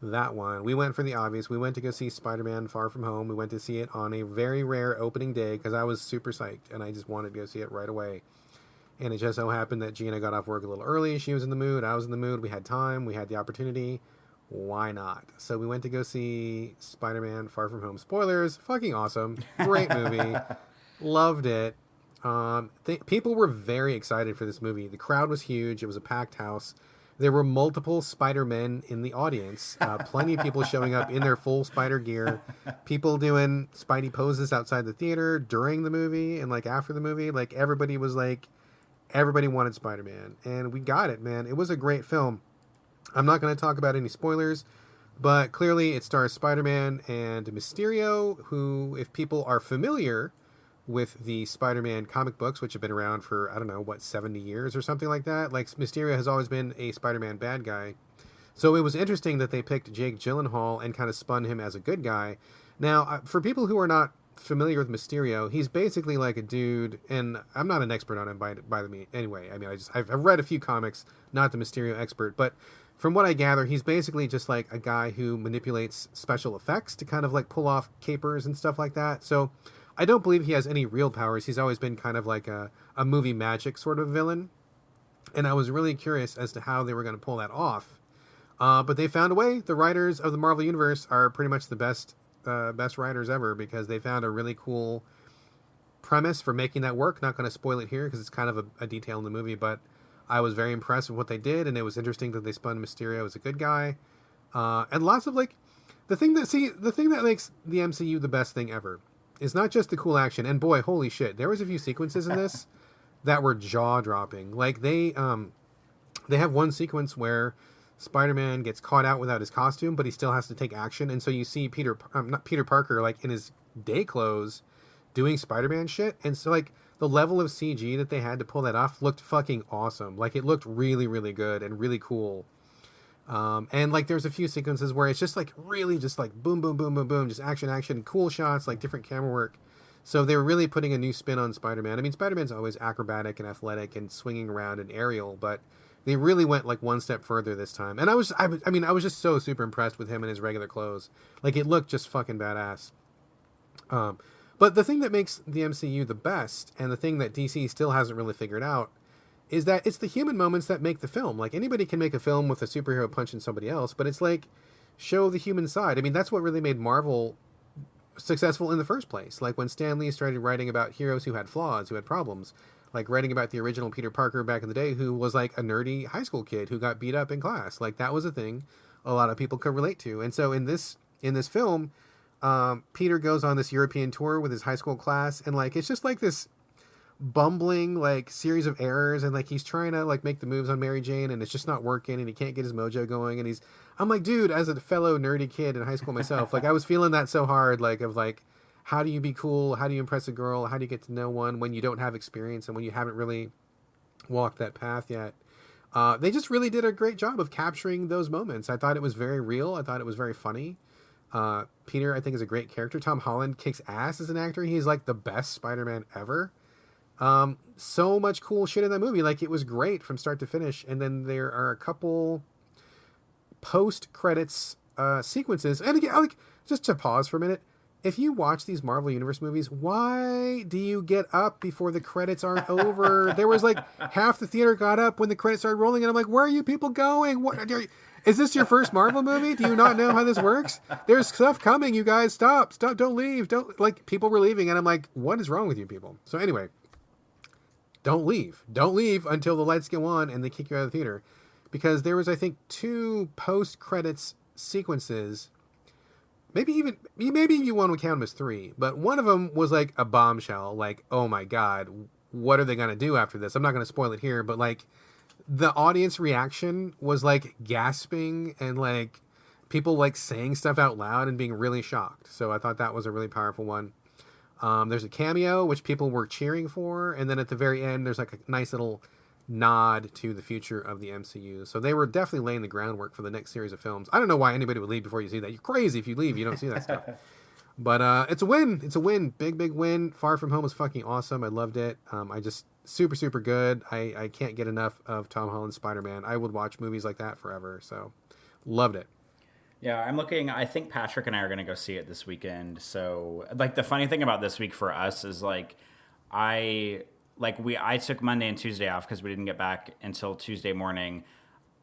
that one. We went for the obvious. We went to go see Spider-Man Far From Home. We went to see it on a very rare opening day because I was super psyched and I just wanted to go see it right away. And it just so happened that Gina got off work a little early. She was in the mood. I was in the mood. We had time. We had the opportunity. Why not? So we went to go see Spider-Man Far From Home. Spoilers. Fucking awesome. Great movie. Loved it. People were very excited for this movie. The crowd was huge. It was a packed house. There were multiple Spider-Men in the audience. Plenty of people showing up in their full Spider gear. People doing Spidey poses outside the theater during the movie and like after the movie. Like everybody wanted Spider-Man, and we got it, man. It was a great film. I'm not going to talk about any spoilers, but clearly it stars Spider-Man and Mysterio, who, if people are familiar with the Spider-Man comic books, which have been around for, I don't know, 70 years or something like that. Like, Mysterio has always been a Spider-Man bad guy. So it was interesting that they picked Jake Gyllenhaal and kind of spun him as a good guy. Now, for people who are not familiar with Mysterio, he's basically like a dude, and I'm not an expert on him by the me anyway. I mean, I've read a few comics, not the Mysterio expert, but from what I gather, he's basically just like a guy who manipulates special effects to kind of like pull off capers and stuff like that. So I don't believe he has any real powers. He's always been kind of like a movie magic sort of villain. And I was really curious as to how they were going to pull that off. But they found a way. The writers of the Marvel Universe are pretty much the best writers ever, because they found a really cool premise for making that work. Not going to spoil it here because it's kind of a detail in the movie, but I was very impressed with what they did, and it was interesting that they spun Mysterio as a good guy. And lots of like the thing that makes the MCU the best thing ever is not just the cool action. And boy, holy shit, there was a few sequences in this that were jaw-dropping. Like they have one sequence where Spider-Man gets caught out without his costume, but he still has to take action. And so you see not Peter Parker, like in his day clothes doing Spider-Man shit. And so like the level of CG that they had to pull that off looked fucking awesome. Like it looked really, really good and really cool. And like there's a few sequences where it's just like really just like boom, boom, boom, boom, boom, just action, cool shots, like different camera work. So they were really putting a new spin on Spider-Man. I mean, Spider-Man's always acrobatic and athletic and swinging around and aerial, but they really went like one step further this time. And I was just so super impressed with him in his regular clothes. Like it looked just fucking badass. But the thing that makes the MCU the best, and the thing that DC still hasn't really figured out, is that it's the human moments that make the film. Like anybody can make a film with a superhero punching somebody else, but it's like show the human side. I mean, that's what really made Marvel successful in the first place. Like when Stan Lee started writing about heroes who had flaws, who had problems, like writing about the original Peter Parker back in the day, who was like a nerdy high school kid who got beat up in class. Like that was a thing a lot of people could relate to. And so in this film, Peter goes on this European tour with his high school class, and like it's just like this bumbling like series of errors, and like he's trying to like make the moves on Mary Jane, and it's just not working, and he can't get his mojo going, and I'm like, dude, as a fellow nerdy kid in high school myself, like I was feeling that so hard, like of like, how do you be cool, how do you impress a girl, how do you get to know one when you don't have experience and when you haven't really walked that path yet. They just really did a great job of capturing those moments. I thought it was very real. I thought it was very funny. Peter, I think, is a great character. Tom Holland kicks ass as an actor. He's like the best Spider-Man ever. So much cool shit in that movie. Like it was great from start to finish. And then there are a couple post-credits sequences. And again, like, just to pause for a minute, if you watch these Marvel Universe movies, why do you get up before the credits aren't over? There was like half the theater got up when the credits started rolling, and I'm like, where are you people going? Is this your first Marvel movie? Do you not know how this works? There's stuff coming, you guys. Stop, don't leave. Don't, like, people were leaving, and I'm like, what is wrong with you people? So anyway, don't leave until the lights go on and they kick you out of the theater, because there was, I think, 2 post-credits sequences. Maybe you want to count them as 3, but one of them was like a bombshell. Like, oh my God, what are they going to do after this? I'm not going to spoil it here, but like the audience reaction was like gasping and like people like saying stuff out loud and being really shocked. So I thought that was a really powerful one. There's a cameo, which people were cheering for. And then at the very end, there's like a nice little nod to the future of the MCU. So they were definitely laying the groundwork for the next series of films. I don't know why anybody would leave before you see that. You're crazy if you leave, you don't see that stuff. But it's a win. It's a win. Big win. Far From Home was fucking awesome. I loved it. I just super good. I can't get enough of Tom Holland's Spider-Man. I would watch movies like that forever. So loved it. Yeah, I'm looking. I think Patrick and I are going to go see it this weekend. So like the funny thing about this week for us is like I took Monday and Tuesday off because we didn't get back until Tuesday morning.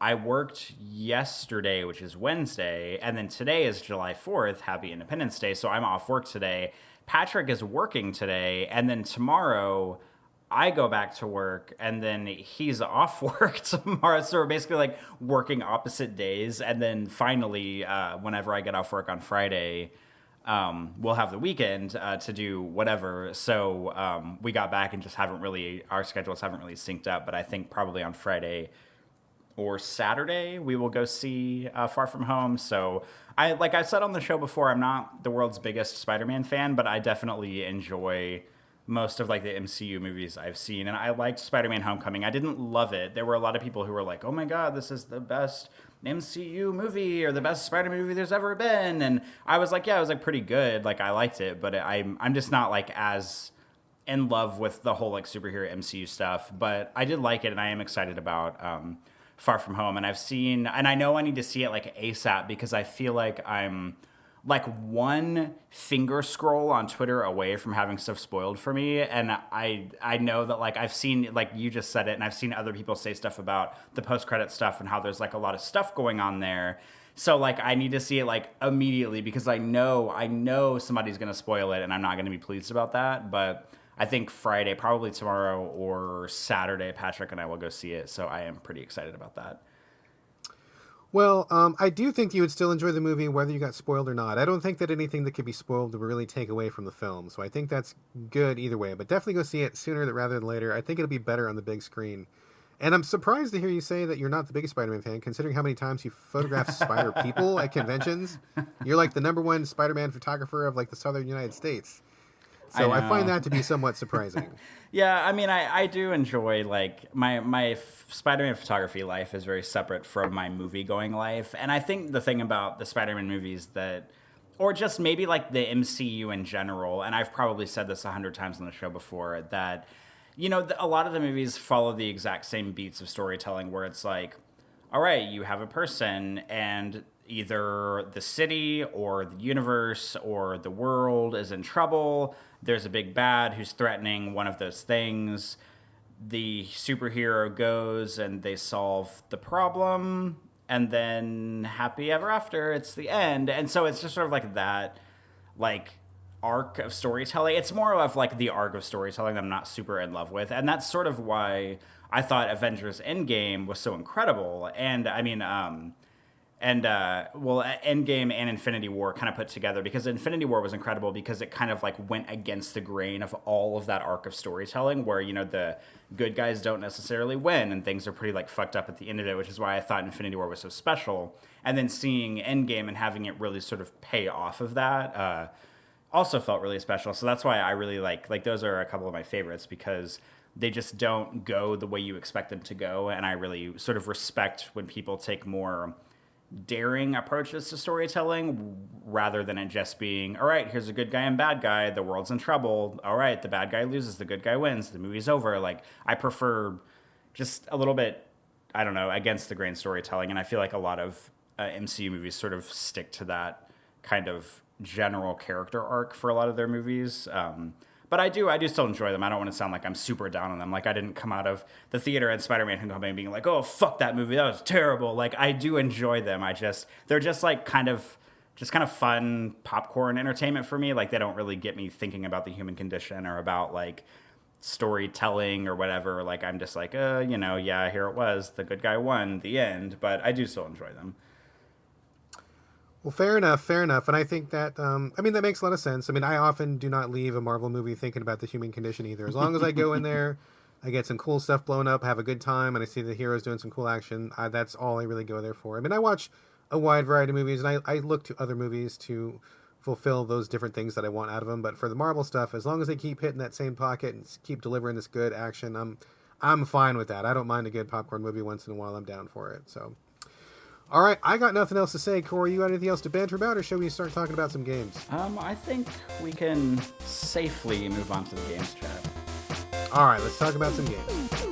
I worked yesterday, which is Wednesday, and then today is July 4th, Happy Independence Day, so I'm off work today. Patrick is working today, and then tomorrow I go back to work, and then he's off work tomorrow, so we're basically like working opposite days, and then finally, whenever I get off work on Friday, we'll have the weekend to do whatever. So we got back and just our schedules haven't really synced up, but I think probably on Friday or Saturday we will go see Far From Home. So like I said on the show before, I'm not the world's biggest Spider-Man fan, but I definitely enjoy most of like the MCU movies I've seen, and I liked Spider-Man Homecoming. I didn't love it. There were a lot of people who were like, oh my God, this is the best MCU movie or the best Spider-Man movie there's ever been. And I was like, yeah, it was like pretty good. Like I liked it, but I'm just not like as in love with the whole like superhero MCU stuff, but I did like it, and I am excited about Far From Home. And I know I need to see it like ASAP, because I feel like I'm like one finger scroll on Twitter away from having stuff spoiled for me. And I know that like I've seen, like you just said it, and I've seen other people say stuff about the post-credit stuff and how there's like a lot of stuff going on there. So like I need to see it like immediately, because I know somebody's going to spoil it, and I'm not going to be pleased about that. But I think Friday, probably tomorrow or Saturday, Patrick and I will go see it. So I am pretty excited about that. Well, I do think you would still enjoy the movie whether you got spoiled or not. I don't think that anything that could be spoiled would really take away from the film. So I think that's good either way. But definitely go see it sooner rather than later. I think it'll be better on the big screen. And I'm surprised to hear you say that you're not the biggest Spider-Man fan, considering how many times you photographed Spider people at conventions. You're like the #1 Spider-Man photographer of like the southern United States. So I I find know. that to be somewhat surprising. Yeah, I mean, I do enjoy, like, my Spider-Man photography life is very separate from my movie-going life. And I think the thing about the Spider-Man movies that, or just maybe, like, the MCU in general, and I've probably said this 100 times on the show before, that, you know, a lot of the movies follow the exact same beats of storytelling where it's like, all right, you have a person, and either the city or the universe or the world is in trouble. There's a big bad who's threatening one of those things. The superhero goes and they solve the problem, and then happy ever after, it's the end. And so it's just sort of like that, like, arc of storytelling. It's more of like the arc of storytelling that I'm not super in love with, and that's sort of why I thought Avengers Endgame was so incredible. And I mean, Endgame and Infinity War kind of put together, because Infinity War was incredible because it kind of like went against the grain of all of that arc of storytelling, where, you know, the good guys don't necessarily win and things are pretty like fucked up at the end of it, which is why I thought Infinity War was so special. And then seeing Endgame and having it really sort of pay off of that also felt really special. So that's why I really like those are a couple of my favorites, because they just don't go the way you expect them to go. And I really sort of respect when people take more daring approaches to storytelling rather than it just being, all right, here's a good guy and bad guy, the world's in trouble, all right, the bad guy loses, the good guy wins, the movie's over. Like, I prefer just a little bit, I don't know, against the grain storytelling. And I feel like a lot of MCU movies sort of stick to that kind of general character arc for a lot of their movies. But I do still enjoy them. I don't want to sound like I'm super down on them. Like, I didn't come out of the theater at Spider-Man Homecoming being like, oh, fuck that movie, that was terrible. Like, I do enjoy them. They're just like kind of fun popcorn entertainment for me. Like, they don't really get me thinking about the human condition or about like storytelling or whatever. Like, I'm just like, you know, yeah, here it was, the good guy won, the end. But I do still enjoy them. Well, fair enough. And I think that, I mean, that makes a lot of sense. I mean, I often do not leave a Marvel movie thinking about the human condition either. As long as I go in there, I get some cool stuff blown up, have a good time, and I see the heroes doing some cool action, that's all I really go there for. I mean, I watch a wide variety of movies, and I look to other movies to fulfill those different things that I want out of them. But for the Marvel stuff, as long as they keep hitting that same pocket and keep delivering this good action, I'm fine with that. I don't mind a good popcorn movie once in a while. I'm down for it, so... All right, I got nothing else to say. Corey, you got anything else to banter about, or should we start talking about some games? I think we can safely move on to the games chat. All right, let's talk about some games.